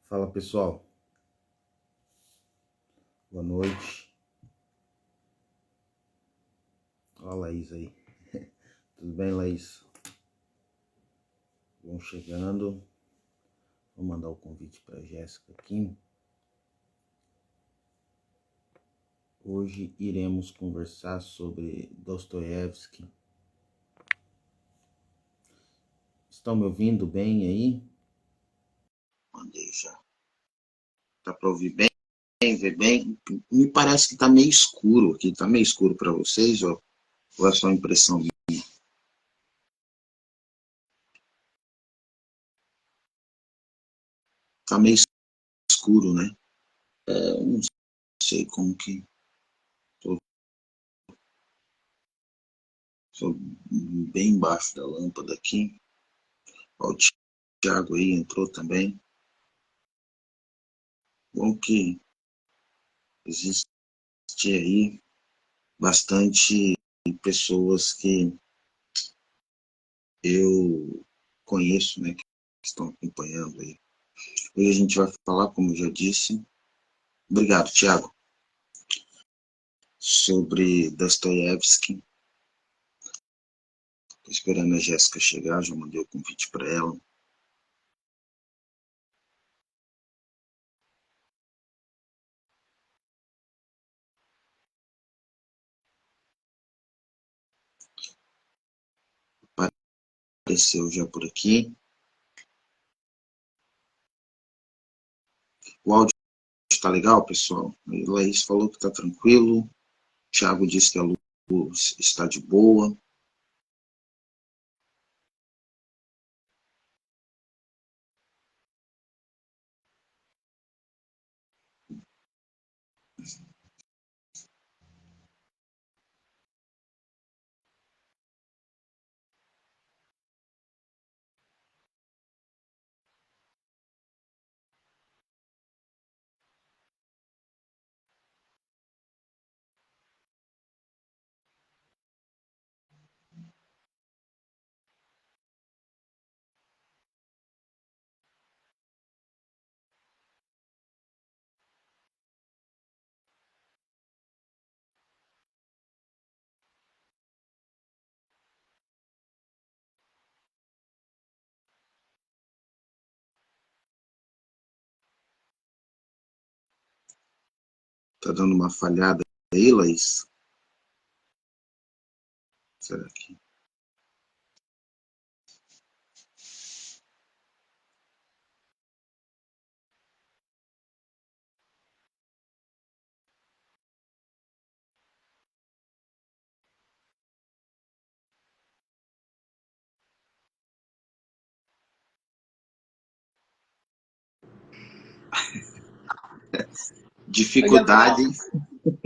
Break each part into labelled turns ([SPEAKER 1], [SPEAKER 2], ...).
[SPEAKER 1] Fala pessoal, boa noite. Olha a Laís aí. Tudo bem, Laís? Vão chegando. Vou mandar o convite para a Jéssica aqui. Hoje iremos conversar sobre Dostoiévski. Estão me ouvindo bem aí? Mandei já. Tá para ouvir bem? Ver bem? Me parece que tá meio escuro aqui. Tá meio escuro para vocês ou é só impressão minha? Tá meio escuro, né? Não sei como que... Tô bem embaixo da lâmpada aqui. Ó, o Thiago aí entrou também. Bom que existe aí bastante pessoas que eu conheço, né, que estão acompanhando aí. Hoje a gente vai falar, como eu já disse, obrigado, Thiago, sobre Dostoiévski. Estou esperando a Jéssica chegar, já mandei o convite para ela. Apareceu já por aqui. O áudio está legal, pessoal? A Laís falou que está tranquilo. O Thiago disse que a luz está de boa. Tá dando uma falhada aí, Laís? Será que... Dificuldade.
[SPEAKER 2] Não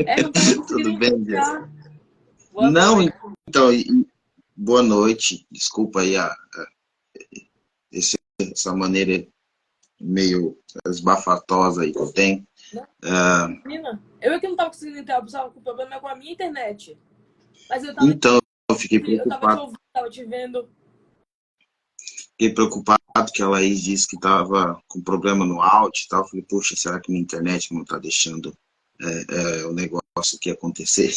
[SPEAKER 2] tava conseguindo
[SPEAKER 1] Tudo bem, Jéssica?
[SPEAKER 2] Boa
[SPEAKER 1] Não,
[SPEAKER 2] noite.
[SPEAKER 1] então, boa noite. Desculpa aí essa maneira meio esbafatosa aí que eu tenho.
[SPEAKER 2] Menina, eu é que não tava conseguindo entrar, eu precisava com problema com a minha internet. Mas eu
[SPEAKER 1] Então, eu
[SPEAKER 2] tava te ouvindo, tava te vendo.
[SPEAKER 1] fiquei preocupado que a Laís disse que estava com problema no áudio e tal. Eu falei, poxa, será que minha internet não está deixando o negócio aqui acontecer?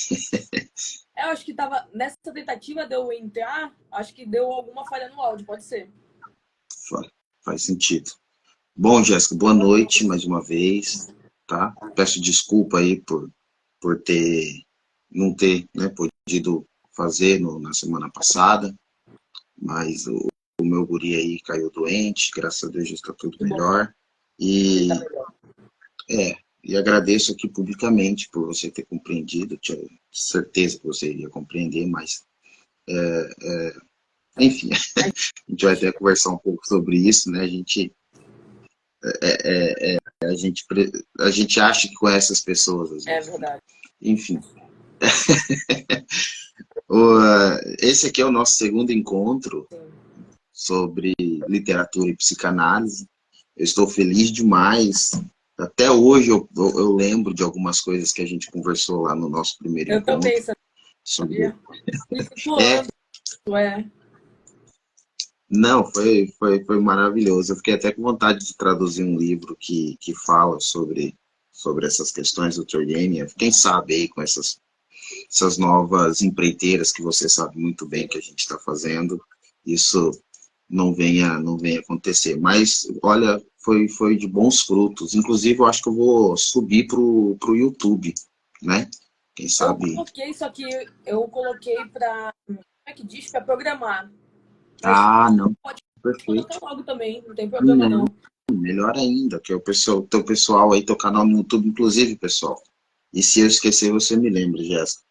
[SPEAKER 2] Eu acho que tava nessa tentativa de eu entrar, acho que deu alguma falha no áudio, pode ser.
[SPEAKER 1] Faz sentido. Bom, Jéssica, boa noite mais uma vez, tá? Peço desculpa aí por não ter, né, podido fazer na semana passada, mas o meu guri aí caiu doente, graças a Deus já está tudo melhor. E, e agradeço aqui publicamente por você ter compreendido, tinha certeza que você iria compreender, mas enfim, a gente vai até conversar um pouco sobre isso, né? A gente acha que conhece as pessoas às vezes.
[SPEAKER 2] É verdade.
[SPEAKER 1] Enfim. Esse aqui é o nosso segundo encontro sobre literatura e psicanálise. Eu estou feliz demais. Até hoje eu lembro de algumas coisas que a gente conversou lá no nosso primeiro encontro.
[SPEAKER 2] Eu também, sabia?
[SPEAKER 1] Sobre...
[SPEAKER 2] Isso,
[SPEAKER 1] Não, foi maravilhoso. Eu fiquei até com vontade de traduzir um livro que fala sobre essas questões do Turgenev. Quem sabe aí com essas novas empreiteiras que você sabe muito bem que a gente está fazendo, isso não venha acontecer. Mas, olha, foi de bons frutos. Inclusive, eu acho que eu vou subir pro YouTube, né? Quem
[SPEAKER 2] Eu
[SPEAKER 1] sabe...
[SPEAKER 2] coloquei, só que eu coloquei para, como é que diz? Para programar. Mas
[SPEAKER 1] Ah, não,
[SPEAKER 2] pode colocar
[SPEAKER 1] perfeito.
[SPEAKER 2] logo também, não tem problema
[SPEAKER 1] Não,
[SPEAKER 2] não.
[SPEAKER 1] melhor ainda, que é o teu pessoal aí, teu canal no YouTube, inclusive, pessoal. E se eu esquecer, você me lembra, Jéssica.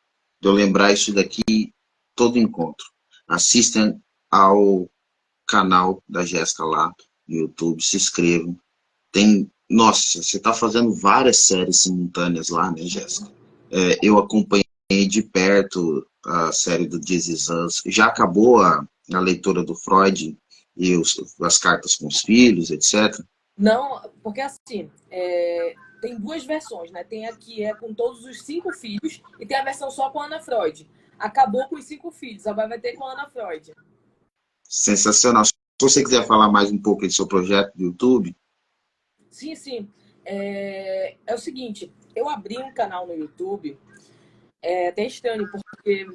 [SPEAKER 1] De eu lembrar isso daqui todo encontro. Assistam ao canal da Jéssica lá no YouTube, se inscrevam. Nossa, você está fazendo várias séries simultâneas lá, né, Jéssica? Eu acompanhei de perto a série do This Is Us. Já acabou a leitura do Freud e as cartas com os filhos, etc.
[SPEAKER 2] Não, porque assim, tem duas versões, né? Tem a que é com todos os 5 filhos e tem a versão só com a Ana Freud. Acabou com os 5 filhos, agora vai ter com a Ana Freud.
[SPEAKER 1] Sensacional. Se você quiser falar mais um pouco do seu projeto do YouTube,
[SPEAKER 2] Sim, sim. É o seguinte, eu abri um canal no YouTube, é até estranho, porque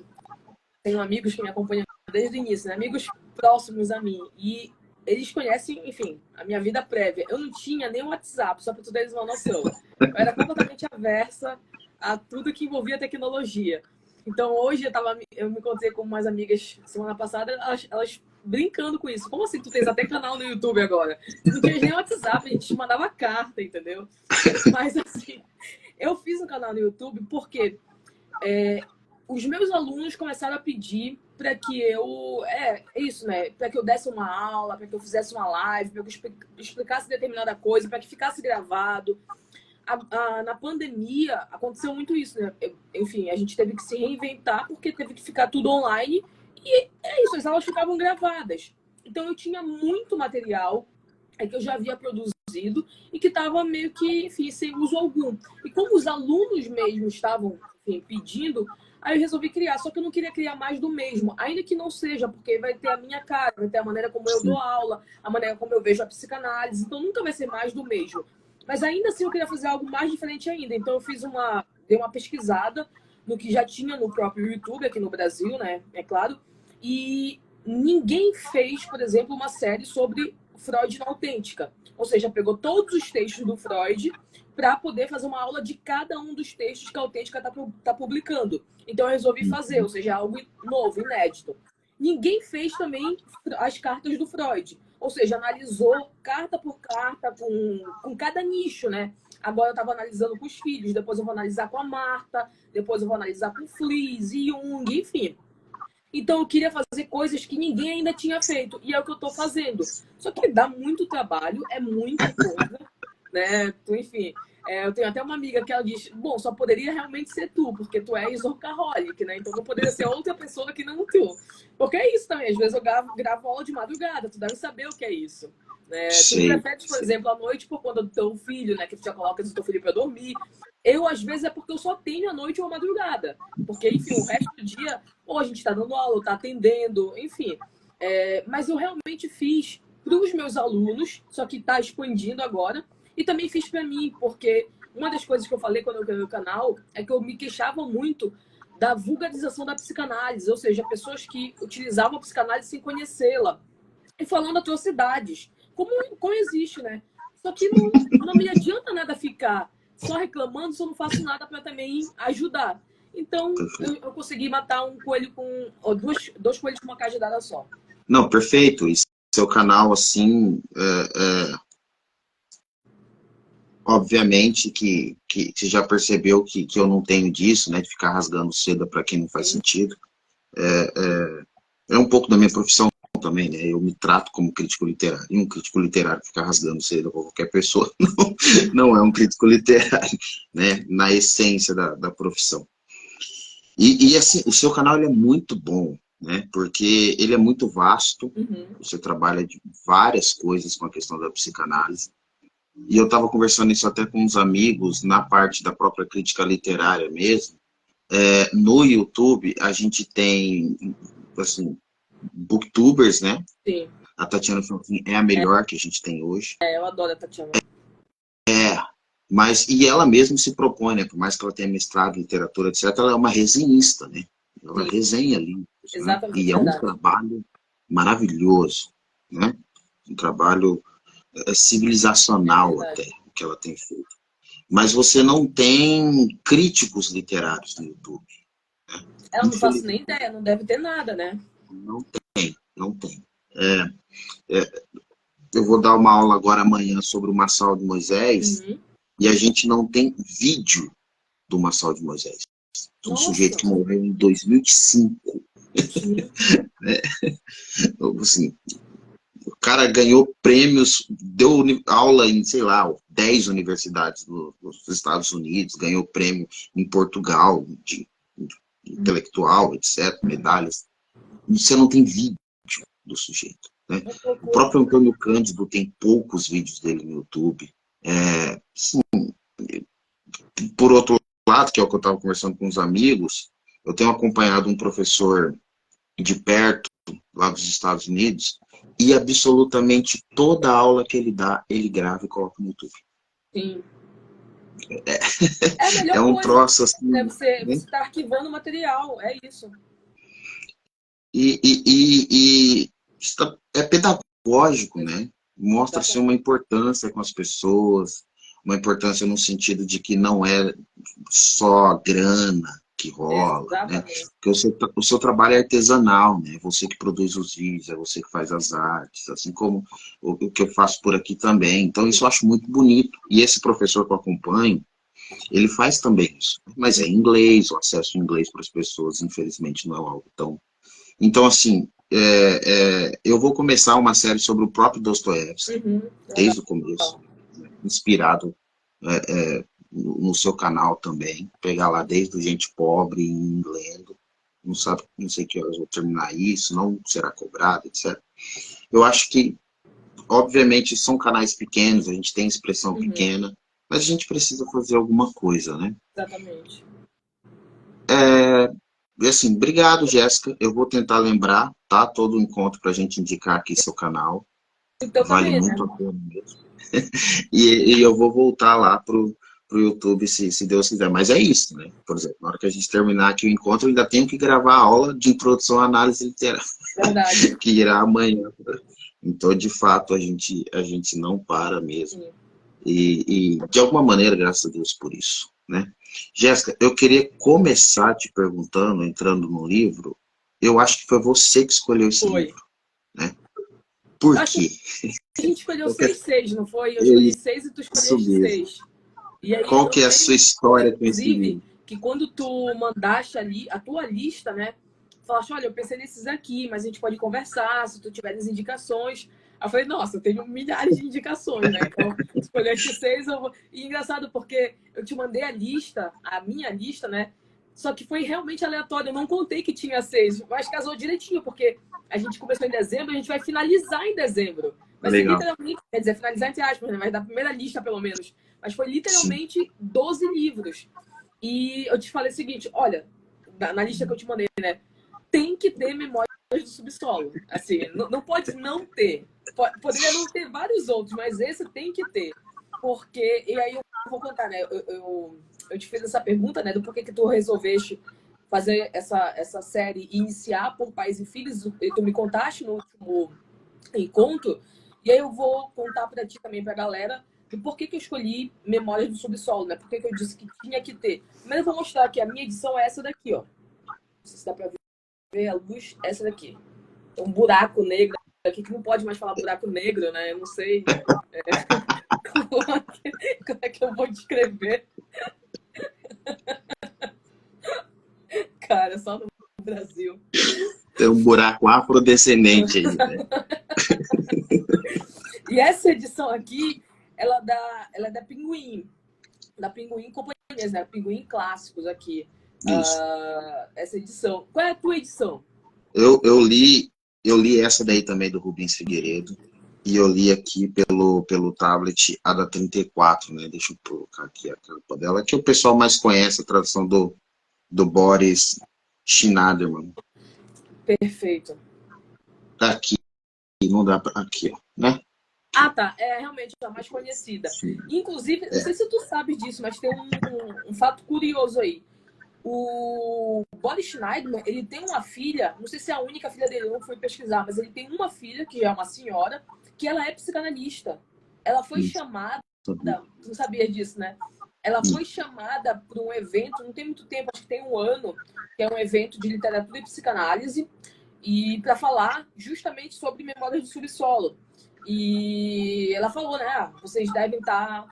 [SPEAKER 2] tenho amigos que me acompanham desde o início, né? Amigos próximos a mim. E eles conhecem, enfim, a minha vida prévia. Eu não tinha nem WhatsApp, só para tu teres uma noção. Eu era completamente aversa a tudo que envolvia tecnologia. Então, hoje eu me encontrei com umas amigas semana passada, elas brincando com isso. Como assim tu tens até canal no YouTube agora? Tu não tinha nem WhatsApp, a gente te mandava carta, entendeu? Mas, assim, eu fiz um canal no YouTube porque os meus alunos começaram a pedir para que eu. É isso, né? Para que eu desse uma aula, para que eu fizesse uma live, para que eu explicasse determinada coisa, para que ficasse gravado. Na pandemia aconteceu muito isso, né? Enfim, a gente teve que se reinventar porque teve que ficar tudo online. E é isso, as aulas ficavam gravadas. Então eu tinha muito material que eu já havia produzido e que estava meio que, enfim, sem uso algum. E como os alunos mesmo estavam, enfim, pedindo, aí eu resolvi criar. Só que eu não queria criar mais do mesmo, ainda que não seja, porque vai ter a minha cara, vai ter a maneira como eu dou
[SPEAKER 1] sim,
[SPEAKER 2] aula, a maneira como eu vejo a psicanálise, então nunca vai ser mais do mesmo. Mas ainda assim eu queria fazer algo mais diferente ainda. Então eu dei uma pesquisada no que já tinha no próprio YouTube aqui no Brasil, né? É claro. E ninguém fez, por exemplo, uma série sobre Freud na Autêntica. Ou seja, pegou todos os textos do Freud para poder fazer uma aula de cada um dos textos que a Autêntica está publicando. Então eu resolvi fazer, ou seja, algo novo, inédito. Ninguém fez também as cartas do Freud. Ou seja, analisou carta por carta com cada nicho, né? Agora eu estava analisando com os filhos, depois eu vou analisar com a Marta, depois eu vou analisar com Flies, Jung, enfim. Então eu queria fazer coisas que ninguém ainda tinha feito. E é o que eu estou fazendo. Só que dá muito trabalho, é muita coisa, né? Então, enfim, eu tenho até uma amiga que ela diz, bom, só poderia realmente ser tu, porque tu és workaholic, né? Então não poderia ser outra pessoa que não tu. Porque é isso também, às vezes eu gravo aula de madrugada, tu deve saber o que é isso. Né? Tu
[SPEAKER 1] sei.
[SPEAKER 2] prefere, por exemplo, à noite por conta do teu filho, né? Que tu já coloca o teu filho para dormir. Eu, às vezes, é porque eu só tenho a noite ou a madrugada. Porque, enfim, o resto do dia, ou a gente está dando aula, está atendendo, enfim. Mas eu realmente fiz para os meus alunos, só que está expandindo agora. E também fiz para mim, porque uma das coisas que eu falei quando eu criei o canal é que eu me queixava muito da vulgarização da psicanálise, ou seja, pessoas que utilizavam a psicanálise sem conhecê-la e falando atrocidades, como existe, né? Só que não me adianta nada ficar só reclamando se eu não faço nada para também ajudar. Então, eu consegui matar um coelho com... Ou dois coelhos com uma cajadada só.
[SPEAKER 1] Não, perfeito. E seu canal, assim, obviamente que você já percebeu que eu não tenho disso, né? De ficar rasgando seda para quem não faz
[SPEAKER 2] Sim.
[SPEAKER 1] sentido. É um pouco da minha profissão também, né? Eu me trato como crítico literário. E um crítico literário que fica rasgando seda para qualquer pessoa não é um crítico literário, né? Na essência da profissão. E assim, o seu canal ele é muito bom, né? Porque ele é muito vasto.
[SPEAKER 2] Uhum.
[SPEAKER 1] Você trabalha de várias coisas com a questão da psicanálise. E eu estava conversando isso até com uns amigos na parte da própria crítica literária mesmo. No YouTube, a gente tem, assim, booktubers, né?
[SPEAKER 2] Sim.
[SPEAKER 1] A Tatiana Fanfani é a melhor que a gente tem hoje.
[SPEAKER 2] Eu adoro a Tatiana.
[SPEAKER 1] Mas, e ela mesma se propõe, né? Por mais que ela tenha mestrado em literatura, etc., ela é uma resenhista, né? Ela
[SPEAKER 2] Sim,
[SPEAKER 1] resenha livros, né?
[SPEAKER 2] exatamente,
[SPEAKER 1] E é um
[SPEAKER 2] verdade.
[SPEAKER 1] trabalho maravilhoso, né? Um trabalho
[SPEAKER 2] É
[SPEAKER 1] civilizacional
[SPEAKER 2] verdade.
[SPEAKER 1] até, o que ela tem feito. Mas você não tem críticos literários no YouTube, né?
[SPEAKER 2] Eu não faço nem
[SPEAKER 1] Infelizmente,
[SPEAKER 2] ideia, não deve ter nada, né?
[SPEAKER 1] não tem, não tem. Eu vou dar uma aula agora amanhã sobre o Marçal de Moisés,
[SPEAKER 2] Uhum.
[SPEAKER 1] e a gente não tem vídeo do Marçal de Moisés. Um sujeito
[SPEAKER 2] Nossa,
[SPEAKER 1] que morreu em 2005.
[SPEAKER 2] gente.
[SPEAKER 1] Né? Assim, o cara ganhou prêmios, deu aula em, sei lá, 10 universidades nos Estados Unidos, ganhou prêmio em Portugal, de intelectual, etc., medalhas. Você não tem vídeo do sujeito. Né?
[SPEAKER 2] Que
[SPEAKER 1] O
[SPEAKER 2] loucura.
[SPEAKER 1] próprio Antônio Cândido tem poucos vídeos dele no YouTube. Sim, por outro lado, que é o que eu estava conversando com os amigos, eu tenho acompanhado um professor de perto, lá dos Estados Unidos, e absolutamente toda a aula que ele dá, ele grava e coloca no YouTube.
[SPEAKER 2] Sim. É a
[SPEAKER 1] É
[SPEAKER 2] melhor
[SPEAKER 1] um
[SPEAKER 2] coisa,
[SPEAKER 1] troço
[SPEAKER 2] né?
[SPEAKER 1] assim,
[SPEAKER 2] Você
[SPEAKER 1] né?
[SPEAKER 2] está arquivando o material, é isso.
[SPEAKER 1] E é pedagógico, né? Mostra-se
[SPEAKER 2] Exatamente.
[SPEAKER 1] uma importância com as pessoas, uma importância no sentido de que não é só grana que rola, né?
[SPEAKER 2] Exatamente.
[SPEAKER 1] Porque o seu trabalho é artesanal, né? É você que produz os vídeos, é você que faz as artes, assim como o que eu faço por aqui também. Então, isso eu acho muito bonito. E esse professor que eu acompanho, ele faz também isso. Mas é em inglês, o acesso em inglês para as pessoas, infelizmente, não é algo tão... Então, assim, eu vou começar uma série sobre o próprio Dostoiévski,
[SPEAKER 2] Uhum. Legal.
[SPEAKER 1] desde o começo, né? Inspirado no seu canal também, pegar lá desde o Gente Pobre e lendo, não sabe, não sei que horas eu vou terminar isso, não será cobrado, etc. Eu acho que, obviamente, são canais pequenos, a gente tem expressão
[SPEAKER 2] Uhum.
[SPEAKER 1] pequena, mas a gente precisa fazer alguma coisa, né?
[SPEAKER 2] Exatamente.
[SPEAKER 1] E assim, obrigado, Jéssica. Eu vou tentar lembrar, tá? Todo o encontro para a gente indicar aqui seu canal.
[SPEAKER 2] Então
[SPEAKER 1] Vale
[SPEAKER 2] também,
[SPEAKER 1] muito
[SPEAKER 2] né?
[SPEAKER 1] a pena mesmo. E eu vou voltar lá pro YouTube, se Deus quiser. Mas é isso, né? Por exemplo, na hora que a gente terminar aqui o encontro, eu ainda tenho que gravar a aula de introdução à análise literária,
[SPEAKER 2] Verdade.
[SPEAKER 1] que irá amanhã. Então, de fato, a gente não para mesmo.
[SPEAKER 2] Sim.
[SPEAKER 1] E, de alguma maneira, graças a Deus por isso, né? Jéssica, eu queria começar te perguntando, entrando no livro, eu acho que foi você que escolheu esse
[SPEAKER 2] Foi.
[SPEAKER 1] livro, né? Por
[SPEAKER 2] Eu acho que
[SPEAKER 1] quê?
[SPEAKER 2] a gente escolheu
[SPEAKER 1] Qual que é
[SPEAKER 2] 6-6, não foi? Eu
[SPEAKER 1] é
[SPEAKER 2] escolhi
[SPEAKER 1] isso
[SPEAKER 2] 6 e tu escolheste
[SPEAKER 1] mesmo?
[SPEAKER 2] 6. E aí
[SPEAKER 1] Qual
[SPEAKER 2] eu
[SPEAKER 1] que é a sua
[SPEAKER 2] lembro,
[SPEAKER 1] história com esse
[SPEAKER 2] inclusive,
[SPEAKER 1] livro?
[SPEAKER 2] que quando tu mandaste ali a tua lista, né? Falaste, olha, eu pensei nesses aqui, mas a gente pode conversar se tu tiveres indicações. Aí eu falei, nossa, eu tenho milhares de indicações, né? Então, escolheste 6. E engraçado, porque eu te mandei a lista, a minha lista, né? Só que foi realmente aleatório. Eu não contei que tinha 6, mas casou direitinho, porque a gente começou em dezembro, a gente vai finalizar em dezembro. Vai ser
[SPEAKER 1] Legal.
[SPEAKER 2] literalmente, quer dizer, finalizar entre aspas, né? Mas da primeira lista, pelo menos. Mas foi
[SPEAKER 1] Sim.
[SPEAKER 2] literalmente 12 livros. E eu te falei o seguinte, olha, na lista que eu te mandei, né? Tem que ter Memórias do Subsolo. Assim, não pode não ter. Poderia não ter vários outros, mas esse tem que ter. Porque, e aí eu vou contar, né? Eu te fiz essa pergunta, né? Do porquê que tu resolveste fazer essa série e iniciar por Pais e Filhos, e tu me contaste no último encontro. E aí eu vou contar para ti também, para a galera, do porquê que eu escolhi Memórias do Subsolo, né? Porquê que eu disse que tinha que ter. Primeiro eu vou mostrar que a minha edição é essa daqui, ó. Não sei se dá para ver a luz, essa daqui. Tem um buraco negro aqui, que não pode mais falar buraco negro, né? Eu não sei como é que eu vou descrever. Cara, só no Brasil.
[SPEAKER 1] Tem um buraco afrodescendente aí, né?
[SPEAKER 2] E essa edição aqui, ela é da Pinguim. Da Pinguim Companhias, né? Pinguim Clássicos aqui.
[SPEAKER 1] Isso.
[SPEAKER 2] Essa edição. Qual é a tua edição?
[SPEAKER 1] Eu, eu li, eu li essa daí também do Rubens Figueiredo. E eu li aqui pelo tablet a da 34, né? Deixa eu colocar aqui a capa dela, que o pessoal mais conhece, a tradução do Boris Schneiderman.
[SPEAKER 2] Perfeito.
[SPEAKER 1] Tá aqui. não dá pra... Aqui, ó, né?
[SPEAKER 2] Ah, tá. É realmente a mais conhecida.
[SPEAKER 1] Sim.
[SPEAKER 2] Inclusive, não sei se tu sabe disso, mas tem um fato curioso aí. O Boris Schneiderman, ele tem uma filha, não sei se é a única filha dele, eu não fui pesquisar, mas ele tem uma filha, que é uma senhora, que ela é psicanalista. Ela foi chamada, tu não sabia disso, né? Ela foi chamada para um evento, não tem muito tempo, acho que tem um ano, que é um evento de literatura e psicanálise, e para falar justamente sobre Memórias do Subsolo. E ela falou, né? Vocês devem estar,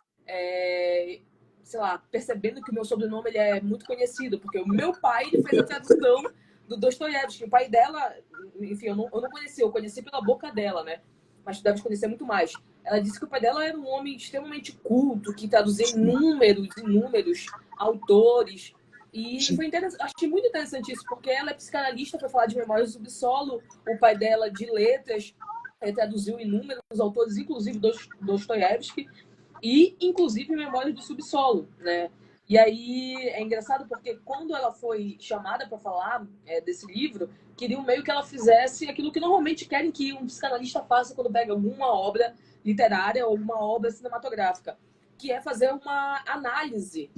[SPEAKER 2] sei lá, percebendo que o meu sobrenome ele é muito conhecido, porque o meu pai ele fez a tradução do Dostoiévski. O pai dela, enfim, eu não conheci, eu conheci pela boca dela, né? Mas tu deve conhecer muito mais. Ela disse que o pai dela era um homem extremamente culto, que traduzia inúmeros autores. E foi achei muito interessante isso, porque ela é psicanalista para falar de Memórias do Subsolo, o pai dela de letras, traduziu inúmeros autores, inclusive Dostoiévski, e inclusive Memórias do Subsolo, né? E aí é engraçado porque quando ela foi chamada para falar desse livro, queriam meio que ela fizesse aquilo que normalmente querem que um psicanalista faça quando pega alguma obra literária ou uma obra cinematográfica, que é fazer uma análise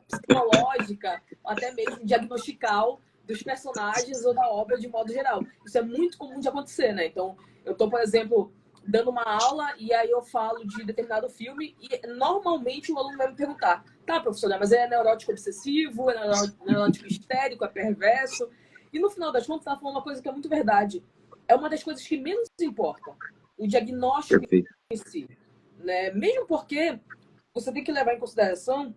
[SPEAKER 2] psicológica, até mesmo diagnostical dos personagens ou da obra de modo geral. Isso é muito comum de acontecer, né? Então, eu estou, por exemplo, dando uma aula e aí eu falo de determinado filme e normalmente o aluno vai me perguntar: tá, professora, mas é neurótico obsessivo, é neurótico histérico, é perverso? E no final das contas, ela falou uma coisa que é muito verdade. É uma das coisas que menos importa, o diagnóstico em si, né? Mesmo porque você tem que levar em consideração,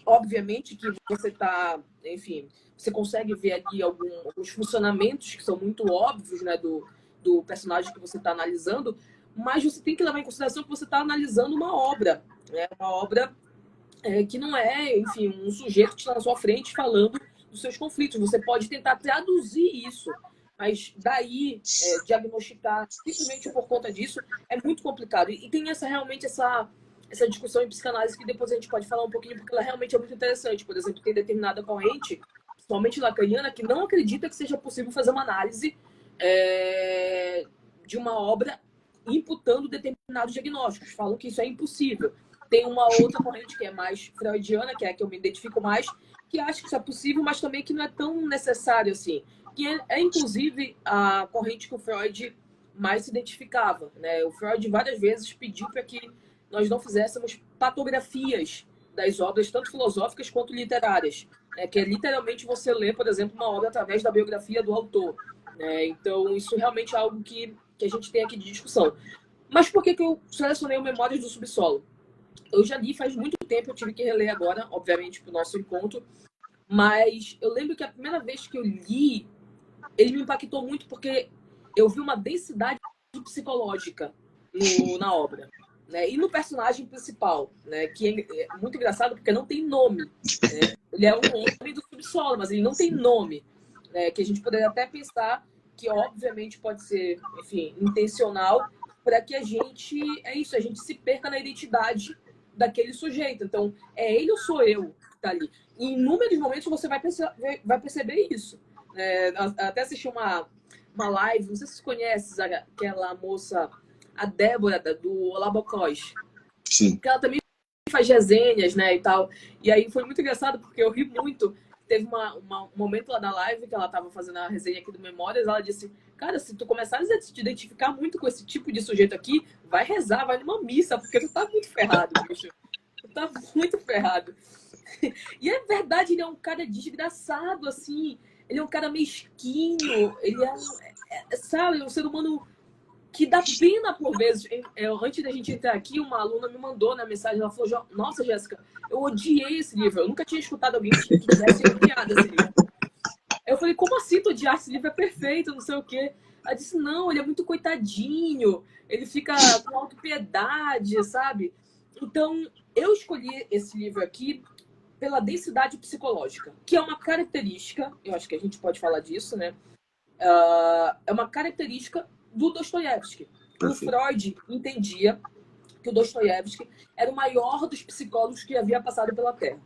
[SPEAKER 2] obviamente, que você está, enfim, você consegue ver ali alguns funcionamentos que são muito óbvios, né, do personagem que você está analisando, mas você tem que levar em consideração que você está analisando uma obra, né, uma obra que não é, enfim, um sujeito que está na sua frente falando dos seus conflitos. Você pode tentar traduzir isso, mas daí diagnosticar simplesmente por conta disso é muito complicado. E tem realmente essa discussão em psicanálise que depois a gente pode falar um pouquinho, porque ela realmente é muito interessante. Por exemplo, tem determinada corrente, principalmente lacaniana, que não acredita que seja possível fazer uma análise de uma obra imputando determinados diagnósticos. Falam que isso é impossível. Tem uma outra corrente que é mais freudiana, que é a que eu me identifico mais, que acha que isso é possível, mas também que não é tão necessário assim. Que inclusive, a corrente que o Freud mais se identificava, né? O Freud várias vezes pediu para que nós não fizéssemos patografias das obras, tanto filosóficas quanto literárias, né? Que é literalmente você lê, por exemplo, uma obra através da biografia do autor, né? Então, isso realmente é algo que a gente tem aqui de discussão. Mas por que eu selecionei o Memórias do Subsolo? Eu já li faz muito tempo, eu tive que reler agora, obviamente, para o nosso encontro, mas eu lembro que a primeira vez que eu li, ele me impactou muito porque eu vi uma densidade psicológica na obra, né? E no personagem principal, né? Que é muito engraçado porque não tem nome, né? Ele é um homem do subsolo, mas ele não tem nome, né? Que a gente poderia até pensar que obviamente pode ser, enfim, intencional para que a gente se perca na identidade daquele sujeito. Então, é ele ou sou eu que está ali? E em inúmeros momentos você vai perceber isso. Até assisti uma live, não sei se você conhece aquela moça, a Débora, do Olabocós.
[SPEAKER 1] Sim.
[SPEAKER 2] Que ela também faz resenhas, né, e tal. E aí foi muito engraçado, porque eu ri muito. Teve um momento lá da live que ela estava fazendo a resenha aqui do Memórias, ela disse: cara, se tu começares a te identificar muito com esse tipo de sujeito aqui, vai rezar, vai numa missa, porque tu tá muito ferrado, bicho. Tu tá muito ferrado. E é verdade, ele é um cara desgraçado, assim. Ele é um cara mesquinho. Ele sabe, um ser humano que dá pena por vezes. Antes da gente entrar aqui, uma aluna me mandou na mensagem, ela falou: nossa, Jéssica, eu odiei esse livro. Eu nunca tinha escutado alguém que tivesse odiado esse livro. Eu falei: como assim tu odiar? Esse livro é perfeito, não sei o quê. Ela disse: não, ele é muito coitadinho, ele fica com autopiedade, sabe? Então, eu escolhi esse livro aqui pela densidade psicológica, que é uma característica, eu acho que a gente pode falar disso, né? É uma característica do Dostoiévski. O Freud entendia que o Dostoiévski era o maior dos psicólogos que havia passado pela Terra.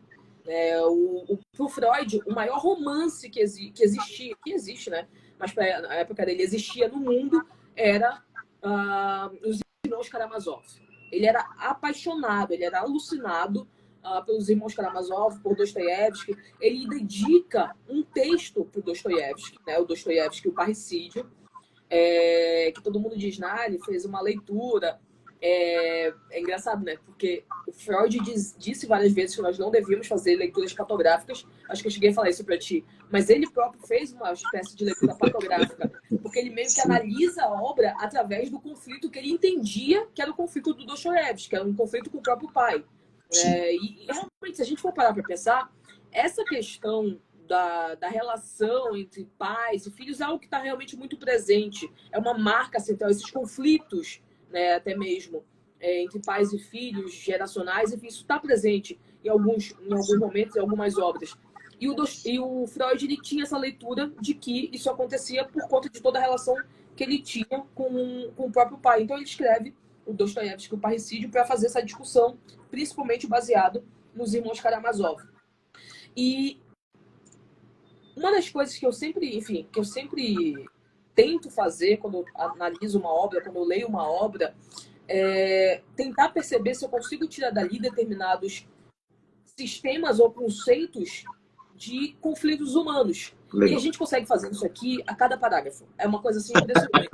[SPEAKER 2] Para o Freud, o maior romance que existe, né? Mas na época dele existia no mundo, era os irmãos Karamazov. Ele era apaixonado, ele era alucinado pelos irmãos Karamazov, por Dostoiévski. Ele dedica um texto para o Dostoiévski, né? O Dostoiévski, o Parricídio, que todo mundo diz, ele fez uma leitura. É engraçado, né? Porque o Freud disse várias vezes que nós não devíamos fazer leituras patográficas. Acho que eu cheguei a falar isso para ti. Mas ele próprio fez uma espécie de leitura patográfica, porque ele meio que analisa a obra através do conflito que ele entendia que era o conflito do Dostoiévski, que era um conflito com o próprio pai. E realmente, se a gente for parar para pensar, essa questão da relação entre pais e filhos é algo que está realmente muito presente. É uma marca central, esses conflitos, né, até mesmo entre pais e filhos, geracionais, enfim, isso está presente em alguns momentos, em algumas obras. E o Freud, ele tinha essa leitura de que isso acontecia por conta de toda a relação que ele tinha com o próprio pai. Então ele escreve o Dostoiévski, o Parricídio, para fazer essa discussão, principalmente baseado nos irmãos Karamazov. E uma das coisas que eu sempre tento fazer quando eu analiso uma obra, quando eu leio uma obra, é tentar perceber se eu consigo tirar dali determinados sistemas ou conceitos de conflitos humanos. Legal. E a gente consegue fazer isso aqui a cada parágrafo. É uma coisa assim impressionante.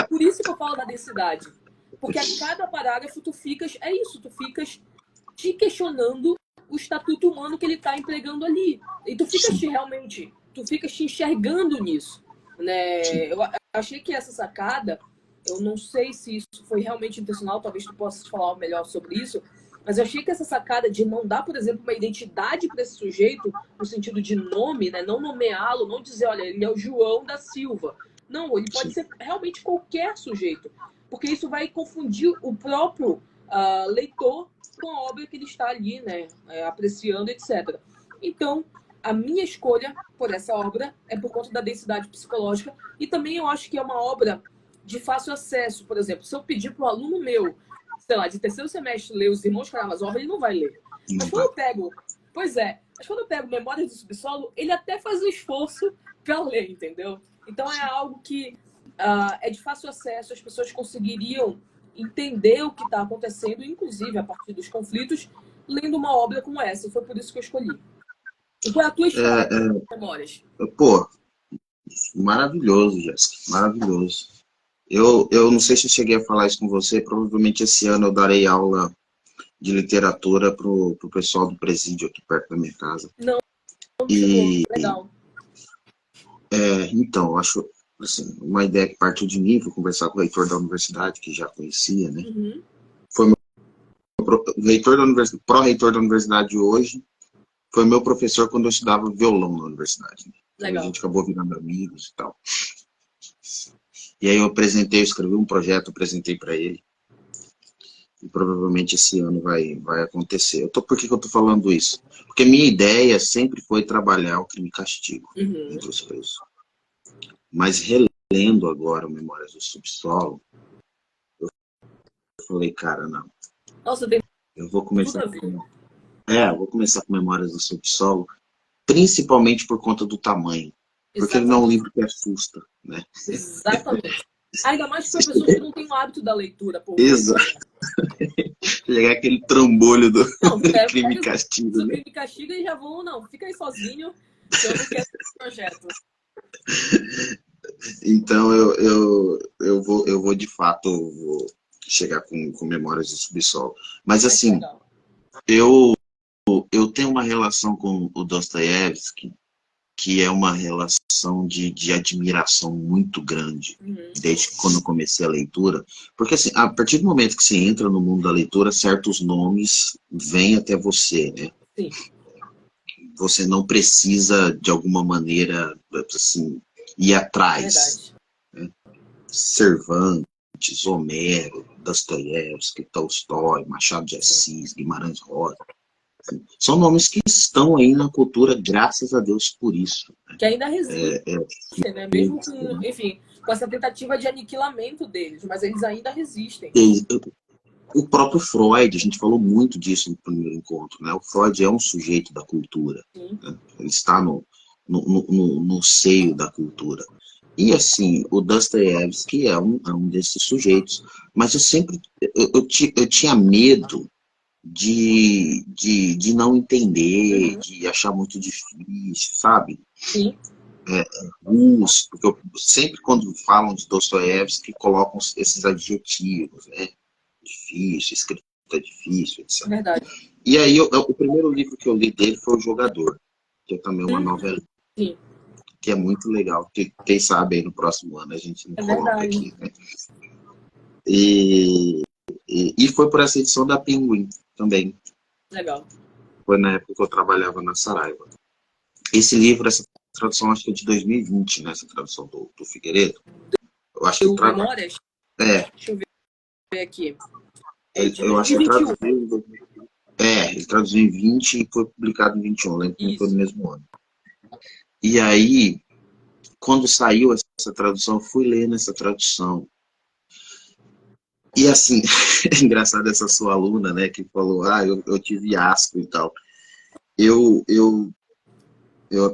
[SPEAKER 2] Por isso que eu falo da densidade. Porque a cada parágrafo tu ficas te questionando o estatuto humano que ele está empregando ali. E tu ficas te enxergando nisso. Né? Eu achei que essa sacada, eu não sei se isso foi realmente intencional, talvez tu possas falar melhor sobre isso, mas eu achei que essa sacada de não dar, por exemplo, uma identidade para esse sujeito, no sentido de nome, né? Não nomeá-lo, não dizer, olha, ele é o João da Silva. Não, ele pode ser realmente qualquer sujeito, porque isso vai confundir o próprio leitor com a obra que ele está ali, né? Apreciando, etc. Então, a minha escolha por essa obra é por conta da densidade psicológica, e também eu acho que é uma obra de fácil acesso. Por exemplo, se eu pedir para um aluno meu, sei lá, de terceiro semestre ler Os Irmãos Karamazov, ele não vai ler. Mas quando eu pego Memórias do Subsolo, ele até faz um esforço para ler, entendeu? Então é algo que é de fácil acesso, as pessoas conseguiriam entender o que está acontecendo, inclusive a partir dos conflitos, lendo uma obra como essa. E foi por isso que eu escolhi. E qual é a tua história de Memórias?
[SPEAKER 1] Pô, maravilhoso, Jéssica, maravilhoso. Eu não sei se eu cheguei a falar isso com você, provavelmente esse ano eu darei aula de literatura pro pessoal do presídio aqui perto da minha casa.
[SPEAKER 2] Não chegou, legal.
[SPEAKER 1] Então, acho assim, uma ideia que partiu de mim, vou conversar com o reitor da universidade, que já conhecia, né?
[SPEAKER 2] Uhum.
[SPEAKER 1] Foi o pró-reitor da universidade hoje, foi meu professor quando eu estudava violão na universidade. Né? Então, a gente acabou virando amigos e tal. E aí eu escrevi um projeto, apresentei para ele. E provavelmente esse ano vai acontecer. Por que eu estou falando isso? Porque minha ideia sempre foi trabalhar o crime e castigo entre os presos. Mas relendo agora o Memórias do Subsolo, eu falei, cara, não.
[SPEAKER 2] Nossa,
[SPEAKER 1] eu vou começar com Memórias do Subsolo, principalmente por conta do tamanho. Porque ele não é um livro que assusta, né?
[SPEAKER 2] Exatamente. Ainda mais para pessoas que não têm o hábito da leitura.
[SPEAKER 1] Exato. Pegar aquele trambolho do crime e castigo.
[SPEAKER 2] Do crime e castigo e já vão, não, fica aí sozinho, que eu não quero esse projeto.
[SPEAKER 1] Então eu vou de fato chegar com Memórias do Subsolo. Mas assim, eu tenho uma relação com o Dostoiévski que é uma relação de admiração muito grande, desde quando eu comecei a leitura. Porque assim, a partir do momento que você entra no mundo da leitura, certos nomes vêm até você, né?
[SPEAKER 2] Sim.
[SPEAKER 1] Você não precisa, de alguma maneira, assim, ir atrás. Né? Cervantes, Homero, Dostoiévski, Tolstói, Machado de Assis, Guimarães Rosa. São nomes que estão aí na cultura, graças a Deus por isso. Né?
[SPEAKER 2] Que ainda resistem, né? Mesmo com, enfim, com essa tentativa de aniquilamento deles, mas eles ainda resistem.
[SPEAKER 1] O próprio Freud, a gente falou muito disso no primeiro encontro, né? O Freud é um sujeito da cultura. Né? Ele está no seio da cultura. E assim, o Dostoiévski é um desses sujeitos. Mas eu sempre, eu tinha medo de não entender,
[SPEAKER 2] Uhum.
[SPEAKER 1] de achar muito difícil, sabe?
[SPEAKER 2] Sim,
[SPEAKER 1] Russo, porque sempre quando falam de Dostoiévski, colocam esses adjetivos, né? Difícil, escrita difícil,
[SPEAKER 2] é
[SPEAKER 1] etc.
[SPEAKER 2] verdade.
[SPEAKER 1] E aí, o primeiro livro que eu li dele foi O Jogador, que é também uma novela
[SPEAKER 2] Sim,
[SPEAKER 1] que é muito legal, que quem sabe aí no próximo ano a gente não
[SPEAKER 2] é
[SPEAKER 1] coloca
[SPEAKER 2] verdade.
[SPEAKER 1] aqui, né? E, e foi por essa edição da Penguin também.
[SPEAKER 2] Legal.
[SPEAKER 1] Foi na época que eu trabalhava na Saraiva. Esse livro, essa tradução, acho que é de 2020, né? Essa tradução do Figueiredo. Eu acho que
[SPEAKER 2] O Memórias,
[SPEAKER 1] é,
[SPEAKER 2] deixa eu ver aqui. É de
[SPEAKER 1] eu acho que
[SPEAKER 2] 2021.
[SPEAKER 1] ele traduziu em 20 e foi publicado em 21, lembro que não foi no
[SPEAKER 2] Isso.
[SPEAKER 1] mesmo ano. E aí, quando saiu essa tradução, eu fui ler nessa tradução. E assim, é engraçado essa sua aluna, né, que falou, eu tive asco e tal. Eu, eu, eu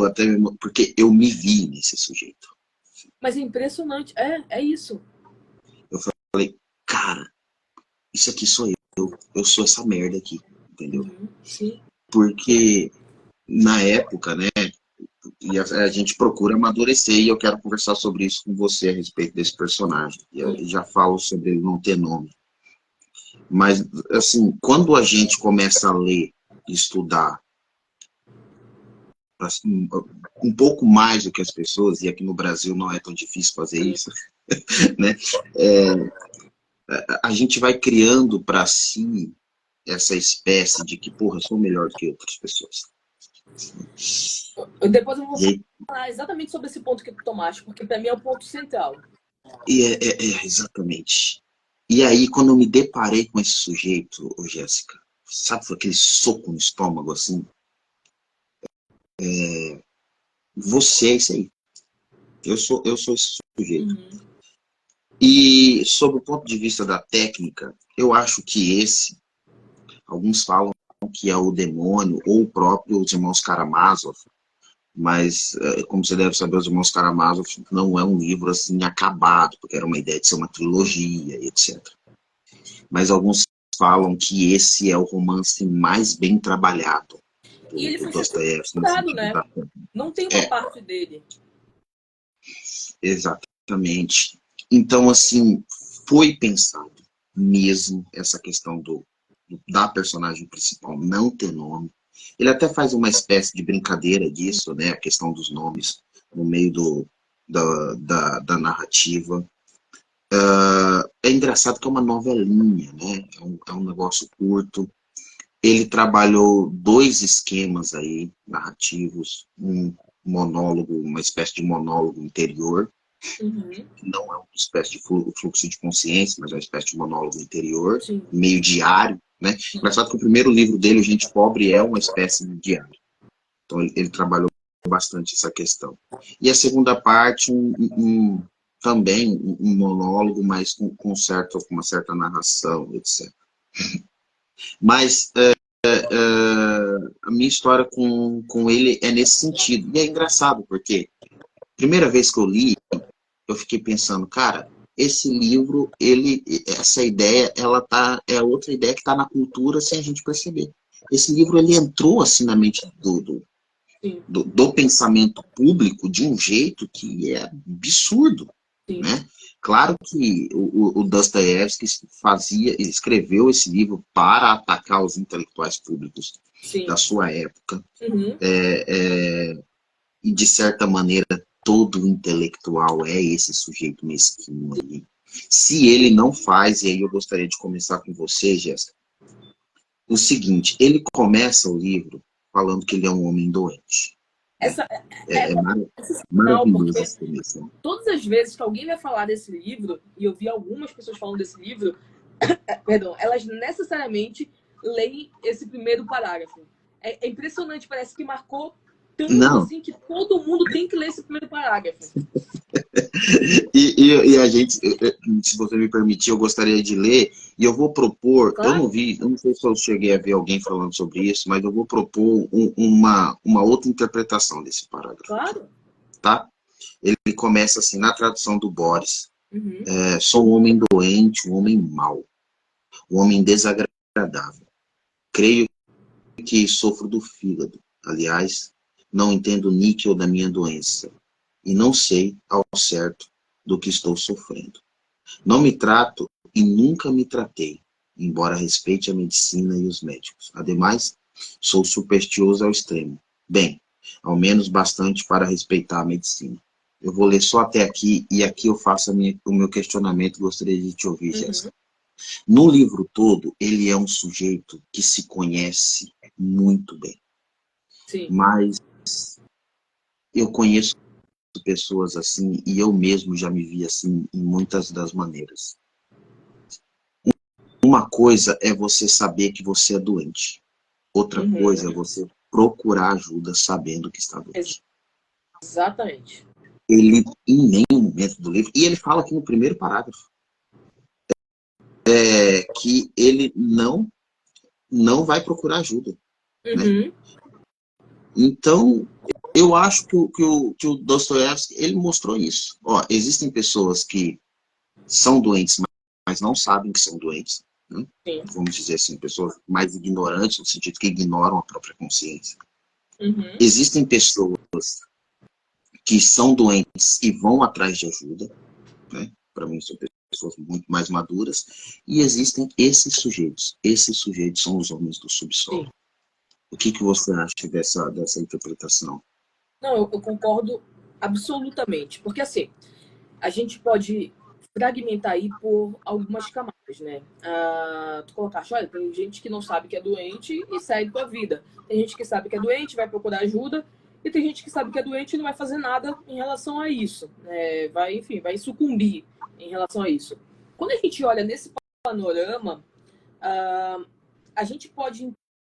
[SPEAKER 1] até, porque eu me vi nesse sujeito.
[SPEAKER 2] Mas é impressionante. É isso.
[SPEAKER 1] Eu falei, cara, isso aqui sou eu sou essa merda aqui, entendeu?
[SPEAKER 2] Uhum. Sim.
[SPEAKER 1] Porque na época, né, e a gente procura amadurecer e eu quero conversar sobre isso com você a respeito desse personagem. E eu
[SPEAKER 2] Sim.
[SPEAKER 1] já falo sobre ele não ter nome. Mas, assim, quando a gente começa a ler e estudar assim, um pouco mais do que as pessoas, e aqui no Brasil não é tão difícil fazer
[SPEAKER 2] Sim.
[SPEAKER 1] isso, né? É, a gente vai criando para si essa espécie de que, porra, eu sou melhor do que outras pessoas.
[SPEAKER 2] Depois eu vou
[SPEAKER 1] E, aí,
[SPEAKER 2] falar exatamente sobre esse ponto que tu tomaste, porque para mim é o ponto central.
[SPEAKER 1] exatamente. E aí, quando eu me deparei com esse sujeito, ô Jéssica, sabe, foi aquele soco no estômago, assim, você é isso aí. Eu sou esse sujeito.
[SPEAKER 2] Uhum.
[SPEAKER 1] E, sob o ponto de vista da técnica, eu acho que alguns falam que é o demônio, ou o próprio os irmãos Karamazov, mas, como você deve saber, os irmãos Karamazov não é um livro assim acabado, porque era uma ideia de ser uma trilogia, etc. Mas alguns falam que esse é o romance mais bem trabalhado
[SPEAKER 2] E ele
[SPEAKER 1] do
[SPEAKER 2] foi
[SPEAKER 1] Dostoiévski, no
[SPEAKER 2] censurado,
[SPEAKER 1] sentido
[SPEAKER 2] né?
[SPEAKER 1] da...
[SPEAKER 2] Não tem uma
[SPEAKER 1] É,
[SPEAKER 2] parte dele.
[SPEAKER 1] exatamente. Então, assim, foi pensado mesmo essa questão da personagem principal não ter nome. Ele até faz uma espécie de brincadeira disso, né? A questão dos nomes no meio da narrativa. É engraçado que é uma novelinha, né? É um negócio curto. Ele trabalhou dois esquemas aí, narrativos, um monólogo, uma espécie de monólogo interior,
[SPEAKER 2] Uhum.
[SPEAKER 1] que não é uma espécie de fluxo de consciência, mas é uma espécie de monólogo interior,
[SPEAKER 2] Sim.
[SPEAKER 1] meio diário, né? Engraçado que o primeiro livro dele, Gente Pobre, é uma espécie de diário. Então ele trabalhou bastante essa questão. E a segunda parte, também um monólogo, mas com uma certa narração, etc. Mas a minha história com ele é nesse sentido. E é engraçado, porque primeira vez que eu li, eu fiquei pensando, cara, esse livro, essa ideia, é outra ideia que está na cultura sem a gente perceber. Esse livro, ele entrou assim na mente
[SPEAKER 2] Sim.
[SPEAKER 1] do pensamento público de um jeito que é absurdo,
[SPEAKER 2] Sim.
[SPEAKER 1] né? Claro que o Dostoiévski escreveu esse livro para atacar os intelectuais públicos da
[SPEAKER 2] Sim.
[SPEAKER 1] sua época,
[SPEAKER 2] Uhum.
[SPEAKER 1] e de certa maneira todo intelectual é esse sujeito mesquinho aí. Se ele não faz, e aí eu gostaria de começar com você, Jéssica, o seguinte, ele começa o livro falando que ele é um homem doente, né?
[SPEAKER 2] Essa
[SPEAKER 1] É,
[SPEAKER 2] final,
[SPEAKER 1] maravilhoso
[SPEAKER 2] porque
[SPEAKER 1] esse começo, né?
[SPEAKER 2] todas as vezes que alguém vai falar desse livro, e eu vi algumas pessoas falando desse livro, perdão, elas necessariamente leem esse primeiro parágrafo. É impressionante, parece que marcou tanto
[SPEAKER 1] Não,
[SPEAKER 2] assim que todo mundo tem que ler esse primeiro parágrafo.
[SPEAKER 1] e a gente, se você me permitir, eu gostaria de ler, e eu vou propor,
[SPEAKER 2] Claro,
[SPEAKER 1] eu não sei se eu cheguei a ver alguém falando sobre isso, mas eu vou propor uma outra interpretação desse parágrafo aqui,
[SPEAKER 2] claro.
[SPEAKER 1] tá? Ele começa assim, na tradução do Boris.
[SPEAKER 2] Uhum.
[SPEAKER 1] Sou um homem doente, um homem mau, um homem desagradável. Creio que sofro do fígado. Aliás, não entendo o níquel da minha doença. E não sei ao certo do que estou sofrendo. Não me trato e nunca me tratei, embora respeite a medicina e os médicos. Ademais, sou supersticioso ao extremo. Bem, ao menos bastante para respeitar a medicina. Eu vou ler só até aqui, e aqui eu faço o meu questionamento, gostaria de te ouvir, Jéssica. No livro todo, ele é um sujeito que se conhece muito bem.
[SPEAKER 2] Sim.
[SPEAKER 1] Mas eu conheço pessoas assim, e eu mesmo já me vi assim em muitas das maneiras. Uma coisa é você saber que você é doente. Outra coisa é você procurar ajuda sabendo que está doente.
[SPEAKER 2] Exatamente.
[SPEAKER 1] Ele, em nenhum momento do livro, e ele fala aqui no primeiro parágrafo, que ele não vai procurar ajuda. Né? Então, eu acho que o Dostoiévski, ele mostrou isso. Ó, existem pessoas que são doentes, mas não sabem que são doentes. Né? Vamos dizer assim, pessoas mais ignorantes, no sentido que ignoram a própria consciência. Existem pessoas que são doentes e vão atrás de ajuda. Né? Para mim, são pessoas muito mais maduras. E existem esses sujeitos. Esses sujeitos são os homens do subsolo. Sim. O que você acha dessa interpretação?
[SPEAKER 2] Não, eu concordo absolutamente. Porque, assim, a gente pode fragmentar aí por algumas camadas, né? Tu colocaste, olha, tem gente que não sabe que é doente e segue com a vida. Tem gente que sabe que é doente, vai procurar ajuda, e tem gente que sabe que é doente e não vai fazer nada em relação a isso. Vai sucumbir em relação a isso. Quando a gente olha nesse panorama, a gente pode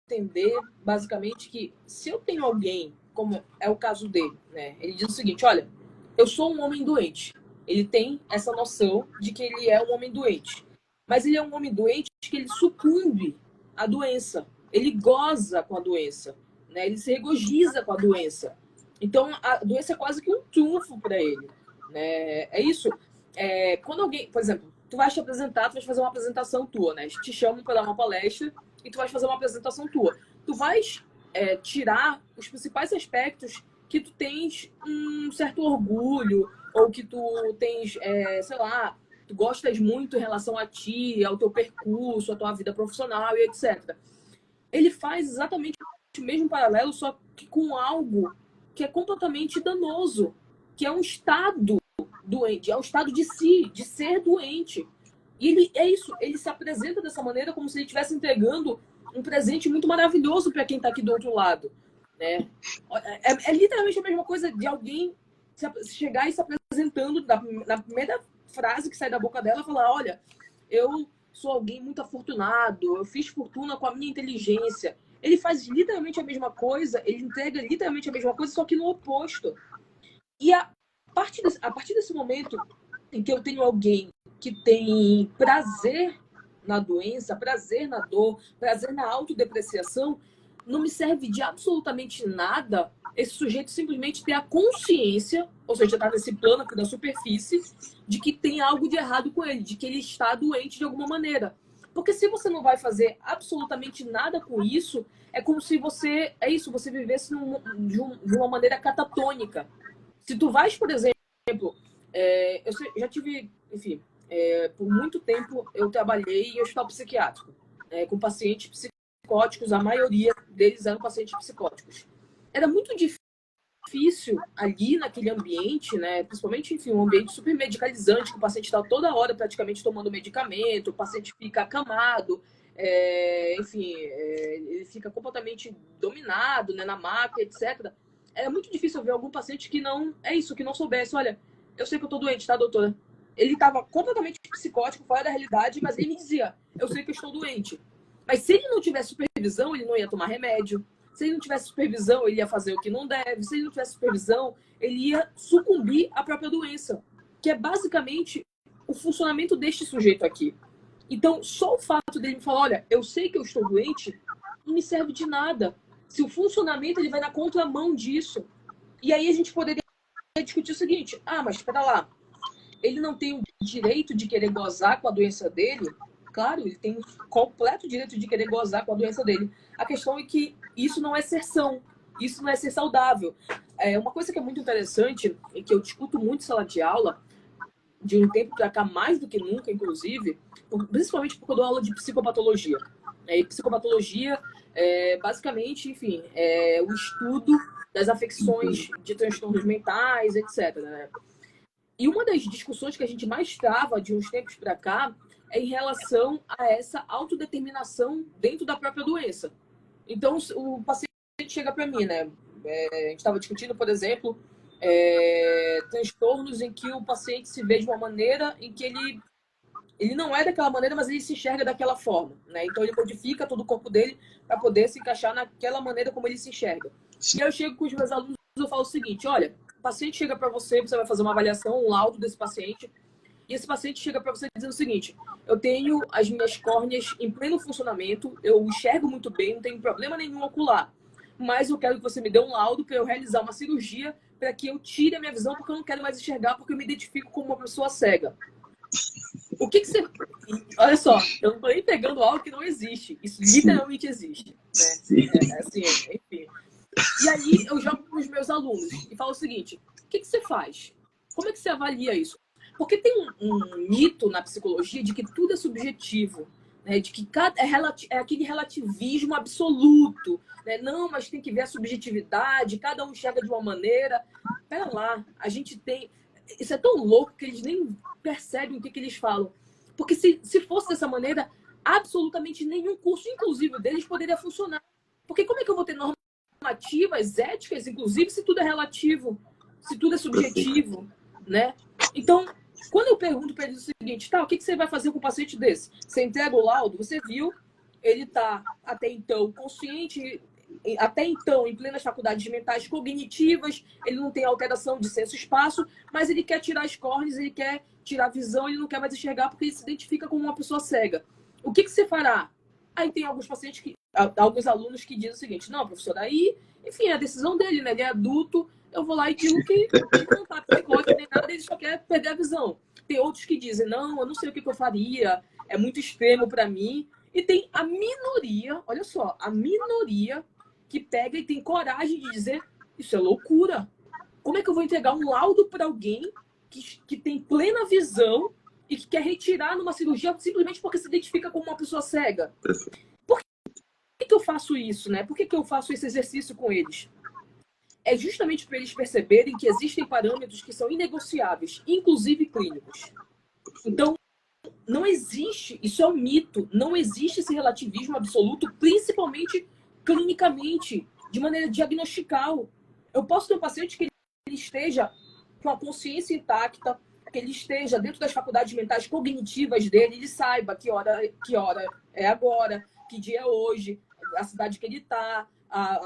[SPEAKER 2] entender, basicamente, que se eu tenho alguém, como é o caso dele, né? Ele diz o seguinte, olha, eu sou um homem doente. Ele tem essa noção de que ele é um homem doente. Mas ele é um homem doente que ele sucumbe à doença. Ele goza com a doença. Né? Ele se regozija com a doença. Então, a doença é quase que um triunfo para ele. Né? É isso. Quando alguém, por exemplo, tu vai te apresentar, tu vai fazer uma apresentação tua, né? Te chamam para dar uma palestra e tu vais fazer uma apresentação tua. Tu vais tirar os principais aspectos que tu tens um certo orgulho, ou que tu tens, sei lá, tu gostas muito em relação a ti, ao teu percurso, à tua vida profissional e etc. Ele faz exatamente o mesmo paralelo, só que com algo que é completamente danoso, que é um estado doente, é um estado de si, de ser doente. E ele se apresenta dessa maneira como se ele estivesse entregando um presente muito maravilhoso para quem está aqui do outro lado. Né? É literalmente a mesma coisa de alguém chegar e se apresentando na primeira frase que sai da boca dela, falar, olha, eu sou alguém muito afortunado, eu fiz fortuna com a minha inteligência. Ele faz literalmente a mesma coisa, ele entrega literalmente a mesma coisa, só que no oposto. E a partir desse momento em que eu tenho alguém que tem prazer na doença, prazer na dor, prazer na autodepreciação, não me serve de absolutamente nada esse sujeito simplesmente ter a consciência, ou seja, está nesse plano aqui da superfície, de que tem algo de errado com ele, de que ele está doente de alguma maneira. Porque se você não vai fazer absolutamente nada com isso, é como se você vivesse de uma maneira catatônica. Se tu vais, por exemplo, eu já tive, enfim, por muito tempo eu trabalhei em hospital psiquiátrico, com pacientes psicóticos, a maioria deles eram pacientes psicóticos. Era muito difícil ali naquele ambiente, né? Principalmente, enfim, um ambiente super medicalizante, que o paciente está toda hora praticamente tomando medicamento, o paciente fica acamado, ele fica completamente dominado, né, na maca, etc. É muito difícil ver algum paciente que que não soubesse, olha, eu sei que eu tô doente, tá, doutora? Ele estava completamente psicótico, fora da realidade, mas ele me dizia, eu sei que eu estou doente. Mas se ele não tivesse supervisão, ele não ia tomar remédio. Se ele não tivesse supervisão, ele ia fazer o que não deve. Se ele não tivesse supervisão, ele ia sucumbir à própria doença. Que é basicamente o funcionamento deste sujeito aqui. Então, só o fato dele me falar, olha, eu sei que eu estou doente, não me serve de nada. Se o funcionamento ele vai na contramão disso. E aí a gente poderia discutir o seguinte, mas espera lá, ele não tem o direito de querer gozar com a doença dele? Claro, ele tem completo direito de querer gozar com a doença dele. A questão é que isso não é ser são, isso não é ser saudável. Uma coisa que é muito interessante, e que eu discuto muito em sala de aula, de um tempo para cá, mais do que nunca, inclusive, principalmente porque eu dou aula de psicopatologia. E psicopatologia basicamente, enfim, o estudo das afecções de transtornos mentais, etc. Né? E uma das discussões que a gente mais trava de uns tempos para cá é em relação a essa autodeterminação dentro da própria doença. Então, o paciente chega para mim, né? A gente estava discutindo, por exemplo, transtornos em que o paciente se vê de uma maneira em que ele não é daquela maneira, mas ele se enxerga daquela forma, né? Então ele modifica todo o corpo dele para poder se encaixar naquela maneira como ele se enxerga. E aí eu chego com os meus alunos e eu falo o seguinte, olha, o paciente chega para você, você vai fazer uma avaliação, um laudo desse paciente, e esse paciente chega para você dizendo o seguinte, eu tenho as minhas córneas em pleno funcionamento, eu enxergo muito bem, não tenho problema nenhum ocular, mas eu quero que você me dê um laudo para eu realizar uma cirurgia para que eu tire a minha visão, porque eu não quero mais enxergar, porque eu me identifico como uma pessoa cega. O que você... Olha só, eu não estou nem pegando algo que não existe. Isso literalmente existe. Né? Assim, enfim. E aí eu jogo para os meus alunos e falo o seguinte, o que você faz? Como é que você avalia isso? Porque tem um mito na psicologia de que tudo é subjetivo, né? De que é aquele relativismo absoluto. Né? Não, mas tem que ver a subjetividade, cada um enxerga de uma maneira. Pera lá, a gente tem... Isso é tão louco que eles nem percebem o que eles falam. Porque se fosse dessa maneira, absolutamente nenhum curso, inclusive deles, poderia funcionar. Porque como é que eu vou ter normativas, éticas, inclusive, se tudo é relativo, se tudo é subjetivo, né? Então, quando eu pergunto para eles o seguinte, o que você vai fazer com um paciente desse? Você entrega o laudo, você viu, ele está até então consciente, até então em plenas faculdades mentais cognitivas, ele não tem alteração de senso-espaço, mas ele quer tirar as córneas, ele quer tirar a visão, ele não quer mais enxergar porque ele se identifica como uma pessoa cega. O que você fará? Aí tem alguns pacientes alguns alunos que dizem o seguinte, não, professor, aí, enfim, é a decisão dele, né? Ele é adulto, eu vou lá e digo que ele não tá psicótico nem nada, ele só quer perder a visão. Tem outros que dizem, não, eu não sei o que eu faria, é muito extremo para mim. E tem a minoria, olha só, a minoria que pega e tem coragem de dizer, isso é loucura. Como é que eu vou entregar um laudo para alguém que tem plena visão e que quer retirar numa cirurgia simplesmente porque se identifica como uma pessoa cega? Por que eu faço isso, né? Por que eu faço esse exercício com eles? É justamente para eles perceberem que existem parâmetros que são inegociáveis, inclusive clínicos. Então, não existe, isso é um mito, não existe esse relativismo absoluto, principalmente clinicamente, de maneira diagnostical. Eu posso ter um paciente que ele esteja com a consciência intacta, que ele esteja dentro das faculdades mentais cognitivas dele, ele saiba que hora é agora, que dia é hoje, a cidade que ele está,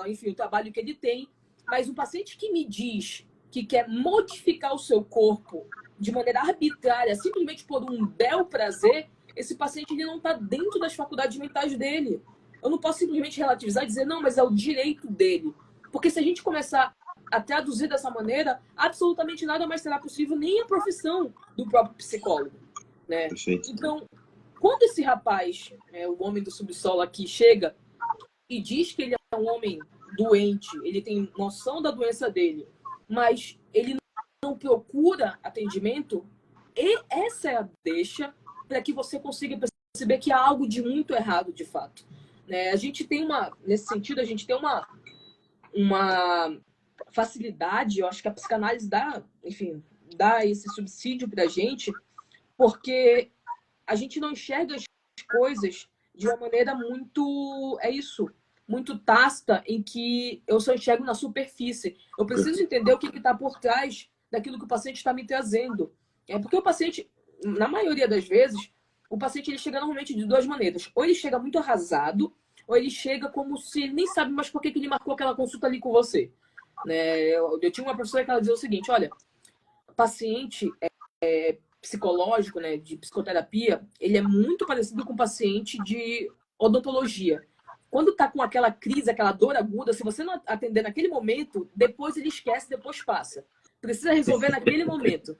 [SPEAKER 2] enfim, o trabalho que ele tem. Mas um paciente que me diz que quer modificar o seu corpo de maneira arbitrária, simplesmente por um bel prazer, esse paciente ele não está dentro das faculdades mentais dele. Eu não posso simplesmente relativizar e dizer, não, mas é o direito dele. Porque se a gente começar a traduzir dessa maneira, absolutamente nada mais será possível, nem a profissão do próprio psicólogo. Né? Então, quando esse rapaz, o homem do subsolo aqui, chega e diz que ele é um homem doente, ele tem noção da doença dele, mas ele não procura atendimento, e essa é a deixa para que você consiga perceber que há algo de muito errado, de fato. Né? A gente tem nesse sentido, a gente tem uma facilidade, eu acho que a psicanálise dá esse subsídio para a gente, porque a gente não enxerga as coisas de uma maneira muito tácita, em que eu só enxergo na superfície. Eu preciso entender o que está por trás daquilo que o paciente está me trazendo. Porque o paciente, na maioria das vezes, o paciente ele chega normalmente de duas maneiras. Ou ele chega muito arrasado, ou ele chega como se ele nem sabe mais por que ele marcou aquela consulta ali com você. Né? Eu tinha uma professora que ela dizia o seguinte, olha, paciente psicológico, né, de psicoterapia, ele é muito parecido com o paciente de odontologia. Quando tá com aquela crise, aquela dor aguda, se você não atender naquele momento, depois ele esquece, depois passa. precisa resolver naquele momento.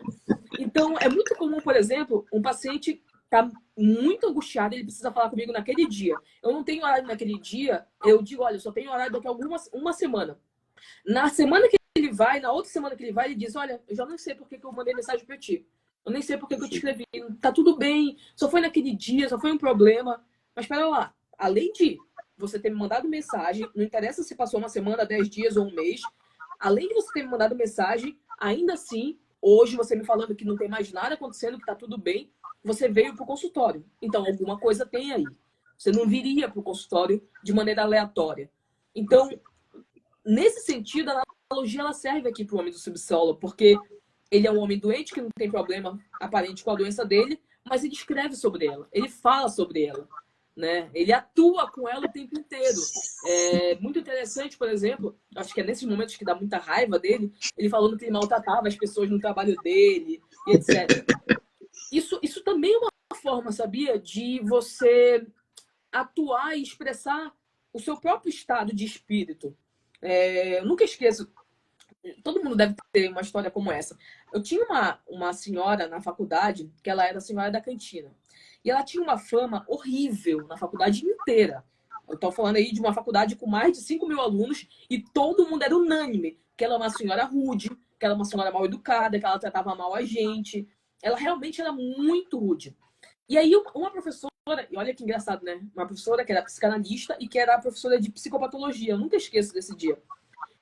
[SPEAKER 2] Então, é muito comum, por exemplo, um paciente tá muito angustiado, ele precisa falar comigo naquele dia. Eu não tenho horário naquele dia, eu digo, olha, eu só tenho horário daqui a uma semana. Na semana que ele vai, na outra semana que ele vai, ele diz, olha, eu já não sei por que eu mandei mensagem para ti. Eu nem sei por que eu te escrevi. Tá tudo bem, só foi naquele dia, só foi um problema. Mas espera lá, além de você ter me mandado mensagem, não interessa se passou uma semana, 10 dias ou um mês, além de você ter me mandado mensagem, ainda assim, hoje você me falando que não tem mais nada acontecendo, que tá tudo bem, você veio pro consultório. Então, alguma coisa tem aí. Você não viria pro consultório de maneira aleatória. Então, nesse sentido, a analogia ela serve aqui pro homem do subsolo, porque ele é um homem doente que não tem problema aparente com a doença dele, mas ele escreve sobre ela, ele fala sobre ela, né? Ele atua com ela o tempo inteiro. É muito interessante, por exemplo, acho que é nesses momentos que dá muita raiva dele, ele falando que ele maltratava as pessoas no trabalho dele, e etc. Isso também é uma forma, sabia, de você atuar e expressar o seu próprio estado de espírito. Eu nunca esqueço, todo mundo deve ter uma história como essa. Eu tinha uma senhora na faculdade, que ela era a senhora da cantina. E ela tinha uma fama horrível na faculdade inteira. Eu estou falando aí de uma faculdade com mais de 5 mil alunos e todo mundo era unânime que ela é uma senhora rude, que ela é uma senhora mal educada, que ela tratava mal a gente. Ela realmente era muito rude. E aí uma professora, e olha que engraçado, né? Uma professora que era psicanalista e que era professora de psicopatologia. Eu nunca esqueço desse dia.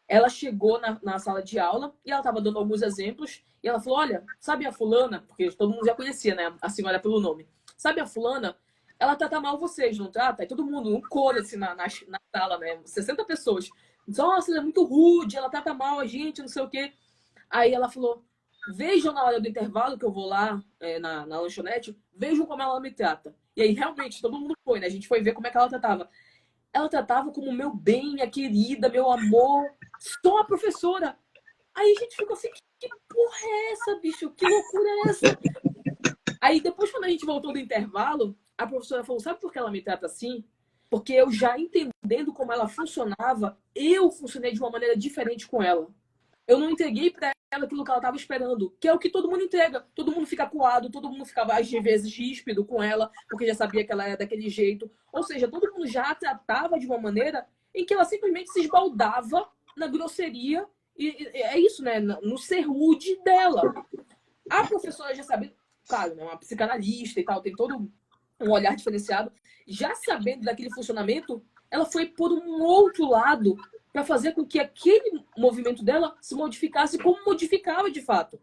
[SPEAKER 2] Ela chegou na sala de aula e ela estava dando alguns exemplos. E ela falou, olha, sabe a fulana? Porque todo mundo já conhecia, né? A senhora pelo nome. Sabe a fulana? Ela trata mal vocês, não trata? E todo mundo, um coro assim na sala, né? 60 pessoas. Nossa, ela é muito rude, ela trata mal a gente, não sei o quê. Aí ela falou, vejam na hora do intervalo que eu vou lá na lanchonete, vejam como ela me trata. E aí, realmente, todo mundo foi, né? A gente foi ver como é que ela tratava. Ela tratava como meu bem, minha querida, meu amor. Só a professora. Aí a gente ficou assim, que porra é essa, bicho? Que loucura é essa? Aí depois, quando a gente voltou do intervalo, a professora falou, sabe por que ela me trata assim? Porque eu já entendendo como ela funcionava, eu funcionei de uma maneira diferente com ela. Eu não entreguei para ela aquilo que ela estava esperando, que é o que todo mundo entrega. Todo mundo fica acuado, todo mundo ficava, às vezes, ríspido com ela, porque já sabia que ela era daquele jeito. Ou seja, todo mundo já a tratava de uma maneira em que ela simplesmente se esbaldava na grosseria. E é isso, né? No ser rude dela. A professora já sabia, claro, né? Uma psicanalista e tal, tem todo um olhar diferenciado. Já sabendo daquele funcionamento, ela foi por um outro lado para fazer com que aquele movimento dela se modificasse como modificava de fato.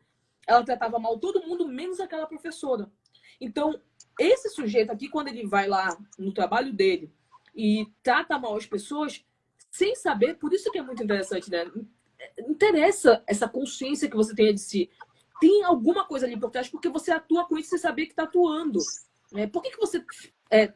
[SPEAKER 2] Ela tratava mal todo mundo, menos aquela professora. Então, esse sujeito aqui, quando ele vai lá no trabalho dele e trata mal as pessoas, sem saber, por isso que é muito interessante, né? Interessa essa consciência que você tenha de si. Tem alguma coisa ali por trás, porque você atua com isso sem saber que está atuando. Por que você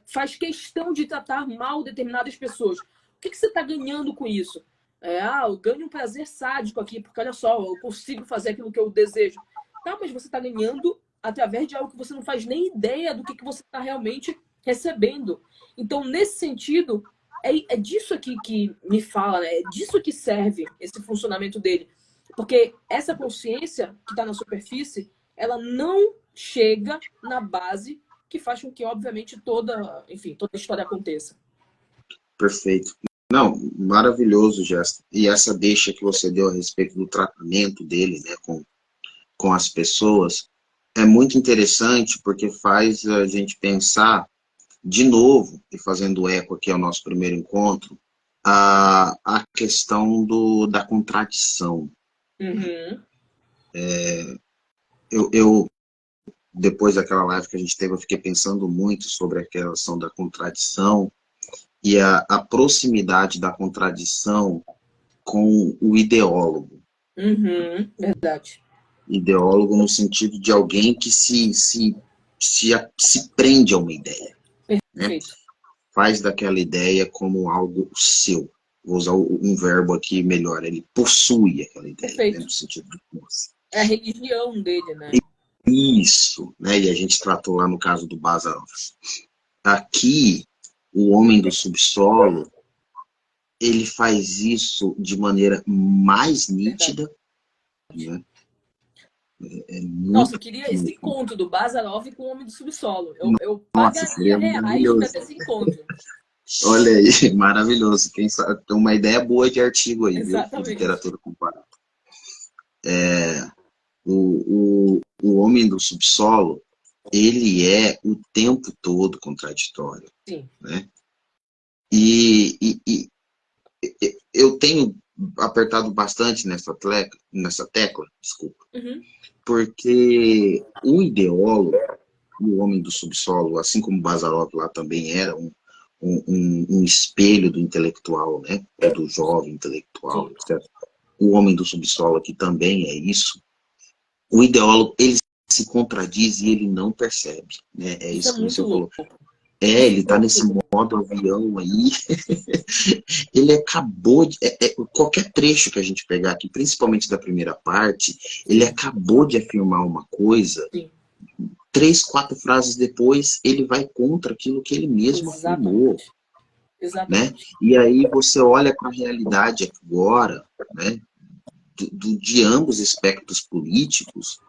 [SPEAKER 2] faz questão de tratar mal determinadas pessoas? O que você está ganhando com isso? Eu ganho um prazer sádico aqui, porque olha só, eu consigo fazer aquilo que eu desejo. Tá, mas você está ganhando através de algo que você não faz nem ideia do que você está realmente recebendo. Então, nesse sentido, é disso aqui que me fala, né? É disso que serve esse funcionamento dele. Porque essa consciência que está na superfície, ela não chega na base que faz com que, obviamente, toda a história aconteça.
[SPEAKER 1] Perfeito. Não, maravilhoso, Jéssica. E essa deixa que você deu a respeito do tratamento dele, né, com as pessoas, é muito interessante porque faz a gente pensar de novo, e fazendo eco aqui ao nosso primeiro encontro, a questão da contradição.
[SPEAKER 2] Uhum.
[SPEAKER 1] Depois daquela live que a gente teve, eu fiquei pensando muito sobre a questão da contradição e a proximidade da contradição com o ideólogo.
[SPEAKER 2] Uhum. Verdade.
[SPEAKER 1] Ideólogo no sentido de alguém que se prende a uma ideia. Né? Faz daquela ideia como algo seu. Vou usar um verbo aqui melhor. Ele possui aquela ideia, né, no sentido de posse.
[SPEAKER 2] É a religião dele, né?
[SPEAKER 1] Isso, né? E a gente tratou lá no caso do Bas Alves. Aqui, o homem do subsolo, ele faz isso de maneira mais nítida, né? É
[SPEAKER 2] Nossa, eu
[SPEAKER 1] muito.
[SPEAKER 2] queria esse encontro do Bazarov com o Homem do Subsolo. Eu
[SPEAKER 1] Nossa,
[SPEAKER 2] pagaria
[SPEAKER 1] seria
[SPEAKER 2] reais para
[SPEAKER 1] maravilhoso.
[SPEAKER 2] ter esse encontro.
[SPEAKER 1] Olha aí, maravilhoso. Quem sabe, tem uma ideia boa de artigo aí, viu? De
[SPEAKER 2] Exatamente.
[SPEAKER 1] literatura comparada. O Homem do Subsolo, ele é o tempo todo contraditório,
[SPEAKER 2] Sim.
[SPEAKER 1] né? E eu tenho apertado bastante nessa tecla, desculpa,
[SPEAKER 2] Uhum.
[SPEAKER 1] porque o ideólogo, o Homem do Subsolo, assim como Bazarov lá também era um espelho do intelectual, né? Ou do jovem intelectual,
[SPEAKER 2] Sim.
[SPEAKER 1] etc. O Homem do Subsolo aqui também é isso. O ideólogo, ele se contradiz e ele não percebe, né? É
[SPEAKER 2] Isso é
[SPEAKER 1] isso que
[SPEAKER 2] muito
[SPEAKER 1] você
[SPEAKER 2] louco.
[SPEAKER 1] falou. Ele tá nesse modo avião aí. Ele acabou de. Qualquer trecho que a gente pegar aqui, principalmente da primeira parte, ele acabou de afirmar uma coisa,
[SPEAKER 2] Sim.
[SPEAKER 1] 3, 4 frases depois, ele vai contra aquilo que ele mesmo afirmou,
[SPEAKER 2] Exatamente.
[SPEAKER 1] né?
[SPEAKER 2] Exatamente.
[SPEAKER 1] E aí você olha para a realidade agora, né? De ambos espectros políticos,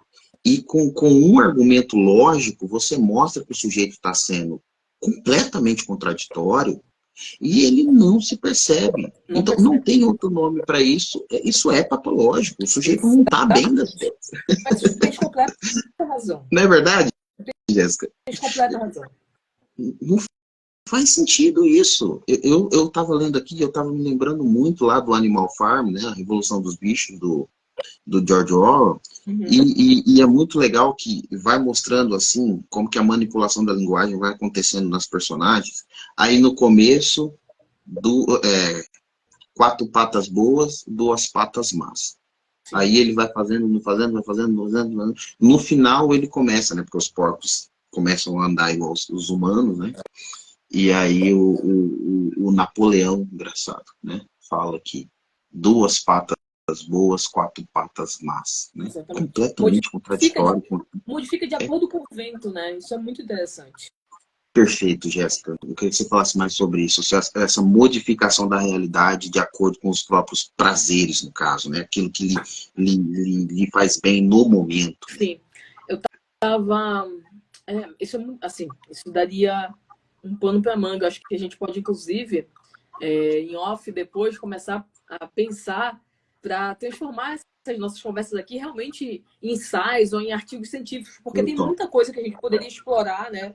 [SPEAKER 1] e com um argumento lógico, você mostra que o sujeito está sendo completamente contraditório e ele não se percebe.
[SPEAKER 2] Não
[SPEAKER 1] Então, não
[SPEAKER 2] percebe.
[SPEAKER 1] tem outro nome para isso. Isso é patológico. O sujeito não está bem das
[SPEAKER 2] Exatamente.
[SPEAKER 1] ideias.
[SPEAKER 2] Mas tens completa razão.
[SPEAKER 1] Não é verdade, Jéssica?
[SPEAKER 2] Tens completa razão.
[SPEAKER 1] Não faz sentido isso. Eu estava lendo aqui, eu estava me lembrando muito lá do Animal Farm, né, a Revolução dos Bichos, do George Orwell,
[SPEAKER 2] Uhum.
[SPEAKER 1] e é muito legal que vai mostrando assim como que a manipulação da linguagem vai acontecendo nas personagens. Aí no começo, 4 patas boas, 2 patas más.
[SPEAKER 2] Sim.
[SPEAKER 1] Aí ele vai fazendo, fazendo, vai fazendo, fazendo, fazendo. No final ele começa, né? Porque os porcos começam a andar igual os humanos, né? E aí o Napoleão, engraçado, né? Fala que 2 patas boas, 4 patas más, né?
[SPEAKER 2] Exatamente.
[SPEAKER 1] Completamente
[SPEAKER 2] Modifica de,
[SPEAKER 1] contraditório.
[SPEAKER 2] modifica de
[SPEAKER 1] É
[SPEAKER 2] acordo com o vento, né? Isso é muito interessante.
[SPEAKER 1] perfeito, Jéssica. Eu queria que você falasse mais sobre isso, essa modificação da realidade de acordo com os próprios prazeres, no caso, né? Aquilo que lhe faz bem no momento, né?
[SPEAKER 2] Sim. Eu tava. Isso é muito. Assim, isso daria um pano para manga. Acho que a gente pode, inclusive, em off, depois começar a pensar para transformar essas nossas conversas aqui realmente em ensaios ou em artigos científicos, porque
[SPEAKER 1] Eu
[SPEAKER 2] tem
[SPEAKER 1] topo.
[SPEAKER 2] muita coisa que a gente poderia explorar, né?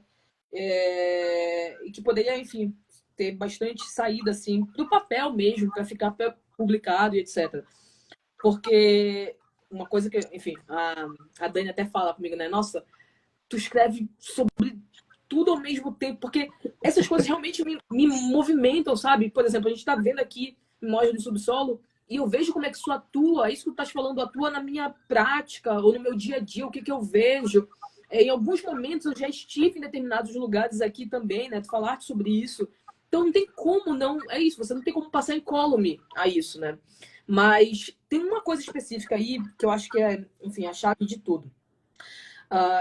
[SPEAKER 2] E que poderia, enfim, ter bastante saída assim do papel mesmo para ficar publicado e etc. Porque uma coisa que, enfim, a Dani até fala comigo, né? Nossa, tu escreve sobre tudo ao mesmo tempo, porque essas coisas realmente me movimentam, sabe? Por exemplo, a gente está vendo aqui Memórias do Subsolo e eu vejo como é que isso atua, isso que tu estás falando atua na minha prática ou no meu dia a dia, o que eu vejo. Em alguns momentos eu já estive em determinados lugares aqui também, né? Tu falaste sobre isso. Então não tem como não. É isso, você não tem como passar incólume a isso, né? Mas tem uma coisa específica aí que eu acho que é, enfim, a chave de tudo.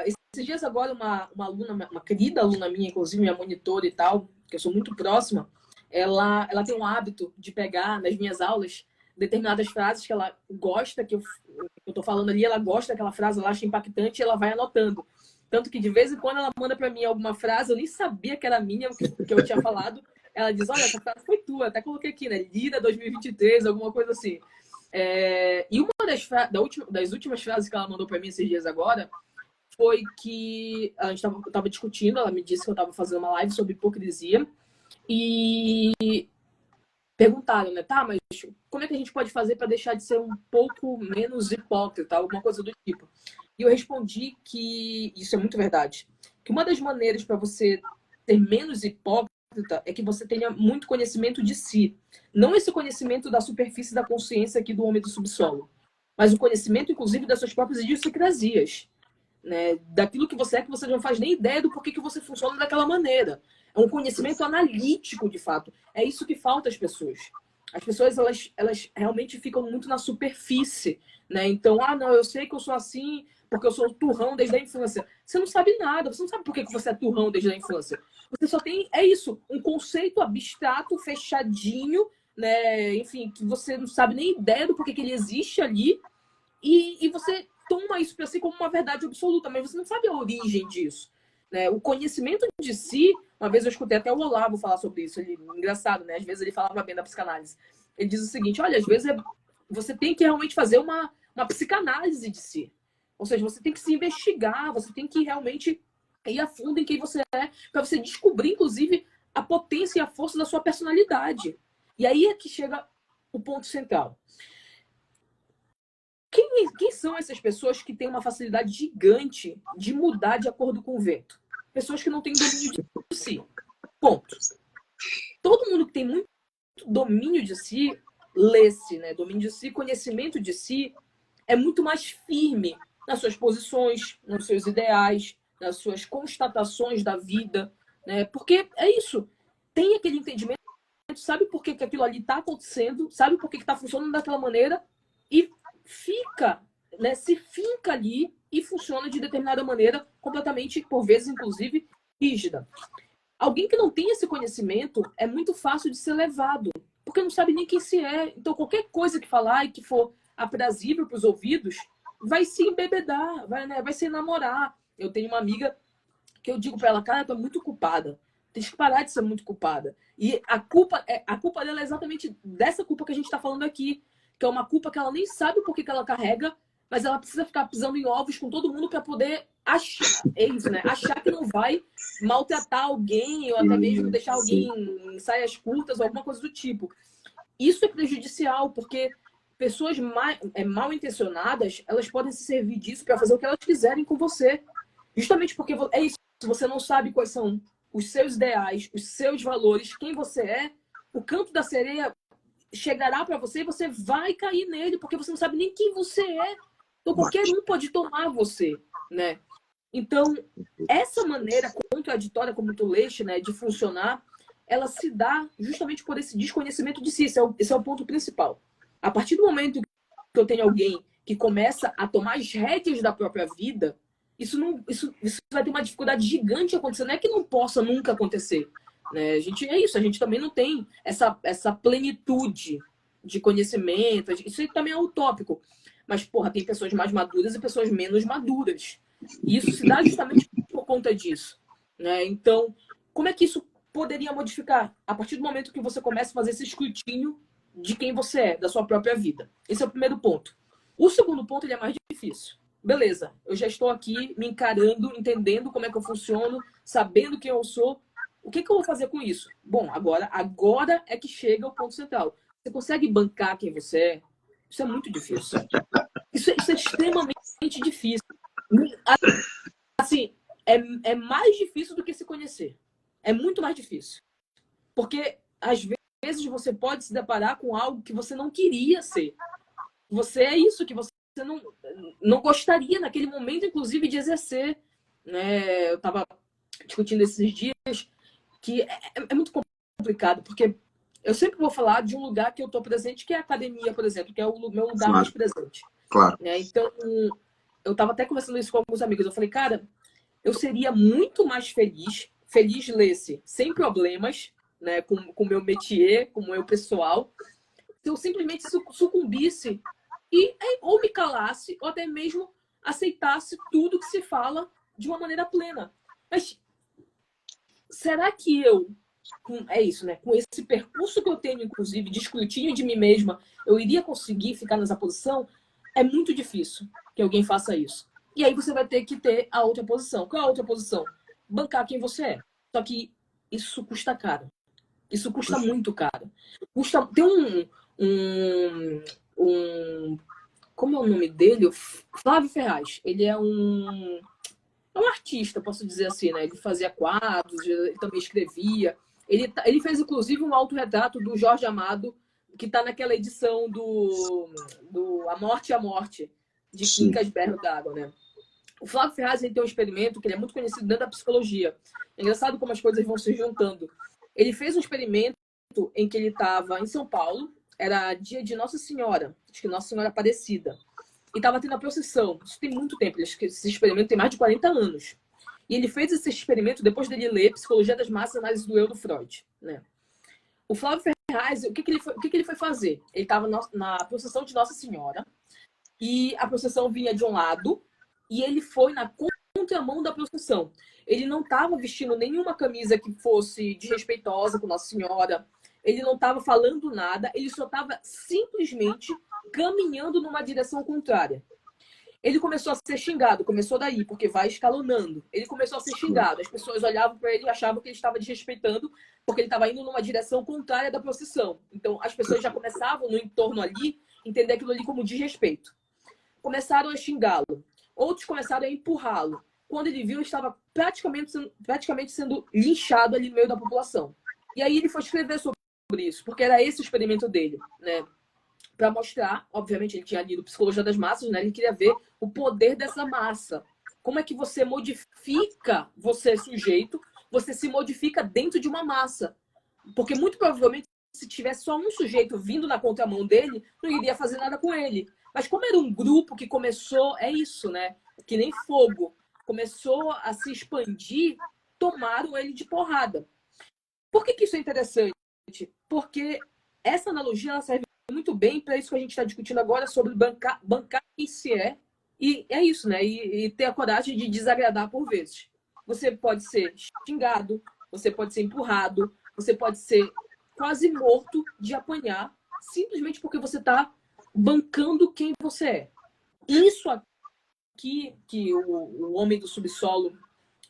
[SPEAKER 2] Esses dias agora, uma aluna, uma querida aluna minha, inclusive minha monitora e tal, que eu sou muito próxima, ela tem um hábito de pegar nas minhas aulas determinadas frases que ela gosta, que eu tô falando ali, ela gosta daquela frase, ela acha impactante e ela vai anotando. Tanto que de vez em quando ela manda para mim alguma frase, eu nem sabia que era minha, que eu tinha falado. Ela diz: Olha, essa frase foi tua, até coloquei aqui, né? Lida 2023, alguma coisa assim. E uma das últimas frases que ela mandou para mim esses dias agora foi que a gente tava discutindo, ela me disse que eu estava fazendo uma live sobre hipocrisia e perguntaram, né, tá, mas como é que a gente pode fazer para deixar de ser um pouco menos hipócrita, alguma coisa do tipo. E eu respondi que isso é muito verdade, que uma das maneiras para você ser menos hipócrita é que você tenha muito conhecimento de si, não esse conhecimento da superfície da consciência aqui do homem do subsolo, mas o conhecimento, inclusive, das suas próprias idiosincrasias, né, daquilo que você não faz nem ideia do porquê que você funciona daquela maneira. É um conhecimento analítico, de fato. É isso que falta às pessoas. As pessoas, elas realmente ficam muito na superfície, né? Então, não, eu sei que eu sou assim porque eu sou turrão desde a infância. Você não sabe nada, você não sabe por que você é turrão desde a infância. Você só tem, é isso, um conceito abstrato, fechadinho, né? Enfim, que você não sabe nem ideia do porquê que ele existe ali, e você toma isso para si como uma verdade absoluta, mas você não sabe a origem disso. Né? O conhecimento de si, uma vez eu escutei até o Olavo falar sobre isso, ele, engraçado, né? Às vezes ele falava bem da psicanálise. Ele diz o seguinte, olha, às vezes você tem que realmente fazer uma psicanálise de si. Ou seja, você tem que se investigar, você tem que realmente ir a fundo em quem você é, para você descobrir, inclusive, a potência e a força da sua personalidade. E aí é que chega o ponto central. Quem são essas pessoas que têm uma facilidade gigante de mudar de acordo com o vento? Pessoas que não têm domínio de si. Ponto. Todo mundo que tem muito domínio de si, lê-se, né? Domínio de si, conhecimento de si, é muito mais firme nas suas posições, nos seus ideais, nas suas constatações da vida, né? Porque é isso. Tem aquele entendimento, sabe por que aquilo ali está acontecendo, sabe por que está funcionando daquela maneira e fica, né? Se finca ali e funciona de determinada maneira, completamente, por vezes, inclusive, rígida. Alguém que não tem esse conhecimento é muito fácil de ser levado, porque não sabe nem quem se é. Então, qualquer coisa que falar e que for aprazível para os ouvidos, vai se embebedar, vai se enamorar. Eu tenho uma amiga que eu digo para ela, cara, tu é muito culpada. Tem que parar de ser muito culpada. E a culpa dela é exatamente dessa culpa que a gente está falando aqui, que é uma culpa que ela nem sabe por que ela carrega, mas ela precisa ficar pisando em ovos com todo mundo para poder achar, é isso, né? Achar que não vai maltratar alguém ou até mesmo deixar alguém em saias curtas ou alguma coisa do tipo. Isso é prejudicial, porque pessoas mal intencionadas, elas podem se servir disso para fazer o que elas quiserem com você. Justamente porque é isso, se você não sabe quais são os seus ideais, os seus valores, quem você é, o canto da sereia chegará para você e você vai cair nele, porque você não sabe nem quem você é. Então qualquer um pode tomar você, né? Então, essa maneira contraditória, como tu leste, né, de funcionar, ela se dá justamente por esse desconhecimento de si. Esse é o ponto principal. A partir do momento que eu tenho alguém que começa a tomar as rédeas da própria vida, isso vai ter uma dificuldade gigante acontecendo. Não é que não possa nunca acontecer. Né? É isso, a gente também não tem essa plenitude de conhecimento. Isso aí também é utópico. Mas, porra, tem pessoas mais maduras e pessoas menos maduras. E isso se dá justamente por conta disso. Né? Então, como é que isso poderia modificar? A partir do momento que você começa a fazer esse escrutínio de quem você é, da sua própria vida. Esse é o primeiro ponto. O segundo ponto ele é mais difícil. Beleza, eu já estou aqui me encarando, entendendo como é que eu funciono, sabendo quem eu sou. O que eu vou fazer com isso? Bom, agora é que chega o ponto central. Você consegue bancar quem você é? Isso é muito difícil. Isso é extremamente difícil. Assim, é mais difícil do que se conhecer. É muito mais difícil. Porque, às vezes, você pode se deparar com algo que você não queria ser. Você é isso que você não gostaria naquele momento, inclusive, de exercer. Né? Eu estava discutindo esses dias que é muito complicado, porque eu sempre vou falar de um lugar que eu estou presente, que é a academia, por exemplo, que é o meu lugar mais presente.
[SPEAKER 1] Claro.
[SPEAKER 2] Né? Então, eu estava até conversando isso com alguns amigos. Eu falei, cara, eu seria muito mais feliz lê-se, sem problemas, né, com o meu métier, com o meu pessoal, se eu simplesmente sucumbisse e ou me calasse, ou até mesmo aceitasse tudo que se fala de uma maneira plena. Mas será que é isso, né? Com esse percurso que eu tenho, inclusive, de escrutínio de mim mesma, eu iria conseguir ficar nessa posição? É muito difícil que alguém faça isso. E aí você vai ter que ter a outra posição. Qual é a outra posição? Bancar quem você é. Só que isso custa caro. Isso custa muito caro. Tem como é o nome dele? Flávio Ferraz. Ele é um artista, posso dizer assim, né? Ele fazia quadros, ele também escrevia. Ele fez, inclusive, um autorretrato do Jorge Amado, que está naquela edição do A Morte e a Morte, de Quincas Berro d'Água, né? O Flávio Ferraz ele tem um experimento que ele é muito conhecido dentro da psicologia. É engraçado como as coisas vão se juntando. Ele fez um experimento em que ele estava em São Paulo, era dia de Nossa Senhora, acho que Nossa Senhora Aparecida. E estava tendo a procissão. Isso tem muito tempo. Esse experimento tem mais de 40 anos. E ele fez esse experimento depois dele ler Psicologia das Massas, Análise do Eu, do Freud. Né? O Flávio Ferraz, o que ele foi fazer? Ele estava na procissão de Nossa Senhora. e a procissão vinha de um lado e ele foi na contramão da procissão. Ele não estava vestindo nenhuma camisa que fosse desrespeitosa com Nossa Senhora, ele não estava falando nada, ele só estava simplesmente caminhando numa direção contrária. Ele começou a ser xingado, começou daí, porque vai escalonando. Ele começou a ser xingado, as pessoas olhavam para ele e achavam que ele estava desrespeitando, porque ele estava indo numa direção contrária da procissão. Então, as pessoas já começavam, no entorno ali, entender aquilo ali como desrespeito. Começaram a xingá-lo. Outros começaram a empurrá-lo. Quando ele viu, ele estava praticamente sendo linchado ali no meio da população. E aí ele foi escrever sobre isso, porque era esse o experimento dele, né? Para mostrar, obviamente, ele tinha lido Psicologia das Massas, né? Ele queria ver o poder dessa massa. Como é que você modifica você sujeito, você se modifica dentro de uma massa. Porque muito provavelmente, se tivesse só um sujeito vindo na contramão dele, não iria fazer nada com ele. Mas como era um grupo que começou, é isso, né? Que nem fogo. Começou a se expandir, tomaram ele de porrada. Por que isso é interessante? Porque essa analogia ela serve muito bem para isso que a gente está discutindo agora sobre bancar quem se é. E é isso, né? E ter a coragem de desagradar por vezes. Você pode ser xingado, você pode ser empurrado, você pode ser quase morto de apanhar, simplesmente porque você está bancando quem você é. Isso aqui que o homem do subsolo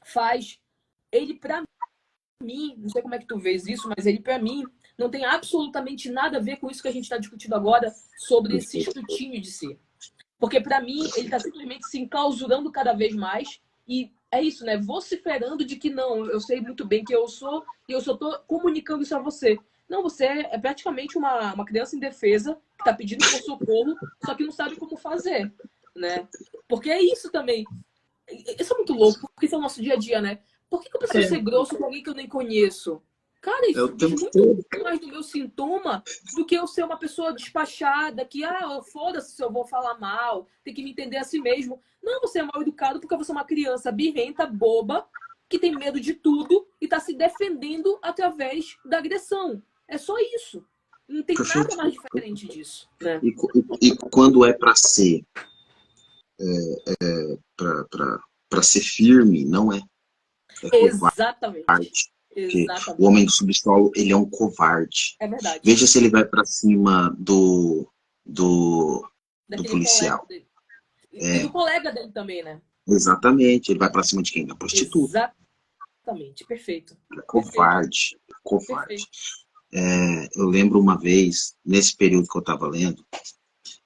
[SPEAKER 2] faz, ele para mim, não sei como é que tu vês isso, mas ele para mim não tem absolutamente nada a ver com isso que a gente está discutindo agora sobre esse escrutínio de si. Porque para mim ele está simplesmente se enclausurando cada vez mais e é isso, né? Vociferando de que não, eu sei muito bem que eu sou e eu só estou comunicando isso a você. Não, você é praticamente uma criança indefesa que está pedindo por socorro, só que não sabe como fazer, né? Porque é isso também. Isso é muito louco, porque isso é o nosso dia a dia, né? Por que eu preciso ser grosso com alguém que eu nem conheço? Cara, isso diz muito mais do meu sintoma do que eu ser uma pessoa despachada, que, foda-se se eu vou falar mal, tem que me entender a si mesmo. Não, você é mal educado porque você é uma criança birrenta, boba, que tem medo de tudo e tá se defendendo através da agressão. É só isso. Não tem nada mais diferente disso, né?
[SPEAKER 1] E quando é para ser, para ser firme, não é. É
[SPEAKER 2] Exatamente.
[SPEAKER 1] covarde. O homem do subsolo, ele é um covarde.
[SPEAKER 2] É verdade.
[SPEAKER 1] Veja se ele vai para cima do policial.
[SPEAKER 2] E do colega dele também, né?
[SPEAKER 1] Exatamente. Ele vai para cima de quem? Da prostituta.
[SPEAKER 2] Exatamente. Perfeito.
[SPEAKER 1] É covarde. Perfeito. Covarde. Eu lembro uma vez, nesse período que eu estava lendo,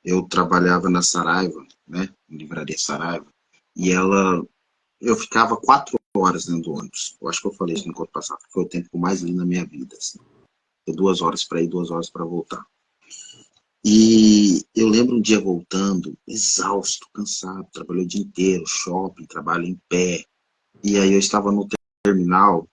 [SPEAKER 1] eu trabalhava na Saraiva, né? Livraria Saraiva. E eu ficava 4 horas dentro do ônibus. Eu acho que eu falei isso no encontro passado. Foi o tempo que eu mais li na minha vida. Assim. 2 horas para ir, 2 horas para voltar. E eu lembro um dia voltando, exausto, cansado. Trabalhei o dia inteiro, shopping, trabalho em pé. E aí eu estava no terminal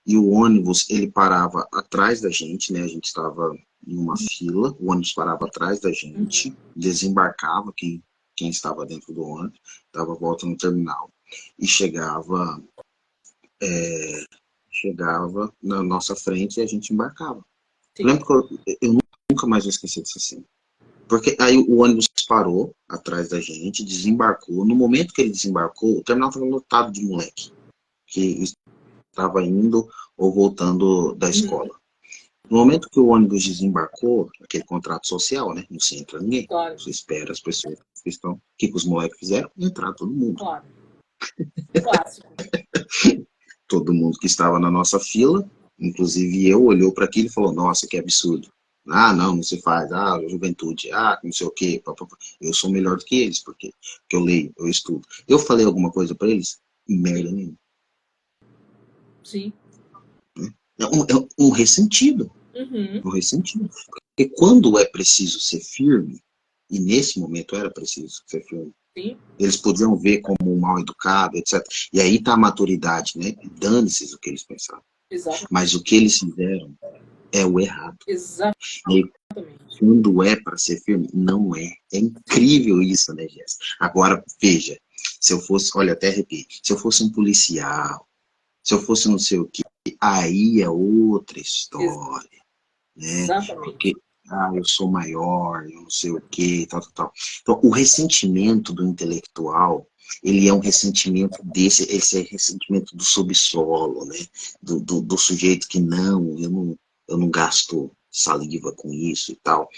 [SPEAKER 1] e o ônibus, ele parava atrás da gente, né? A gente estava em uma fila, o ônibus parava atrás da gente, desembarcava quem estava dentro do ônibus, dava volta no terminal e chegava na nossa frente e a gente embarcava. Eu lembro que eu nunca mais vou esquecer disso assim. Porque aí o ônibus parou atrás da gente, desembarcou. No momento que ele desembarcou, o terminal estava lotado de moleque que estava indo ou voltando da escola. No momento que o ônibus desembarcou, aquele contrato social, né? Não se entra ninguém.
[SPEAKER 2] Claro.
[SPEAKER 1] Você espera as pessoas que estão... O que os moleques fizeram? Entrar todo mundo.
[SPEAKER 2] Claro. Clássico.
[SPEAKER 1] Todo mundo que estava na nossa fila, inclusive eu, olhou para aquilo e falou, nossa, que absurdo. Não se faz. Juventude. Não sei o quê. Eu sou melhor do que eles, porque eu leio, eu estudo. Eu falei alguma coisa para eles? Merda nenhuma.
[SPEAKER 2] Sim.
[SPEAKER 1] É um ressentido. Um ressentido. Porque quando é preciso ser firme, e nesse momento era preciso ser firme,
[SPEAKER 2] sim,
[SPEAKER 1] eles podiam ver como um mal educado, etc. E aí tá a maturidade, né? Dane-se o que eles pensavam.
[SPEAKER 2] Exatamente.
[SPEAKER 1] Mas o que eles fizeram é o errado.
[SPEAKER 2] Exatamente.
[SPEAKER 1] E quando é para ser firme, não é. É incrível isso, né, Jéssica? Agora, veja, se eu fosse, olha, até arrepio, se eu fosse um policial, se eu fosse não sei o que, aí é outra história. Né?
[SPEAKER 2] Exatamente.
[SPEAKER 1] Porque ah, eu sou maior, eu não sei o quê, tal, tal, tal. Então, o ressentimento do intelectual, ele é um ressentimento esse é ressentimento do subsolo, né? Do sujeito que eu não gasto saliva com isso e tal.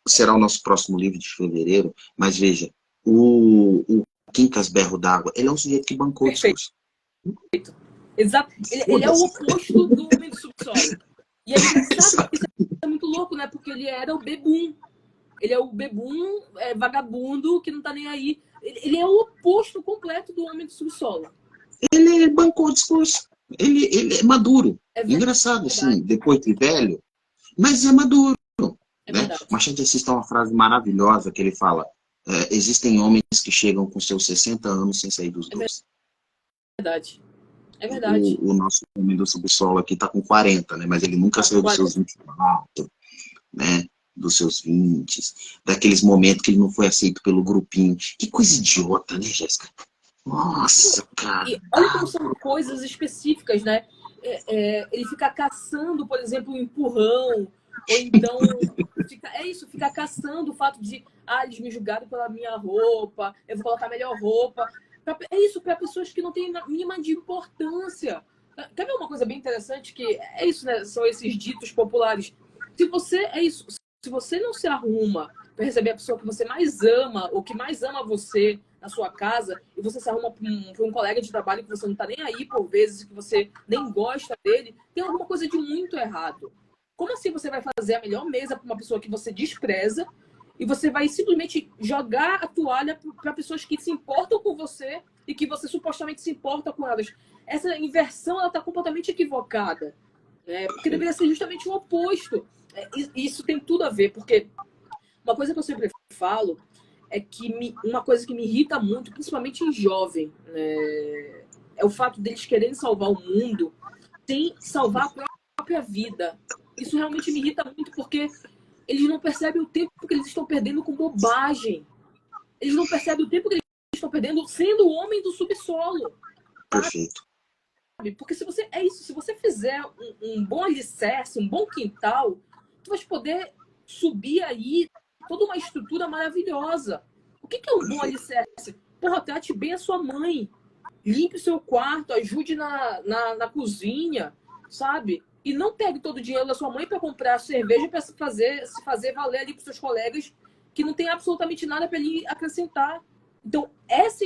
[SPEAKER 1] Será o nosso próximo livro de fevereiro, mas veja, o Quincas Berro d'Água, ele é um sujeito que bancou o
[SPEAKER 2] Perfeito.
[SPEAKER 1] discurso.
[SPEAKER 2] Exato. Ele é o oposto do homem do subsolo. E é engraçado, isso é muito louco, né? Porque ele era o bebum. Ele é o bebum vagabundo que não tá nem aí. Ele é o oposto completo do homem do subsolo.
[SPEAKER 1] Ele bancou o discurso. Ele é maduro.
[SPEAKER 2] É verdade.
[SPEAKER 1] Engraçado, assim, depois de velho, mas é maduro.
[SPEAKER 2] É
[SPEAKER 1] Né?
[SPEAKER 2] verdade.
[SPEAKER 1] Machado de Assis tem uma frase maravilhosa que ele fala: existem homens que chegam com seus 60 anos sem sair dos dois.
[SPEAKER 2] É verdade. É verdade.
[SPEAKER 1] O nosso homem do subsolo aqui está com 40, né? Mas ele nunca saiu dos seus 24, né? Dos seus 20, daqueles momentos que ele não foi aceito pelo grupinho. Que coisa idiota, né, Jéssica? Nossa, cara.
[SPEAKER 2] E olha como são coisas específicas, né? Ele fica caçando, por exemplo, um empurrão, ou então fica caçando o fato de eles me julgaram pela minha roupa, eu vou colocar melhor roupa. É isso, para pessoas que não têm a mínima de importância. Quer ver uma coisa bem interessante? Que é isso, né? São esses ditos populares. Se você não se arruma para receber a pessoa que você mais ama, ou que mais ama você na sua casa, e você se arruma para um colega de trabalho que você não está nem aí por vezes, que você nem gosta dele, tem alguma coisa de muito errado. Como assim você vai fazer a melhor mesa para uma pessoa que você despreza e você vai simplesmente jogar a toalha para pessoas que se importam com você e que você supostamente se importa com elas? Essa inversão ela está completamente equivocada, né? Porque deveria ser justamente o oposto. Isso tem tudo a ver, porque uma coisa que eu sempre falo é que uma coisa que me irrita muito, principalmente em jovem, é o fato deles quererem salvar o mundo sem salvar a própria vida. Isso realmente me irrita muito, porque eles não percebem o tempo que eles estão perdendo com bobagem. Eles não percebem o tempo que eles estão perdendo sendo o homem do subsolo.
[SPEAKER 1] Perfeito.
[SPEAKER 2] Porque se você fizer um bom alicerce, um bom quintal, tu vai poder subir aí toda uma estrutura maravilhosa. O que é um bom alicerce? Porra, trate bem a sua mãe. Limpe o seu quarto, ajude na cozinha, sabe? E não pegue todo o dinheiro da sua mãe para comprar cerveja para se fazer valer ali para os seus colegas que não tem absolutamente nada para ele acrescentar. Então, essa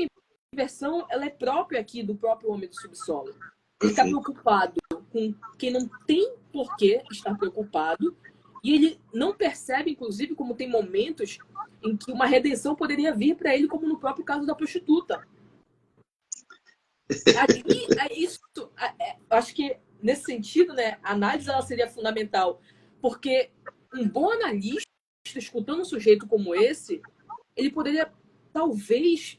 [SPEAKER 2] inversão, ela é própria aqui do próprio homem do subsolo. Ele está preocupado com quem não tem por que estar preocupado, e ele não percebe, inclusive, como tem momentos em que uma redenção poderia vir para ele, como no próprio caso da prostituta. Acho que nesse sentido, né, a análise ela seria fundamental, porque um bom analista, escutando um sujeito como esse, ele poderia talvez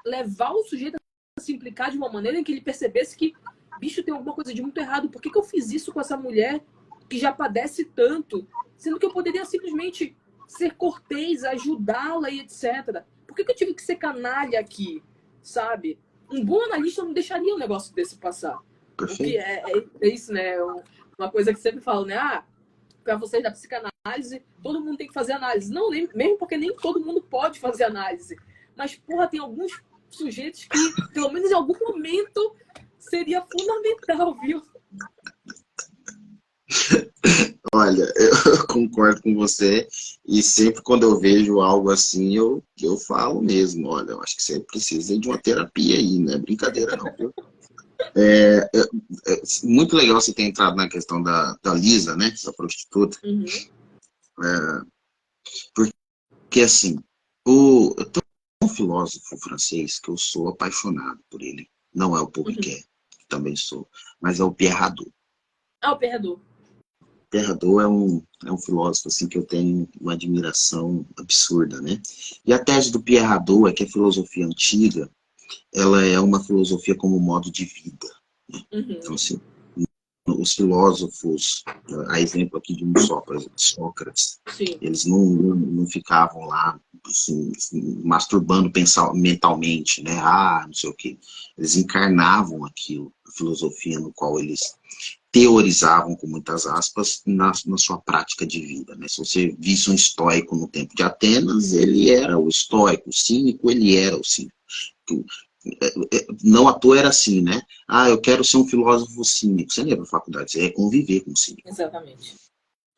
[SPEAKER 2] levar o sujeito a se implicar de uma maneira em que ele percebesse que, bicho, tem alguma coisa de muito errado. Por que eu fiz isso com essa mulher que já padece tanto, sendo que eu poderia simplesmente ser cortês, ajudá-la e etc. Por que eu tive que ser canalha aqui, sabe? Um bom analista não deixaria um negócio desse passar. Porque é isso, né? Uma coisa que sempre falo, né? Para vocês da psicanálise, todo mundo tem que fazer análise. Não, mesmo porque nem todo mundo pode fazer análise. Mas, porra, tem alguns sujeitos que, pelo menos em algum momento, seria fundamental, viu?
[SPEAKER 1] Olha, eu concordo com você, e sempre quando eu vejo algo assim, eu falo mesmo, olha, eu acho que você precisa de uma terapia aí, não é brincadeira não, viu? Muito legal você ter entrado na questão da Lisa, né, essa prostituta, porque assim, tem um filósofo francês que eu sou apaixonado por ele, não é o Paul Ricoeur, que também sou, mas é o Pierre Hadot.
[SPEAKER 2] O Pierre Hadot.
[SPEAKER 1] Pierre Hadot é um filósofo assim, que eu tenho uma admiração absurda, né? E a tese do Pierre Hadot é que a filosofia antiga, ela é uma filosofia como modo de vida. Né? Então, assim, os filósofos, a exemplo aqui de um só, por exemplo, Sócrates,
[SPEAKER 2] sim,
[SPEAKER 1] eles não ficavam lá assim, masturbando mentalmente, né? Não sei o quê. Eles encarnavam aquilo, a filosofia no qual eles teorizavam, com muitas aspas, na sua prática de vida, né? Se você visse um estoico no tempo de Atenas, ele era o estoico, o cínico, ele era o cínico. Não à toa era assim, né? Ah, eu quero ser um filósofo cínico. Você lembra na faculdade, você é conviver com o cínico.
[SPEAKER 2] Exatamente.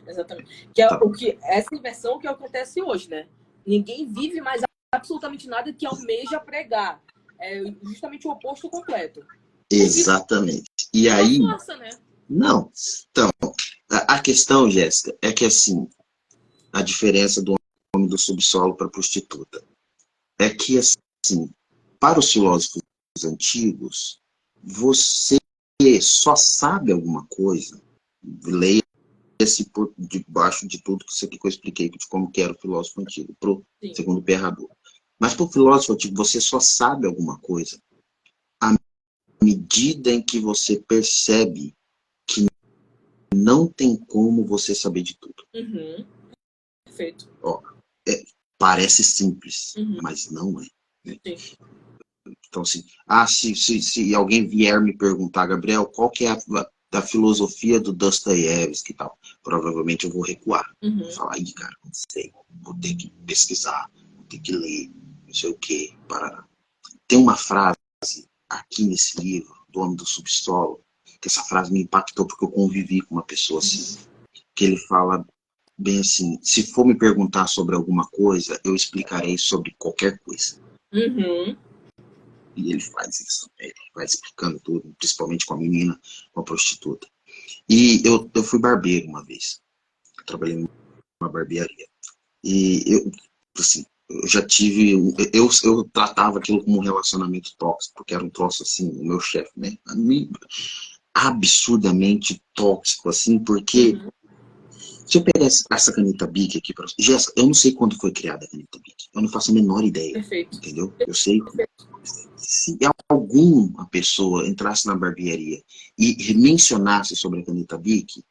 [SPEAKER 2] Exatamente. Que é
[SPEAKER 1] Tá.
[SPEAKER 2] o que, essa inversão que acontece hoje, né? Ninguém vive mais absolutamente nada que almeja pregar. É justamente o oposto completo.
[SPEAKER 1] Exatamente. E aí...
[SPEAKER 2] força, né?
[SPEAKER 1] Não. Então, a questão, Jéssica, é que assim, a diferença do homem do subsolo para a prostituta é que, assim, para os filósofos antigos, você só sabe alguma coisa, leia-se por debaixo de tudo que isso aqui que eu expliquei, de como que era o filósofo antigo, segundo o Perrador. Mas para o filósofo antigo, você só sabe alguma coisa à medida em que você percebe que não tem como você saber de tudo.
[SPEAKER 2] Uhum. Perfeito.
[SPEAKER 1] Ó, parece simples, mas não é. Né? Então, assim, se alguém vier me perguntar, Gabriel, qual que é a filosofia do Dostoiévski e tal, provavelmente eu vou recuar. Vou falar, aí, cara, não sei, vou ter que pesquisar, vou ter que ler, não sei o quê, parará. Tem uma frase aqui nesse livro, do Homem do Subsolo, que essa frase me impactou porque eu convivi com uma pessoa assim, que ele fala bem assim, se for me perguntar sobre alguma coisa, eu explicarei sobre qualquer coisa. E ele faz isso, ele vai explicando tudo, principalmente com a menina, com a prostituta. E eu fui barbeiro uma vez, eu trabalhei numa barbearia. E eu, assim, eu já tive, eu tratava aquilo como um relacionamento tóxico, porque era um troço assim, o meu chefe, né? Absurdamente tóxico, assim, porque se eu pegar essa caneta Bic aqui para você, Jéssica, eu não sei quando foi criada a caneta Bic, eu não faço a menor ideia.
[SPEAKER 2] Perfeito.
[SPEAKER 1] Entendeu? Eu sei que se alguma pessoa entrasse na barbearia e mencionasse sobre a caneta Bic,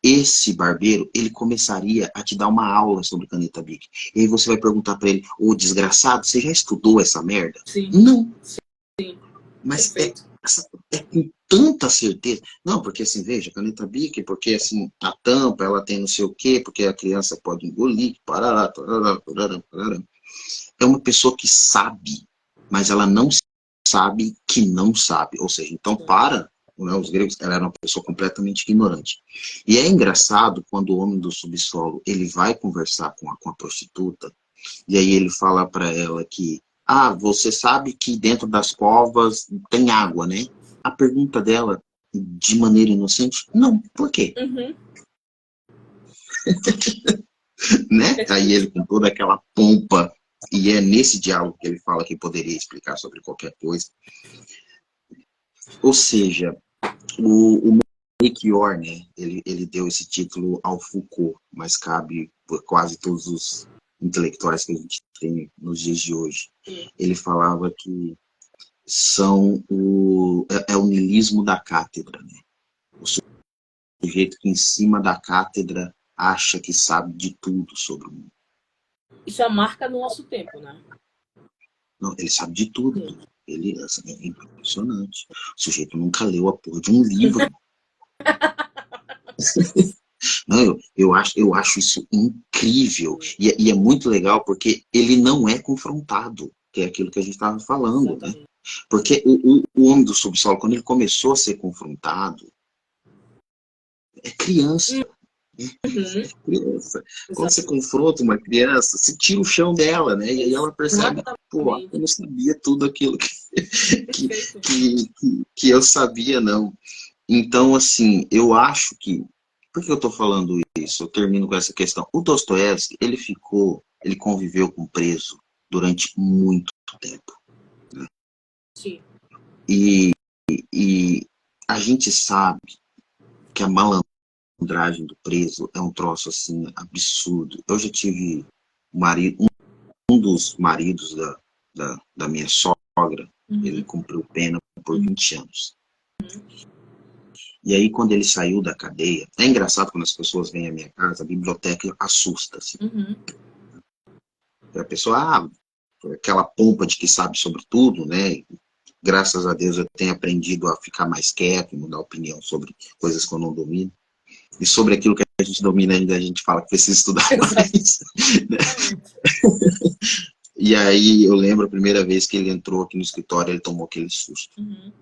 [SPEAKER 1] esse barbeiro, ele começaria a te dar uma aula sobre caneta Bic. E aí você vai perguntar para ele, ô desgraçado, você já estudou essa merda?
[SPEAKER 2] Sim.
[SPEAKER 1] Não.
[SPEAKER 2] Sim.
[SPEAKER 1] Mas é com tanta certeza. Não, porque assim, veja, caneta Bic, porque assim, a tampa, ela tem não sei o quê, porque a criança pode engolir, parará, parará, parará, parará. É uma pessoa que sabe, mas ela não sabe que não sabe. Ou seja, então né, os gregos, ela era uma pessoa completamente ignorante. E é engraçado quando o homem do subsolo, ele vai conversar com a prostituta, e aí ele fala para ela que, você sabe que dentro das covas tem água, né? A pergunta dela, de maneira inocente, não, por quê? Né? Aí ele com toda aquela pompa, e é nesse diálogo que ele fala que poderia explicar sobre qualquer coisa. Ou seja, o Melchior, né, ele deu esse título ao Foucault, mas cabe por quase todos os intelectuais que a gente tem nos dias de hoje. Ele falava que é o niilismo da cátedra, né? O sujeito que em cima da cátedra acha que sabe de tudo sobre o mundo.
[SPEAKER 2] Isso é marca do nosso tempo, né?
[SPEAKER 1] Não, ele sabe de tudo. Ele assim, é impressionante. O sujeito nunca leu a porra de um livro. Não, eu acho isso incrível. E é muito legal porque ele não é confrontado, que é aquilo que a gente estava falando, né? Porque o homem do subsolo, quando ele começou a ser confrontado, é criança. Criança. Quando você confronta uma criança, você tira o chão dela, né? E aí ela percebe, pô, eu não sabia tudo aquilo que eu sabia, não. Então, assim, eu acho que... Por que eu estou falando isso? Eu termino com essa questão. O Dostoiévski, ele conviveu com preso durante muito tempo. Né?
[SPEAKER 2] Sim.
[SPEAKER 1] E a gente sabe que a malandragem do preso é um troço, assim, absurdo. Eu já tive um dos maridos da minha sogra, ele cumpriu pena por 20 anos. E aí, quando ele saiu da cadeia, é engraçado quando as pessoas vêm à minha casa, a biblioteca assusta-se. A pessoa, aquela pompa de que sabe sobre tudo, né? graças a Deus, eu tenho aprendido a ficar mais quieto, mudar opinião sobre coisas que eu não domino. E sobre aquilo que a gente domina ainda, a gente fala que precisa estudar mais. E aí eu lembro a primeira vez que ele entrou aqui no escritório, ele tomou aquele susto.
[SPEAKER 2] Uhum.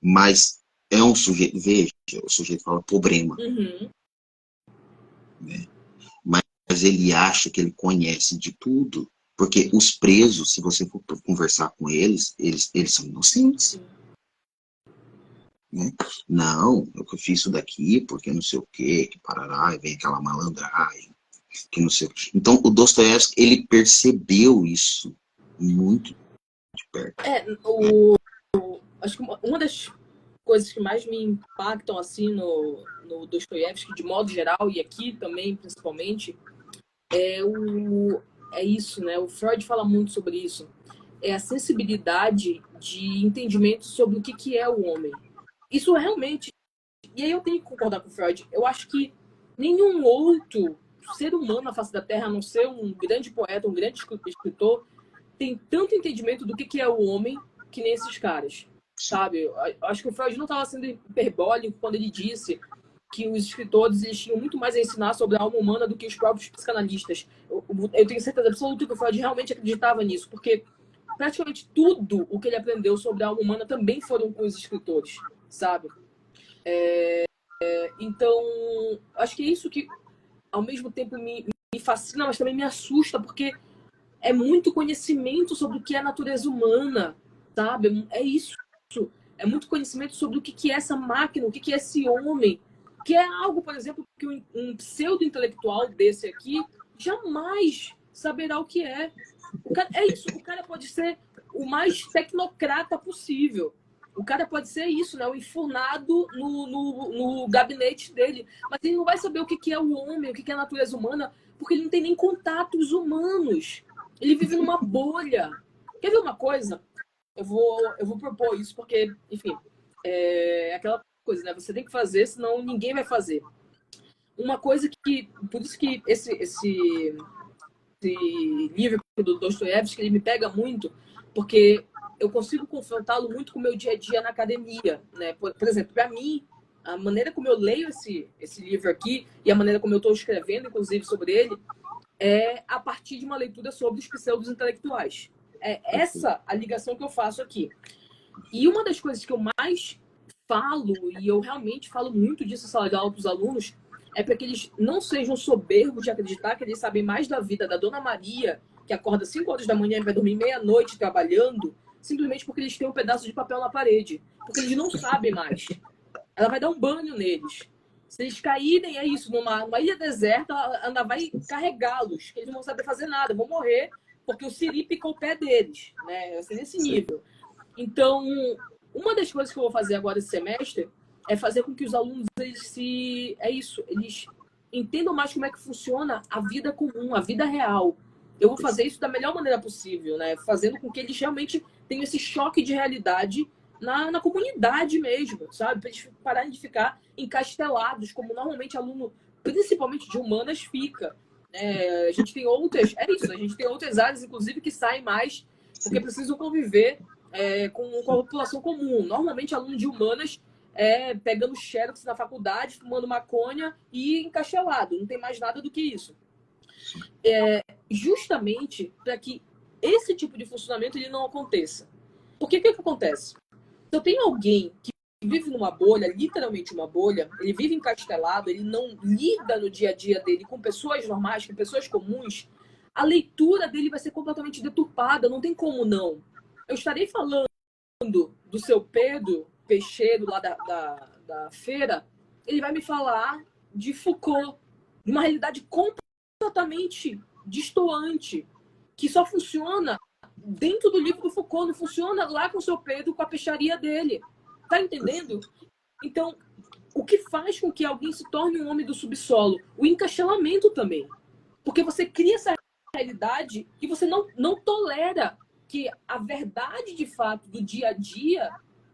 [SPEAKER 1] Mas é um sujeito, veja, o sujeito fala problema.
[SPEAKER 2] Uhum.
[SPEAKER 1] Né? Mas ele acha que ele conhece de tudo. Porque os presos, se você for conversar com eles são inocentes. Né? Não, eu fiz isso daqui porque não sei o quê, que parará, e vem aquela malandragem, que não sei o quê. Então, o Dostoiévski, ele percebeu isso muito de perto.
[SPEAKER 2] Acho que uma das coisas que mais me impactam assim no Dostoiévski, de modo geral, e aqui também, principalmente, é isso, né? O Freud fala muito sobre isso. É a sensibilidade de entendimento sobre o que é o homem. Isso realmente... E aí eu tenho que concordar com o Freud. Eu acho que nenhum outro ser humano na face da Terra, a não ser um grande poeta, um grande escritor, tem tanto entendimento do que é o homem que nem esses caras, sabe? Eu acho que o Freud não estava sendo hiperbólico quando ele disse que os escritores eles tinham muito mais a ensinar sobre a alma humana do que os próprios psicanalistas. Eu tenho certeza absoluta que o Freud realmente acreditava nisso, porque praticamente tudo o que ele aprendeu sobre a alma humana também foram com os escritores, sabe? Então, acho que é isso que, ao mesmo tempo, me fascina, mas também me assusta, porque é muito conhecimento sobre o que é a natureza humana, sabe? É isso. É muito conhecimento sobre o que é essa máquina, o que é esse homem, que é algo, por exemplo, que um pseudo-intelectual desse aqui jamais saberá o que é. É isso, o cara pode ser o mais tecnocrata possível. O cara pode ser isso, né? O enfurnado no gabinete dele. Mas ele não vai saber o que é o homem, o que é a natureza humana, porque ele não tem nem contatos humanos. Ele vive numa bolha. Quer ver uma coisa? Eu vou propor isso porque, enfim, é aquela coisa, né? Você tem que fazer, senão ninguém vai fazer. Uma coisa que... Por isso que esse livro do Dostoiévski, ele me pega muito, porque eu consigo confrontá-lo muito com o meu dia a dia na academia, né? Por exemplo, para mim, a maneira como eu leio esse livro aqui e a maneira como eu estou escrevendo, inclusive, sobre ele, é a partir de uma leitura sobre os pseudos intelectuais. É essa a ligação que eu faço aqui. E uma das coisas que eu mais falo, e eu realmente falo muito disso em sala de aula para os alunos, é para que eles não sejam soberbos de acreditar que eles sabem mais da vida da Dona Maria, que acorda 5 horas da manhã e vai dormir meia-noite trabalhando, simplesmente porque eles têm um pedaço de papel na parede. Porque eles não sabem mais. Ela vai dar um banho neles. Se eles caírem, é isso, numa ilha deserta, ela ainda vai carregá-los, que eles não vão saber fazer nada, vão morrer, porque o siri picou o pé deles, né? Vai ser nesse nível. Então, uma das coisas que eu vou fazer agora esse semestre é fazer com que os alunos eles entendam mais como é que funciona a vida comum, a vida real. Eu vou fazer isso da melhor maneira possível, né? Fazendo com que eles realmente tenham esse choque de realidade na comunidade mesmo, sabe? Para eles pararem de ficar encastelados, como normalmente aluno, principalmente de humanas, fica. A gente tem outras... É isso, a gente tem outras áreas, inclusive, que saem mais porque precisam conviver com a população comum. Normalmente, aluno de humanas pegando xerox na faculdade, fumando maconha e encastelado. Não tem mais nada do que isso. Justamente para que esse tipo de funcionamento ele não aconteça. Porque o que acontece? Se eu tenho alguém que vive numa bolha, literalmente uma bolha, ele vive encastelado, ele não lida no dia a dia dele com pessoas normais, com pessoas comuns, a leitura dele vai ser completamente deturpada, não tem como não. Eu estarei falando do seu Pedro Peixeiro, lá da feira, ele vai me falar de Foucault, de uma realidade completamente destoante, que só funciona dentro do livro do Foucault, não funciona lá com o seu Pedro, com a peixaria dele. Tá entendendo? Então, o que faz com que alguém se torne um homem do subsolo? O encaixelamento também. Porque você cria essa realidade e você não tolera que a verdade, de fato, do dia a dia,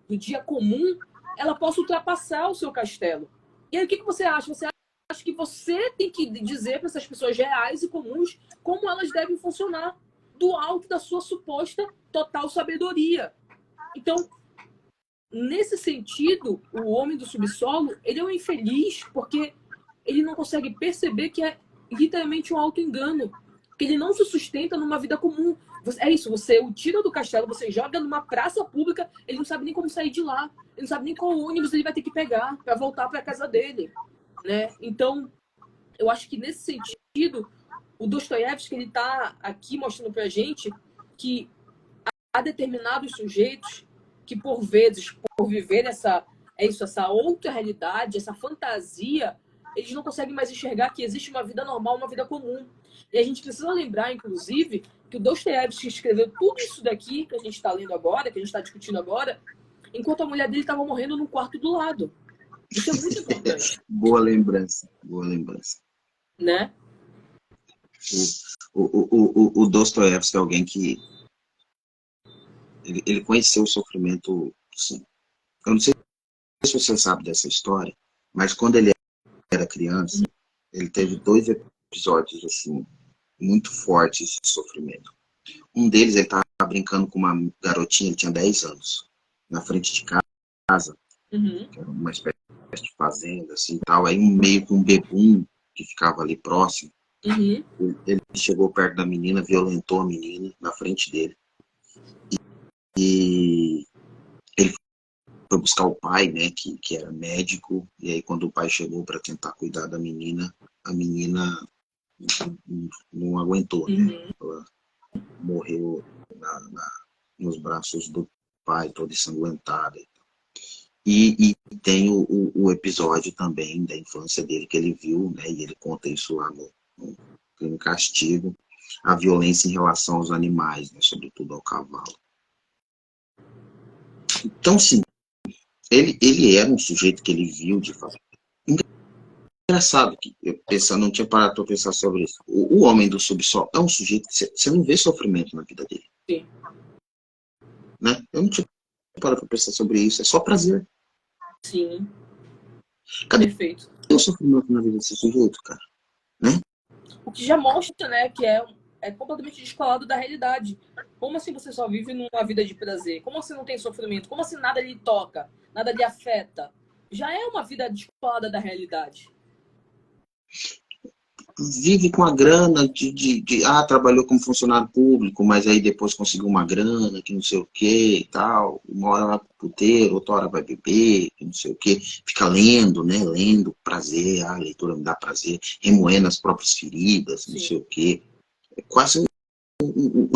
[SPEAKER 2] do dia comum, ela possa ultrapassar o seu castelo. E aí, o que você acha? Você acha que você tem que dizer para essas pessoas reais e comuns como elas devem funcionar do alto da sua suposta total sabedoria. Então, nesse sentido, o homem do subsolo, ele é um infeliz porque ele não consegue perceber que é literalmente um auto-engano, que ele não se sustenta numa vida comum. É isso, você o tira do castelo, você joga numa praça pública, ele não sabe nem como sair de lá, ele não sabe nem qual ônibus ele vai ter que pegar para voltar para a casa dele, né? Então, eu acho que nesse sentido, o Dostoiévski, ele está aqui mostrando para a gente que há determinados sujeitos que, por vezes, por viver essa outra realidade, essa fantasia, eles não conseguem mais enxergar que existe uma vida normal, uma vida comum. E a gente precisa lembrar, inclusive, que o Dostoiévski escreveu tudo isso daqui que a gente está lendo agora, que a gente está discutindo agora, enquanto a mulher dele estava morrendo no quarto do lado. Isso é muito importante.
[SPEAKER 1] Boa lembrança, boa lembrança.
[SPEAKER 2] Né?
[SPEAKER 1] O Dostoiévski é alguém que ele conheceu o sofrimento, sim. Eu não sei se você sabe dessa história, mas quando ele era criança, ele teve 2 episódios assim muito fortes de sofrimento. Um deles, ele estava brincando com uma garotinha, ele tinha 10 anos, na frente de casa, que era uma espécie de fazenda, assim, tal. Aí meio com um bebum que ficava ali próximo. Ele chegou perto da menina, violentou a menina na frente dele. E ele foi buscar o pai, né, que era médico. E aí, quando o pai chegou para tentar cuidar da menina, a menina não aguentou, né? Ela morreu nos braços do pai, toda ensanguentada. E tem o episódio também da infância dele que ele viu, né? E ele conta isso lá no Crime e Castigo, a violência em relação aos animais, né, sobretudo ao cavalo. Então, sim, ele era um sujeito que ele viu de fato. Engraçado que eu não tinha parado para pensar sobre isso. O homem do subsolo é um sujeito que você não vê sofrimento na vida dele.
[SPEAKER 2] Sim.
[SPEAKER 1] Né? Eu não tinha parado para pensar sobre isso. É só prazer.
[SPEAKER 2] Sim.
[SPEAKER 1] Cadê
[SPEAKER 2] Perfeito.
[SPEAKER 1] o sofrimento na vida desse sujeito, cara? Né?
[SPEAKER 2] O que já mostra, né, que é completamente descolado da realidade. Como assim você só vive numa vida de prazer? Como assim não tem sofrimento? Como assim nada lhe toca? Nada lhe afeta? Já é uma vida descolada da realidade.
[SPEAKER 1] Vive com a grana trabalhou como funcionário público, mas aí depois conseguiu uma grana, que não sei o que e tal. Uma hora vai pro puteiro, outra hora vai beber, que não sei o que. Fica lendo, né? Lendo, prazer, a leitura me dá prazer, remoendo as próprias feridas, não sei o que. É quase um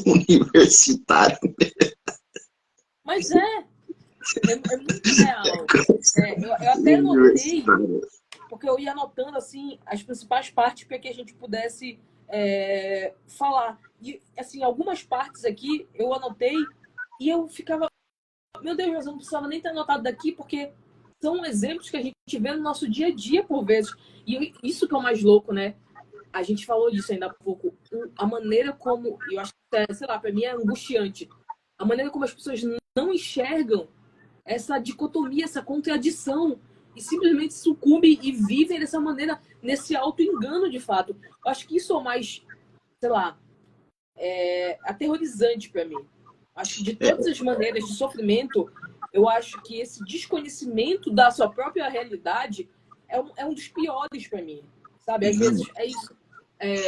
[SPEAKER 1] universitário.
[SPEAKER 2] Mas é muito real. Eu até anotei, porque eu ia anotando assim as principais partes para que a gente pudesse falar. E assim, algumas partes aqui eu anotei e eu ficava, meu Deus, mas eu não precisava nem ter anotado daqui, porque são exemplos que a gente vê no nosso dia a dia por vezes. E isso que é o mais louco, né? A gente falou disso ainda há pouco. A maneira como, eu acho que, sei lá, para mim é angustiante. A maneira como as pessoas não enxergam essa dicotomia, essa contradição, e simplesmente sucumbem e vivem dessa maneira, nesse auto-engano de fato. Eu acho que isso é o mais, sei lá, aterrorizante para mim. Acho que de todas as maneiras de sofrimento, eu acho que esse desconhecimento da sua própria realidade é um dos piores para mim. Sabe? Às vezes é isso.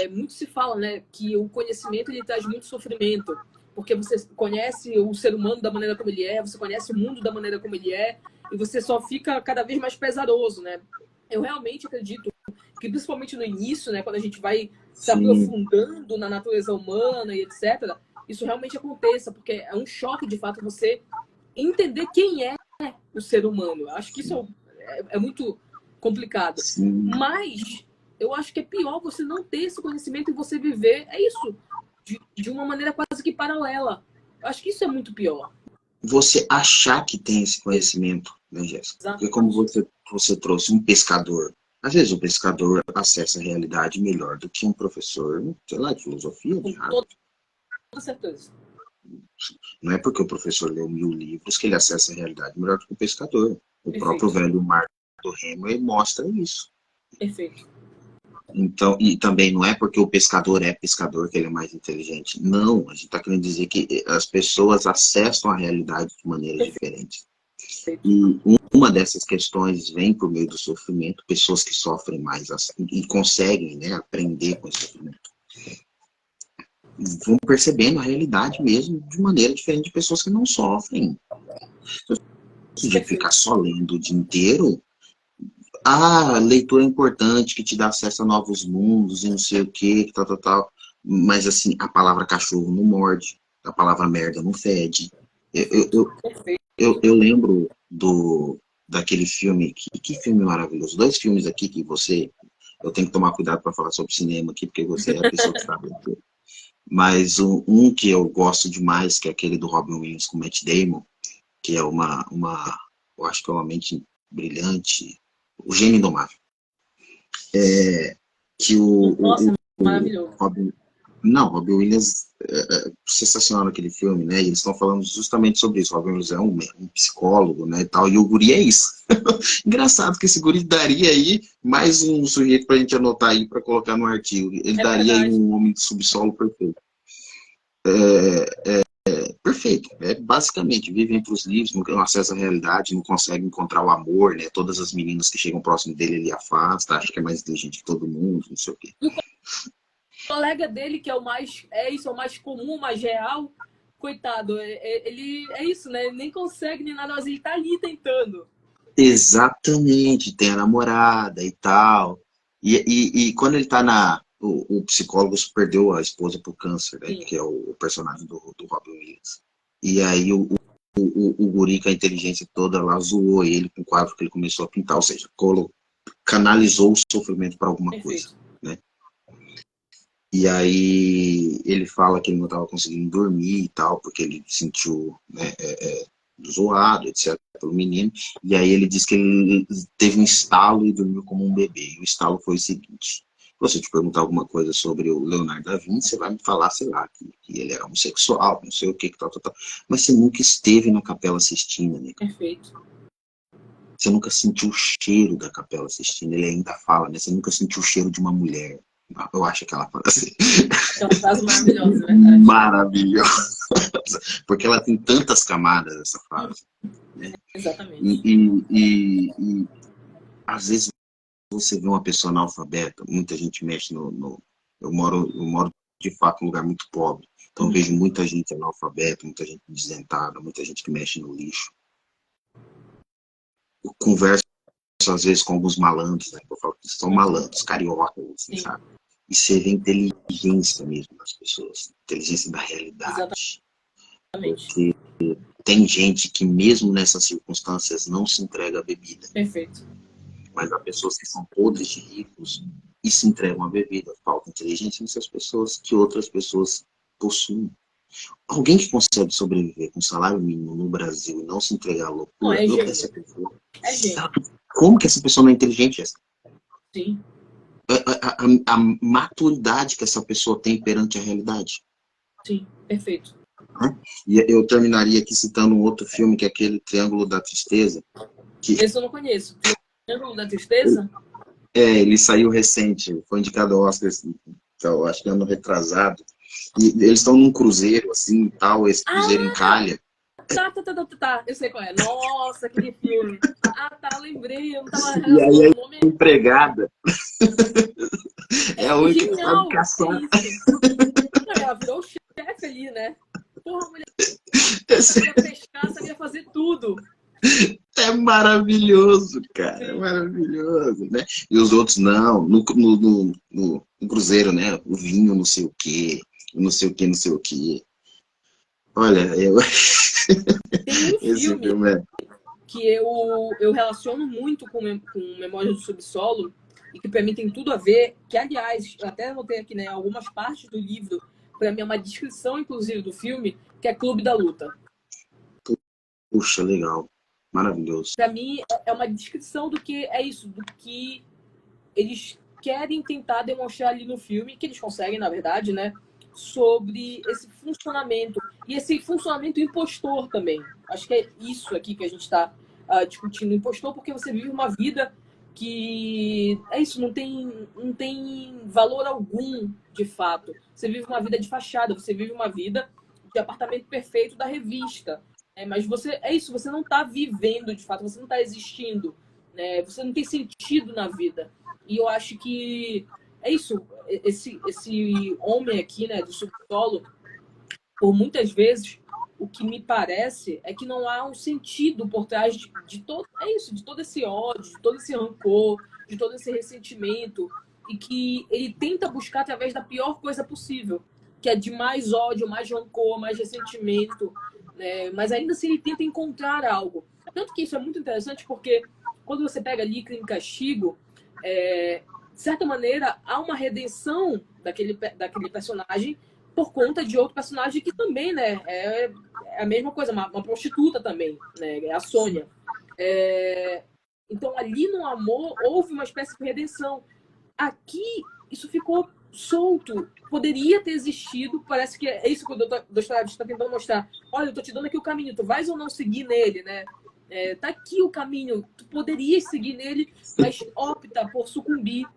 [SPEAKER 2] Muito se fala, né, que o conhecimento ele traz muito sofrimento, porque você conhece o ser humano da maneira como ele é, você conhece o mundo da maneira como ele é, e você só fica cada vez mais pesaroso, né? Eu realmente acredito que, principalmente no início, né, quando a gente vai se aprofundando na natureza humana e etc., isso realmente aconteça, porque é um choque, de fato, você entender quem é o ser humano. Eu acho que isso é muito complicado. Mas eu acho que é pior você não ter esse conhecimento e você viver, de uma maneira quase que paralela. Eu acho que isso é muito pior.
[SPEAKER 1] Você achar que tem esse conhecimento, né, Jéssica? Porque como você trouxe um pescador, às vezes o pescador acessa a realidade melhor do que um professor, sei lá, de filosofia, de arte.
[SPEAKER 2] Com certeza.
[SPEAKER 1] Não é porque o professor leu 1000 livros que ele acessa a realidade melhor do que o pescador. O próprio velho Mar do Remo mostra isso.
[SPEAKER 2] Perfeito.
[SPEAKER 1] Então, e também não é porque o pescador é pescador que ele é mais inteligente. Não, a gente está querendo dizer que as pessoas acessam a realidade de maneiras diferentes. E uma dessas questões vem por meio do sofrimento, pessoas que sofrem mais e conseguem, né, aprender com esse sofrimento. Vão percebendo a realidade mesmo de maneira diferente de pessoas que não sofrem. De ficar só lendo o dia inteiro, leitura é importante, que te dá acesso a novos mundos e não sei o que, tal, tal, tal. Mas, assim, a palavra cachorro não morde, a palavra merda não fede. Eu lembro daquele filme, que filme maravilhoso. 2 filmes aqui que você... Eu tenho que tomar cuidado para falar sobre cinema aqui, porque você é a pessoa que sabe. Mas um que eu gosto demais, que é aquele do Robin Williams com Matt Damon, que é eu acho que é uma mente brilhante, o Gênio Indomável. Que
[SPEAKER 2] Nossa, maravilhoso.
[SPEAKER 1] Robin Williams é sensacional naquele filme, né? E eles estão falando justamente sobre isso. Robin Williams é um psicólogo, né, e tal, e o guri é isso. Engraçado que esse guri daria aí mais um sujeito pra gente anotar aí para colocar no artigo. Ele daria aí um homem de subsolo perfeito. Perfeito. Basicamente, vive entre os livros, não acessa a realidade, não consegue encontrar o amor, né? Todas as meninas que chegam próximo dele, ele afasta, acha que é mais inteligente que todo mundo, não sei o quê.
[SPEAKER 2] O colega dele, que é o mais comum, o mais real, coitado, ele é isso, né? Ele nem consegue nem nada, mas ele tá ali tentando.
[SPEAKER 1] Exatamente, tem a namorada e tal. E quando ele tá o psicólogo perdeu a esposa por câncer, né? Que é o personagem do Robin Williams. E aí o guri com a inteligência toda lá zoou ele com o quadro que ele começou a pintar, ou seja, canalizou o sofrimento para alguma coisa, né? E aí ele fala que ele não estava conseguindo dormir e tal, porque ele sentiu, né, zoado, etc, pelo menino. E aí ele diz que ele teve um estalo e dormiu como um bebê. E o estalo foi o seguinte: se eu te perguntar alguma coisa sobre o Leonardo da Vinci, você vai me falar, sei lá, que ele era homossexual, não sei o que, tal, tal, tal. Mas você nunca esteve na Capela Sistina, né?
[SPEAKER 2] Perfeito.
[SPEAKER 1] Você nunca sentiu o cheiro da Capela Sistina. Ele ainda fala, né? Você nunca sentiu o cheiro de uma mulher. Eu acho que ela fala assim.
[SPEAKER 2] É uma frase maravilhosa, é verdade.
[SPEAKER 1] Maravilhosa. Porque ela tem tantas camadas, essa frase. Né?
[SPEAKER 2] Exatamente.
[SPEAKER 1] E às vezes você vê uma pessoa analfabeta, muita gente mexe eu moro de fato num lugar muito pobre. Então eu vejo muita gente analfabeta, muita gente desdentada, muita gente que mexe no lixo. Eu converso às vezes com alguns malandros, né? Eu falo que são malandros, cariocas, assim, sabe? E você vê inteligência mesmo nas pessoas, inteligência da realidade.
[SPEAKER 2] Exatamente.
[SPEAKER 1] Porque tem gente que mesmo nessas circunstâncias não se entrega à bebida.
[SPEAKER 2] Perfeito.
[SPEAKER 1] Mas há pessoas que são podres de ricos e se entregam à bebida. Falta inteligência nessas pessoas que outras pessoas possuem. Alguém que consegue sobreviver com salário mínimo no Brasil e não se entregar à loucura, essa pessoa.
[SPEAKER 2] É gênio.
[SPEAKER 1] Como que essa pessoa não é inteligente?
[SPEAKER 2] Sim.
[SPEAKER 1] A maturidade que essa pessoa tem perante a realidade.
[SPEAKER 2] Sim, perfeito.
[SPEAKER 1] E eu terminaria aqui citando um outro filme, que é aquele Triângulo da Tristeza.
[SPEAKER 2] Esse eu não conheço. Triângulo da Tristeza?
[SPEAKER 1] Ele saiu recente, foi indicado ao Oscar, então, acho que ano retrasado. E eles estão num cruzeiro, assim, e tal, esse cruzeiro encalha.
[SPEAKER 2] Tá. Eu sei qual é. Nossa, aquele filme. Tá, lembrei. Eu não tava
[SPEAKER 1] E aí
[SPEAKER 2] relacionando o nome.
[SPEAKER 1] a empregada é a única que
[SPEAKER 2] Genial!
[SPEAKER 1] sabe caçar.
[SPEAKER 2] Não, ela virou o chefe ali, né? Porra, a mulher sabia pescar, sabia fazer tudo.
[SPEAKER 1] É maravilhoso, cara. É maravilhoso, né? E os outros não. No cruzeiro, né? O vinho não sei o quê. Não sei o quê, não sei o quê. Olha,
[SPEAKER 2] Tem um
[SPEAKER 1] esse filme
[SPEAKER 2] que eu relaciono muito com Memórias do Subsolo e que para mim tem tudo a ver, que aliás, eu até anotei aqui, né, algumas partes do livro, para mim é uma descrição inclusive do filme, que é Clube da Luta.
[SPEAKER 1] Puxa, legal. Maravilhoso.
[SPEAKER 2] Para mim é uma descrição do que é isso, do que eles querem tentar demonstrar ali no filme, que eles conseguem, na verdade, né, sobre esse funcionamento e esse funcionamento impostor também. Acho que é isso aqui que a gente está discutindo, impostor, porque você vive uma vida que é isso, não tem valor algum, de fato. Você vive uma vida de fachada, você vive uma vida de apartamento perfeito da revista. Mas você é isso, você não está vivendo de fato, você não está existindo, né? Você não tem sentido na vida. E eu acho que é isso, esse homem aqui, né, do subsolo, por muitas vezes, o que me parece é que não há um sentido por trás de todo, é isso, de todo esse ódio, de todo esse rancor, de todo esse ressentimento, e que ele tenta buscar através da pior coisa possível, que é de mais ódio, mais rancor, mais ressentimento, né? Mas ainda assim ele tenta encontrar algo. Tanto que isso é muito interessante porque quando você pega ali Crime e Castigo, de certa maneira há uma redenção daquele personagem por conta de outro personagem que também, né, é a mesma coisa, uma prostituta também, né, é a Sônia. Então, ali no amor, houve uma espécie de redenção. Aqui, isso ficou solto. Poderia ter existido, parece que é isso que o Dostoiévski está tentando mostrar. Olha, eu estou te dando aqui o caminho, tu vais ou não seguir nele, né? Tá aqui o caminho, tu poderias seguir nele, mas opta por sucumbir.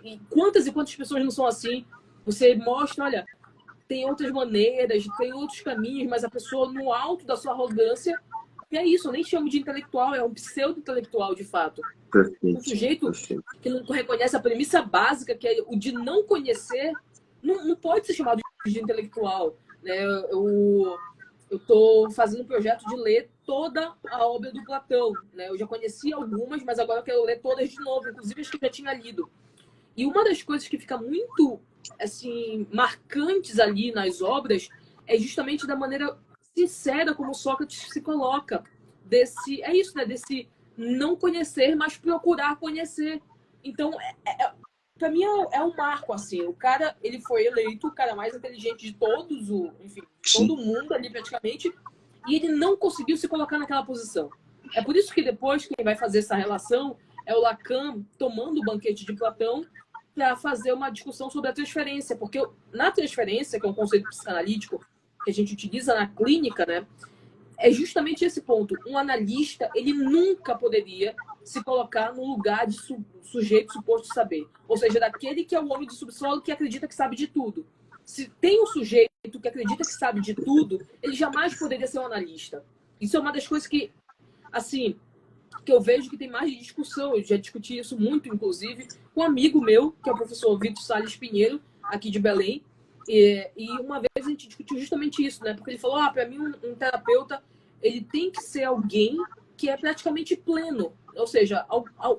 [SPEAKER 2] E quantas pessoas não são assim? Você mostra, olha, tem outras maneiras, tem outros caminhos, mas a pessoa, no alto da sua arrogância, e é isso, eu nem chamo de intelectual, é um pseudo-intelectual, de fato. Um sujeito que não reconhece a premissa básica, que é o de não conhecer, não pode ser chamado de intelectual. Né? Eu estou fazendo um projeto de ler toda a obra do Platão. Né? Eu já conheci algumas, mas agora eu quero ler todas de novo, inclusive as que eu já tinha lido. E uma das coisas que fica muito assim marcantes ali nas obras é justamente da maneira sincera como Sócrates se coloca, desse não conhecer, mas procurar conhecer. Então, para mim é um marco assim. O cara, ele foi eleito o cara mais inteligente de todos, enfim, todo mundo ali praticamente, e ele não conseguiu se colocar naquela posição. É por isso que depois quem vai fazer essa relação é o Lacan tomando o banquete de Platão para fazer uma discussão sobre a transferência, porque na transferência, que é um conceito psicanalítico que a gente utiliza na clínica, né, é justamente esse ponto. Um analista, ele nunca poderia se colocar no lugar de sujeito suposto saber. Ou seja, daquele que é o homem do subsolo que acredita que sabe de tudo. Se tem um sujeito que acredita que sabe de tudo, ele jamais poderia ser um analista. Isso é uma das coisas que, assim, que eu vejo que tem mais de discussão. Eu já discuti isso muito, inclusive, com um amigo meu, que é o professor Vitor Salles Pinheiro, aqui de Belém. E uma vez a gente discutiu justamente isso, né? Porque ele falou, para mim um terapeuta, ele tem que ser alguém que é praticamente pleno. Ou seja,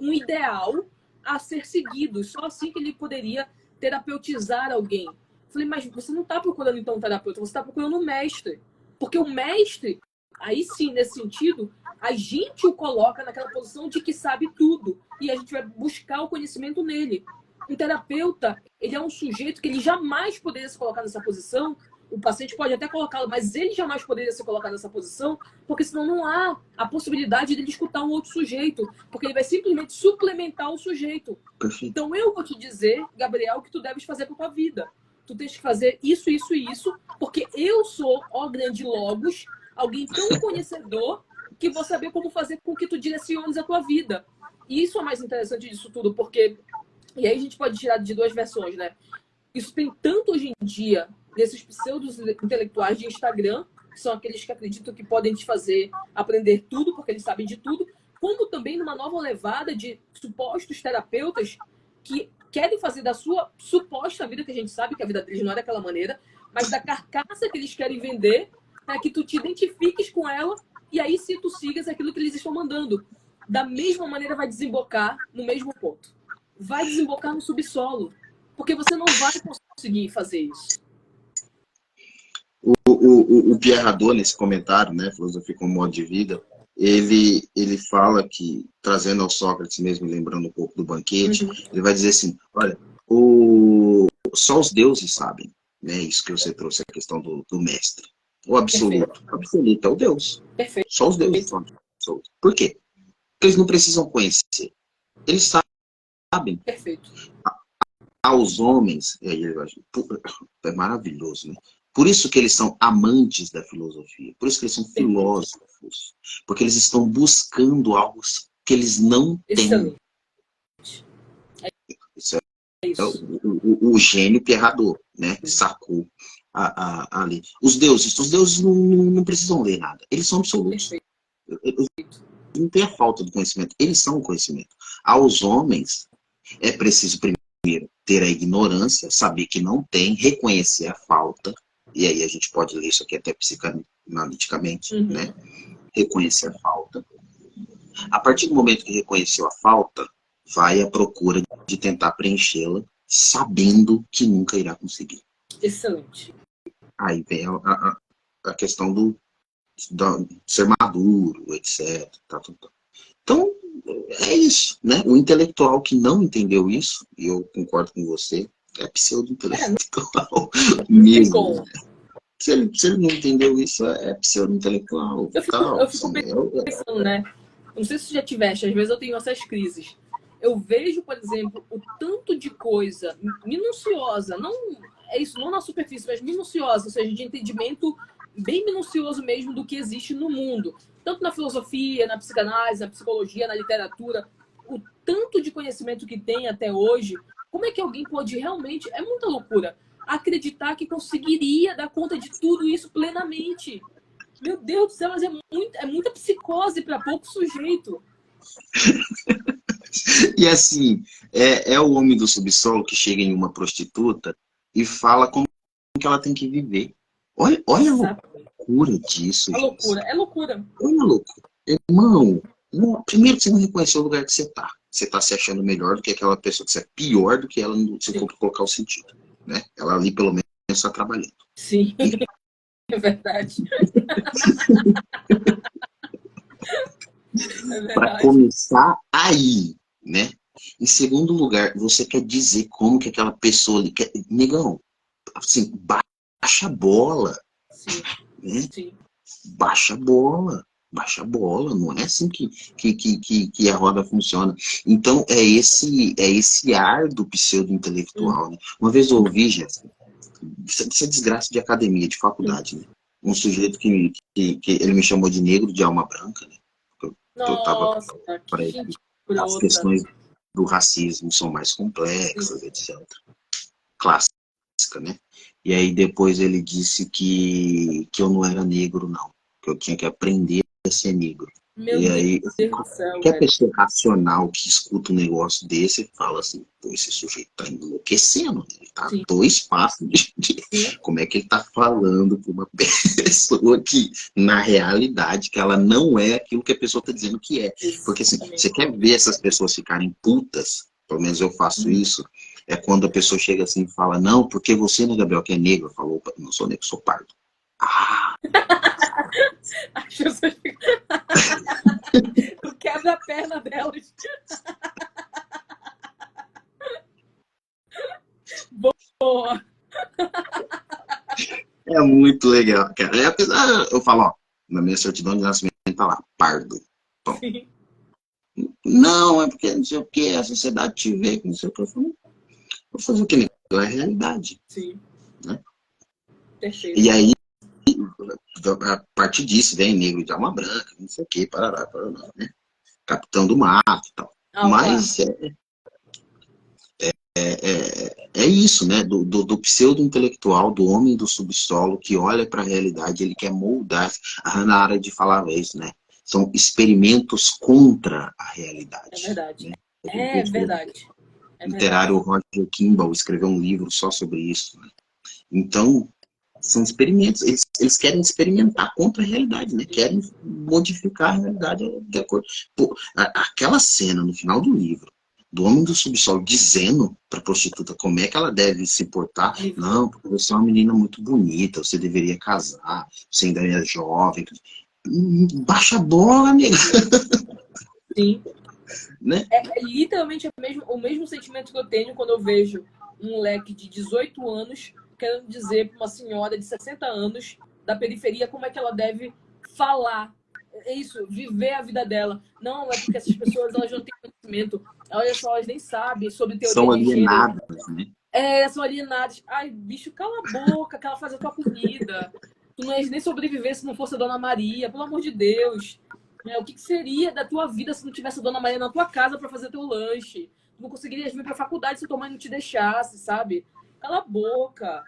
[SPEAKER 2] um ideal a ser seguido. Só assim que ele poderia terapeutizar alguém. Eu falei, mas você não está procurando então um terapeuta, você está procurando um mestre. Porque o mestre, aí sim, nesse sentido, a gente o coloca naquela posição de que sabe tudo. E a gente vai buscar o conhecimento nele. Um terapeuta, ele é um sujeito que ele jamais poderia se colocar nessa posição. O paciente pode até colocá-lo, mas ele jamais poderia se colocar nessa posição, porque senão não há a possibilidade de ele escutar um outro sujeito, porque ele vai simplesmente suplementar o sujeito. Então eu vou te dizer, Gabriel, o que tu deves fazer com a tua vida. Tu tens que fazer isso, isso e isso, porque eu sou, ó grande Logos, alguém tão conhecedor que vou saber como fazer com que tu direciones a tua vida. E isso é o mais interessante disso tudo, porque... E aí a gente pode tirar de duas versões, né? Isso tem tanto hoje em dia desses pseudos intelectuais de Instagram, que são aqueles que acreditam que podem te fazer aprender tudo, porque eles sabem de tudo, como também numa nova levada de supostos terapeutas que querem fazer da sua suposta vida, que a gente sabe que a vida deles não é daquela maneira, mas da carcaça que eles querem vender, para que tu te identifiques com ela e aí sim tu sigas aquilo que eles estão mandando. Da mesma maneira vai desembocar no mesmo ponto. Vai desembocar no subsolo, porque você não vai conseguir fazer isso.
[SPEAKER 1] O Pierre Hadot, nesse comentário, né, Filosofia como Modo de Vida, ele fala que, trazendo ao Sócrates mesmo, lembrando um pouco do banquete, ele vai dizer assim, olha, só os deuses sabem, né, isso que você trouxe, a questão do mestre. O absoluto. Perfeito. O absoluto é o Deus.
[SPEAKER 2] Perfeito.
[SPEAKER 1] Só os deuses sabem. Por quê? Porque eles não precisam conhecer. Eles sabem.
[SPEAKER 2] Perfeito.
[SPEAKER 1] Aos homens, é maravilhoso, né? Por isso que eles são amantes da filosofia, por isso que eles são filósofos, porque eles estão buscando algo que eles não têm.
[SPEAKER 2] isso.
[SPEAKER 1] O gênio perrador, né? Sacou ali. Os deuses não precisam ler nada. Eles são absolutos.
[SPEAKER 2] Perfeito.
[SPEAKER 1] Não tem a falta do conhecimento. Eles são o conhecimento. Aos homens, é preciso primeiro ter a ignorância, saber que não tem, reconhecer a falta. E aí a gente pode ler isso aqui até psicanaliticamente, né? Reconhecer a falta. A partir do momento que reconheceu a falta, vai à procura de tentar preenchê-la, sabendo que nunca irá conseguir.
[SPEAKER 2] Excelente.
[SPEAKER 1] Aí vem a questão do ser maduro, etc. Então, é isso, né? O intelectual que não entendeu isso, e eu concordo com você, é pseudo-intelectual mesmo. Né? Se ele não entendeu isso, é pseudo-intelectual.
[SPEAKER 2] Eu fico pensando, né? Não sei se você já tiveste, às vezes eu tenho essas crises. Eu vejo, por exemplo, o tanto de coisa minuciosa, não é isso, não na superfície, mas minuciosa, ou seja, de entendimento bem minucioso mesmo do que existe no mundo. Tanto na filosofia, na psicanálise, na psicologia, na literatura, o tanto de conhecimento que tem até hoje, como é que alguém pode realmente, é muita loucura, acreditar que conseguiria dar conta de tudo isso plenamente? Meu Deus do céu, mas é muita psicose para pouco sujeito.
[SPEAKER 1] E assim, é o homem do subsolo que chega em uma prostituta e fala como que ela tem que viver. Olha a loucura disso,
[SPEAKER 2] gente. É loucura.
[SPEAKER 1] Olha a loucura. Irmão, primeiro que você não reconheceu o lugar que você tá. Você tá se achando melhor do que aquela pessoa, que você é pior do que ela, se for colocar o sentido. Né? Ela ali, pelo menos, está trabalhando.
[SPEAKER 2] Sim, é verdade.
[SPEAKER 1] Para começar aí, né? Em segundo lugar, você quer dizer como que aquela pessoa ali quer... Negão, assim, baixa a bola.
[SPEAKER 2] Sim.
[SPEAKER 1] Né?
[SPEAKER 2] Sim.
[SPEAKER 1] Baixa a bola. Baixa a bola, não é assim que a roda funciona. Então, é esse ar do pseudo-intelectual. Né? Uma vez eu ouvi, Jéssica, isso é desgraça de academia, de faculdade, né? Um sujeito que ele me chamou de negro de alma branca, né? Eu tava para ele. As questões do racismo são mais complexas, etc. Clássica, né? E aí depois ele disse que eu não era negro, não. Que eu tinha que aprender a ser negro.
[SPEAKER 2] Meu Deus do céu,
[SPEAKER 1] qualquer pessoa racional que escuta um negócio desse fala assim, pô, esse sujeito tá enlouquecendo, ele tá a 2 passos como é que ele tá falando para uma pessoa que, na realidade, que ela não é aquilo que a pessoa tá dizendo que é. Porque assim, você quer ver essas pessoas ficarem putas, pelo menos eu faço isso, é quando a pessoa chega assim e fala, não, porque você, né, Gabriel, que é negro, falou, opa, não sou negro, sou pardo. Ah!
[SPEAKER 2] As pessoas tu quebra a perna delas. Boa!
[SPEAKER 1] É muito legal, cara. E apesar, eu falo, ó, na minha certidão de nascimento tá lá, pardo. Bom, não, é porque não sei o que, a sociedade te vê, não sei o que. Eu falo, vou fazer o que? É a realidade.
[SPEAKER 2] Sim.
[SPEAKER 1] Né?
[SPEAKER 2] Perfeito.
[SPEAKER 1] E aí, a partir disso, vem negro de alma branca, não sei o que, parará, né? Capitão do mato e tal. Mas é isso, né? Do pseudo-intelectual, do homem do subsolo, que olha para a realidade, ele quer moldar. A Hannah Arendt falava isso, né? São experimentos contra a realidade.
[SPEAKER 2] É verdade.
[SPEAKER 1] Né?
[SPEAKER 2] É verdade.
[SPEAKER 1] O literário Roger Kimball escreveu um livro só sobre isso. Né? Então, são experimentos. Eles querem experimentar contra a realidade, né? Querem modificar a realidade de acordo. Pô, aquela cena no final do livro, do homem do subsolo dizendo para a prostituta como é que ela deve se portar. Não, porque você é uma menina muito bonita, você deveria casar, você ainda é jovem. Baixa a bola, amiga.
[SPEAKER 2] Sim.
[SPEAKER 1] Né?
[SPEAKER 2] É literalmente o mesmo sentimento que eu tenho quando eu vejo um moleque de 18 anos querendo dizer para uma senhora de 60 anos da periferia como é que ela deve falar. É isso, viver a vida dela. Não, é porque essas pessoas elas não têm conhecimento. Olha só, elas nem sabem sobre teoria
[SPEAKER 1] são
[SPEAKER 2] de gênero.
[SPEAKER 1] Né?
[SPEAKER 2] São alienadas. Ai, bicho, cala a boca, que ela faz a tua comida. Tu não és nem sobreviver se não fosse a Dona Maria, pelo amor de Deus. O que seria da tua vida se não tivesse a Dona Maria na tua casa para fazer teu lanche? não conseguirias vir para a faculdade se tua mãe não te deixasse, sabe? Cala a boca.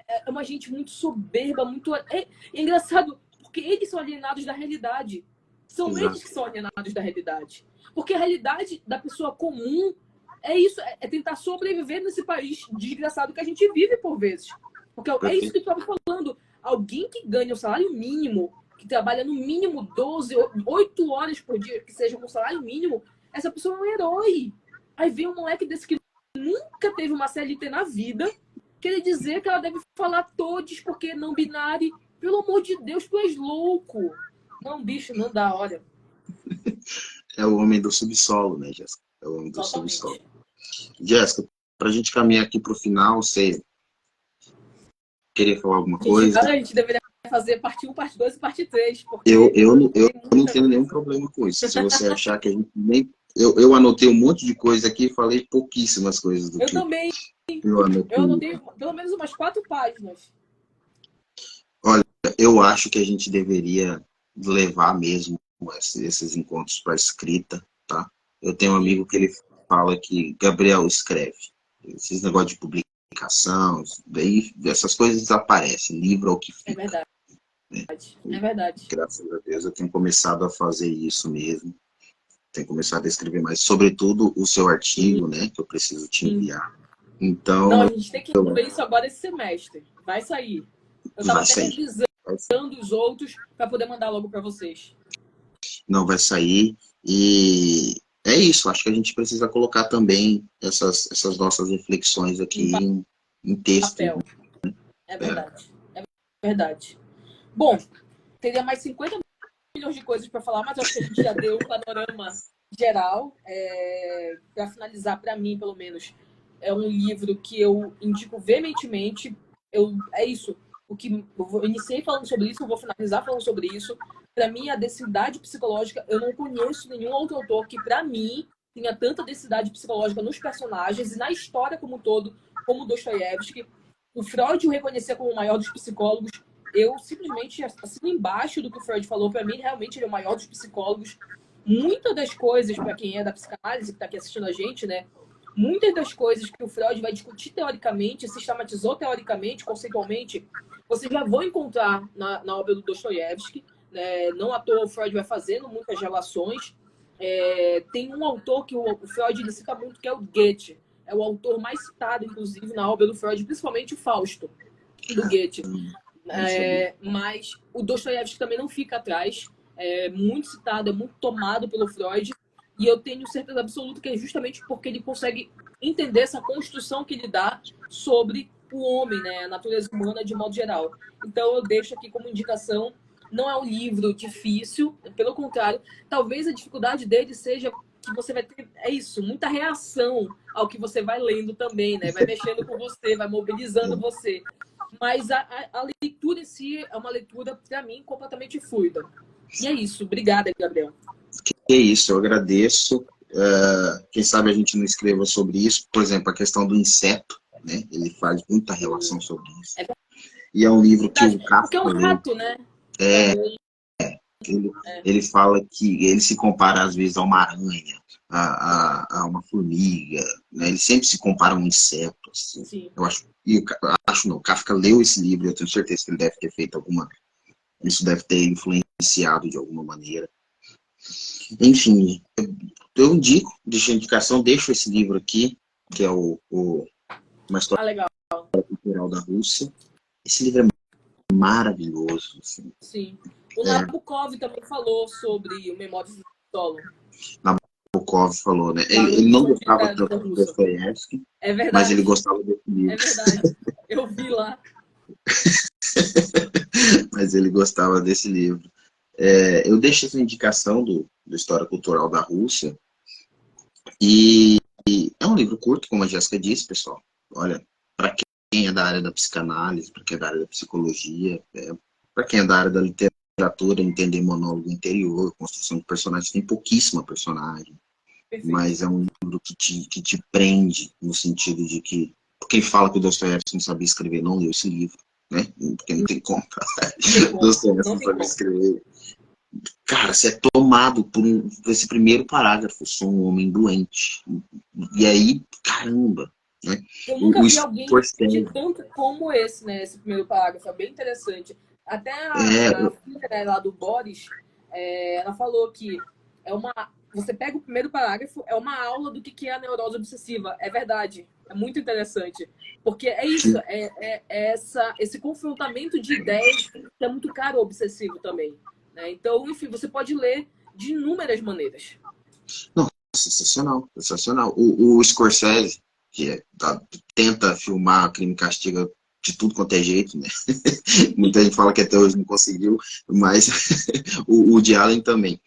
[SPEAKER 2] É uma gente muito soberba, muito... É engraçado, porque eles são alienados da realidade. São
[SPEAKER 1] Exato.
[SPEAKER 2] eles que são alienados da realidade. Porque a realidade da pessoa comum é isso, é tentar sobreviver nesse país desgraçado que a gente vive por vezes. Porque é isso que tu estava falando. Alguém que ganha o salário mínimo, que trabalha no mínimo 12, 8 horas por dia, que seja um salário mínimo, essa pessoa é um herói. Aí vem um moleque desse que nunca teve uma CLT na vida, querer dizer que ela deve falar todos porque é não binário. Pelo amor de Deus, tu és louco. Não, bicho, não dá, olha.
[SPEAKER 1] É o homem do subsolo, né, Jéssica? É o homem do
[SPEAKER 2] Totalmente.
[SPEAKER 1] subsolo. Jéssica, para a gente caminhar aqui para o final, você queria falar alguma coisa?
[SPEAKER 2] A gente deveria fazer parte 1, parte 2 e parte 3.
[SPEAKER 1] Eu não tenho nenhum problema com isso. Se você achar que a gente nem... Eu anotei um monte de coisa aqui e falei pouquíssimas coisas do que
[SPEAKER 2] também.
[SPEAKER 1] eu anotei.
[SPEAKER 2] Eu anotei pelo menos umas 4 páginas.
[SPEAKER 1] Olha, eu acho que a gente deveria levar mesmo esses encontros para escrita, tá? Eu tenho um amigo que ele fala que Gabriel escreve. Esses negócios de publicação, daí essas coisas desaparecem. Livro é o que fica.
[SPEAKER 2] É verdade.
[SPEAKER 1] Né?
[SPEAKER 2] É verdade.
[SPEAKER 1] Graças a Deus eu tenho começado a fazer isso mesmo. Tenho começado a escrever mais, sobretudo o seu artigo, né? Que eu preciso te enviar. Então,
[SPEAKER 2] não, a gente tem que ver isso agora esse semestre. Vai sair. Eu estava até revisando os outros para poder mandar logo para vocês.
[SPEAKER 1] Não, vai sair. E é isso. Acho que a gente precisa colocar também essas nossas reflexões aqui em texto.
[SPEAKER 2] Papel. É verdade. É verdade. Bom, teria mais 50 milhões de coisas para falar, mas acho que a gente já deu um panorama geral. Para finalizar, para mim, pelo menos, é um livro que eu indico veementemente. É isso. Eu iniciei falando sobre isso, eu vou finalizar falando sobre isso. Para mim, a densidade psicológica, eu não conheço nenhum outro autor que, para mim, tenha tanta densidade psicológica nos personagens e na história como um todo, como Dostoiévski. O Freud o reconhecia como o maior dos psicólogos. Eu simplesmente assino embaixo do que o Freud falou. Para mim, realmente, ele é o maior dos psicólogos. Muitas das coisas, para quem é da psicanálise, que está aqui assistindo a gente, né? Muitas das coisas que o Freud vai discutir teoricamente, sistematizou teoricamente, conceitualmente, vocês já vão encontrar na obra do Dostoiévski. Não à toa o Freud vai fazendo muitas relações. Tem um autor que o Freud ele cita muito, que é o Goethe. É o autor mais citado, inclusive, na obra do Freud, principalmente o Fausto, do Goethe. Mas o Dostoiévski também não fica atrás. É muito citado, é muito tomado pelo Freud. E eu tenho certeza absoluta que é justamente porque ele consegue entender essa construção que ele dá sobre o homem, né? A natureza humana de modo geral. Então eu deixo aqui como indicação. Não é um livro difícil, pelo contrário, talvez a dificuldade dele seja que você vai ter, muita reação ao que você vai lendo também, né? Vai mexendo com você, vai mobilizando você. Mas a leitura em si é uma leitura, para mim, completamente fluida. E é isso. Obrigada, Gabriel.
[SPEAKER 1] Que é isso, eu agradeço. Quem sabe a gente não escreva sobre isso. Por exemplo, a questão do inseto, né? Ele faz muita relação sobre isso. E é um livro que o Kafka...
[SPEAKER 2] Porque é um rato, né?
[SPEAKER 1] Ele fala que ele se compara às vezes a uma aranha, a uma formiga, né? Ele sempre se compara a um inseto. Assim.
[SPEAKER 2] Sim.
[SPEAKER 1] O Kafka leu esse livro, eu tenho certeza que ele deve ter feito alguma... Isso deve ter influenciado de alguma maneira. Enfim, eu indico, deixo a indicação, deixo esse livro aqui, que é uma história cultural da Rússia. Esse livro é maravilhoso. Assim.
[SPEAKER 2] Sim. O Nabokov também falou sobre o Memórias do Solo.
[SPEAKER 1] Nabokov falou, né? Ele não gostava tanto do Dostoiévski, mas ele gostava desse livro.
[SPEAKER 2] É verdade. Eu vi lá.
[SPEAKER 1] Mas ele gostava desse livro. Eu deixo essa indicação do História Cultural da Rússia. E é um livro curto, como a Jéssica disse, pessoal. Olha, para quem é da área da psicanálise, para quem é da área da psicologia, para quem é da área da literatura, entender monólogo interior, construção de personagens, tem pouquíssima personagem. Perfeito. Mas é um livro que te prende, no sentido de que quem fala que o Dostoiévski não sabia escrever não leu esse livro, né? Porque não tem como. Dostoiévski não sabia escrever. cara, você é tomado por esse primeiro parágrafo. Sou um homem doente. E aí, caramba, né?
[SPEAKER 2] Eu nunca
[SPEAKER 1] O
[SPEAKER 2] vi alguém
[SPEAKER 1] Scorsese,
[SPEAKER 2] repetir tanto como esse, né? Esse primeiro parágrafo. É bem interessante. Até
[SPEAKER 1] é,
[SPEAKER 2] a filha, né, lá do Boris, ela falou que é uma. Você pega o primeiro parágrafo, é uma aula do que é a neurose obsessiva. É verdade. É muito interessante. Porque é isso, esse confrontamento de ideias que é muito caro ao obsessivo também. Né? Então, enfim, você pode ler de inúmeras maneiras.
[SPEAKER 1] não, sensacional, sensacional. O Scorsese, tenta filmar Crime e Castigo de tudo quanto é jeito, né? Muita gente fala que até hoje não conseguiu, mas o Woody Allen também.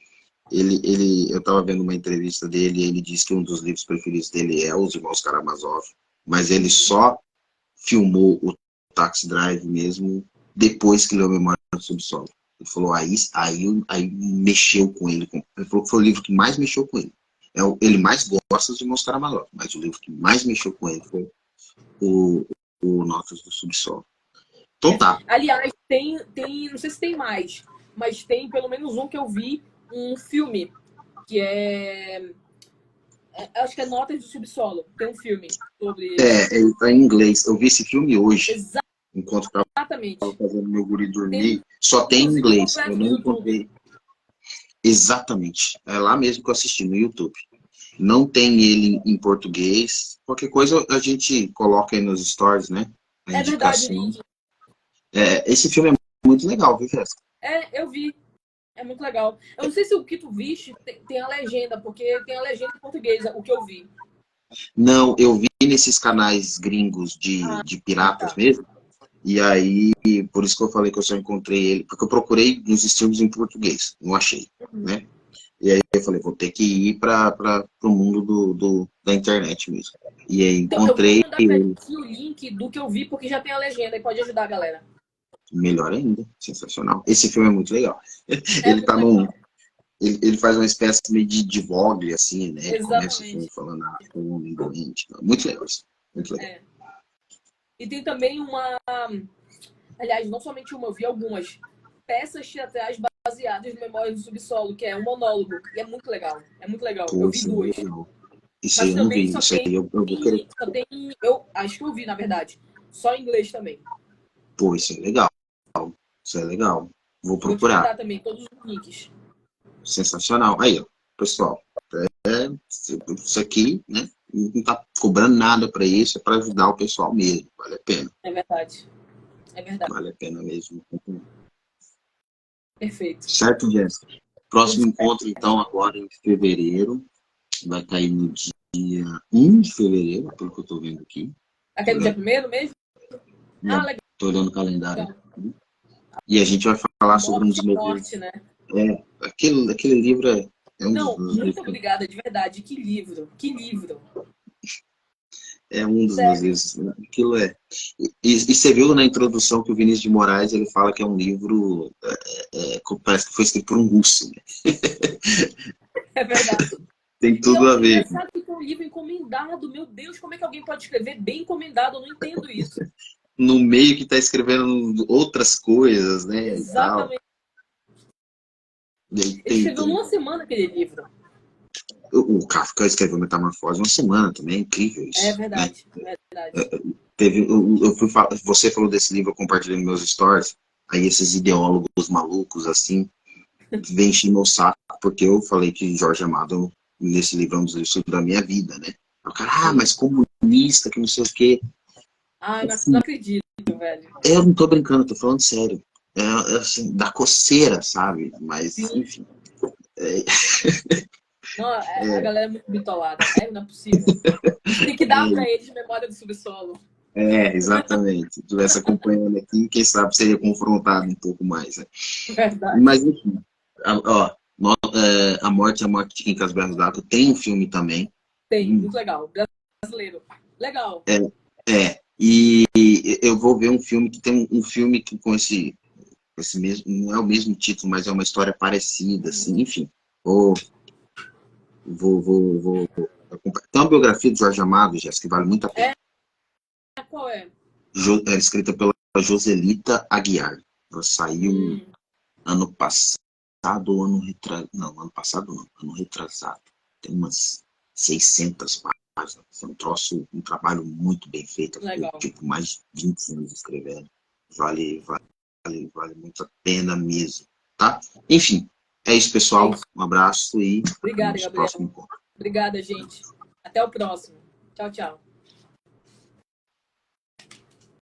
[SPEAKER 1] Eu estava vendo uma entrevista dele e ele disse que um dos livros preferidos dele é Os Irmãos Karamazov, mas ele só filmou o Taxi Drive mesmo depois que leu Memória do Subsolo. Ele falou, aí mexeu com ele. Ele falou que foi o livro que mais mexeu com ele. Ele mais gosta dos Irmãos Karamazov, mas o livro que mais mexeu com ele foi o, o Notas do Subsolo. Então tá.
[SPEAKER 2] Aliás, não sei se tem mais, mas tem pelo menos um que eu vi, um filme, que acho que é Notas do Subsolo. Tem um filme sobre...
[SPEAKER 1] Ele tá em inglês. Eu vi esse filme hoje, enquanto estava
[SPEAKER 2] Exatamente.
[SPEAKER 1] fazendo meu guri dormir.
[SPEAKER 2] Tem,
[SPEAKER 1] Só tem em
[SPEAKER 2] inclusive,
[SPEAKER 1] inglês. Eu
[SPEAKER 2] completo no
[SPEAKER 1] não
[SPEAKER 2] YouTube.
[SPEAKER 1] encontrei. Exatamente. É lá mesmo que eu assisti, no YouTube. Não tem ele em português. Qualquer coisa a gente coloca aí nos stories, né? A
[SPEAKER 2] É verdade,
[SPEAKER 1] indicação.
[SPEAKER 2] link.
[SPEAKER 1] Esse filme é muito legal, viu, Jéssica?
[SPEAKER 2] Eu vi. É muito legal. Eu não sei se o que tu viste tem a legenda, porque tem a legenda em português, o que eu vi.
[SPEAKER 1] Não, eu vi nesses canais gringos de piratas
[SPEAKER 2] Tá.
[SPEAKER 1] mesmo. E aí, por isso que eu falei que eu só encontrei ele, porque eu procurei nos streams em português, não achei, né? E aí eu falei, vou ter que ir para o mundo da internet mesmo. E aí
[SPEAKER 2] Então, eu vou
[SPEAKER 1] encontrei
[SPEAKER 2] mandar pra
[SPEAKER 1] ele,
[SPEAKER 2] ti o link do que eu vi, porque já tem a legenda e pode ajudar a galera.
[SPEAKER 1] melhor ainda, sensacional. Esse filme é muito legal.
[SPEAKER 2] É
[SPEAKER 1] Ele
[SPEAKER 2] muito
[SPEAKER 1] tá
[SPEAKER 2] legal.
[SPEAKER 1] ele faz uma espécie meio de vlog, assim, né? Ele começa o filme
[SPEAKER 2] Exatamente.
[SPEAKER 1] falando, sou um homem doente. Muito legal isso. Muito legal.
[SPEAKER 2] E tem também aliás, não somente uma, eu vi algumas peças teatrais baseadas no Memórias do Subsolo, que é um monólogo. E é muito legal. É muito legal. Eu vi
[SPEAKER 1] Poxa,
[SPEAKER 2] duas.
[SPEAKER 1] legal. Isso aí
[SPEAKER 2] Mas
[SPEAKER 1] eu não
[SPEAKER 2] também
[SPEAKER 1] vi.
[SPEAKER 2] só
[SPEAKER 1] Isso aí
[SPEAKER 2] tem,
[SPEAKER 1] eu vou querer.
[SPEAKER 2] eu acho que eu vi, na verdade, só em inglês também.
[SPEAKER 1] Pô, isso é legal. Isso é legal. Vou
[SPEAKER 2] Vou te
[SPEAKER 1] procurar.
[SPEAKER 2] mandar também todos os links.
[SPEAKER 1] Sensacional. Aí, ó, pessoal, isso aqui, né? Não tá cobrando nada para isso, é para ajudar o pessoal mesmo. Vale a pena.
[SPEAKER 2] É verdade. É verdade.
[SPEAKER 1] Vale a pena mesmo.
[SPEAKER 2] Perfeito.
[SPEAKER 1] Certo, Jéssica? Próximo
[SPEAKER 2] Tudo certo.
[SPEAKER 1] encontro, então, agora em fevereiro. Vai cair no dia 1 de fevereiro, pelo que eu tô vendo aqui.
[SPEAKER 2] Aquele dia primeiro mesmo? Ah, legal.
[SPEAKER 1] Tô olhando o calendário aqui. E a gente vai
[SPEAKER 2] A
[SPEAKER 1] falar sobre um
[SPEAKER 2] morte
[SPEAKER 1] dos
[SPEAKER 2] é
[SPEAKER 1] meus
[SPEAKER 2] morte,
[SPEAKER 1] livros.
[SPEAKER 2] né?
[SPEAKER 1] Aquele livro é um
[SPEAKER 2] Não,
[SPEAKER 1] dos
[SPEAKER 2] muito
[SPEAKER 1] livros.
[SPEAKER 2] obrigada, de verdade. Que livro. Que livro.
[SPEAKER 1] É um dos meus
[SPEAKER 2] Sério.
[SPEAKER 1] livros. Aquilo é. E você viu na introdução que o Vinícius de Moraes ele fala que é um livro. Parece que foi escrito por um russo. Né?
[SPEAKER 2] É verdade.
[SPEAKER 1] Tem
[SPEAKER 2] E é
[SPEAKER 1] tudo a ver.
[SPEAKER 2] engraçado que é um livro encomendado. Meu Deus, como é que alguém pode escrever bem encomendado? Eu não entendo isso.
[SPEAKER 1] No meio que está escrevendo outras coisas, né? E tal.
[SPEAKER 2] Exatamente.
[SPEAKER 1] E
[SPEAKER 2] Ele escreveu numa semana aquele livro.
[SPEAKER 1] o Kafka escreveu Metamorfose uma semana também, é incrível
[SPEAKER 2] É
[SPEAKER 1] isso, né?
[SPEAKER 2] verdade, é verdade.
[SPEAKER 1] Você falou desse livro, eu compartilhei nos meus stories, aí esses ideólogos malucos, assim, vem encher meu saco, porque eu falei que Jorge Amado, nesse livro, é um dos livros da minha vida, né? O cara, mas comunista, que não sei o quê.
[SPEAKER 2] Ah, não
[SPEAKER 1] Assim,
[SPEAKER 2] acredito, velho.
[SPEAKER 1] eu não tô brincando, tô falando sério. Assim, da coceira, sabe? Mas,
[SPEAKER 2] Sim.
[SPEAKER 1] enfim.
[SPEAKER 2] Não, a galera é muito bitolada. Não é possível. Tem que dar pra eles memória do subsolo.
[SPEAKER 1] Exatamente. Se estivesse acompanhando aqui, quem sabe seria confrontado um pouco mais. Né?
[SPEAKER 2] Verdade.
[SPEAKER 1] Mas, enfim, a Morte de Quincas Berros d'Água tem um filme também.
[SPEAKER 2] Tem, muito legal. Brasileiro. Legal.
[SPEAKER 1] E eu vou ver um filme que tem um filme que com esse mesmo, não é o mesmo título, mas é uma história parecida, assim, enfim. Vou acompanhar. Tem uma biografia do Jorge Amado, Jéssica, que vale muito a pena.
[SPEAKER 2] Qual é?
[SPEAKER 1] É escrita pela Joselita Aguiar. Ela saiu ano passado. ano retrasado, não, ano passado não, ano retrasado. Tem umas 600 páginas. É um trabalho muito bem feito. Ficou,
[SPEAKER 2] Legal.
[SPEAKER 1] tipo, mais de 20 anos escrevendo. Vale muito a pena mesmo, tá? Enfim, é isso,
[SPEAKER 2] É
[SPEAKER 1] pessoal.
[SPEAKER 2] isso.
[SPEAKER 1] Um abraço e até o
[SPEAKER 2] Obrigada,
[SPEAKER 1] nosso próximo
[SPEAKER 2] Gabriel.
[SPEAKER 1] encontro.
[SPEAKER 2] Obrigada, gente. Até o próximo. Tchau, tchau.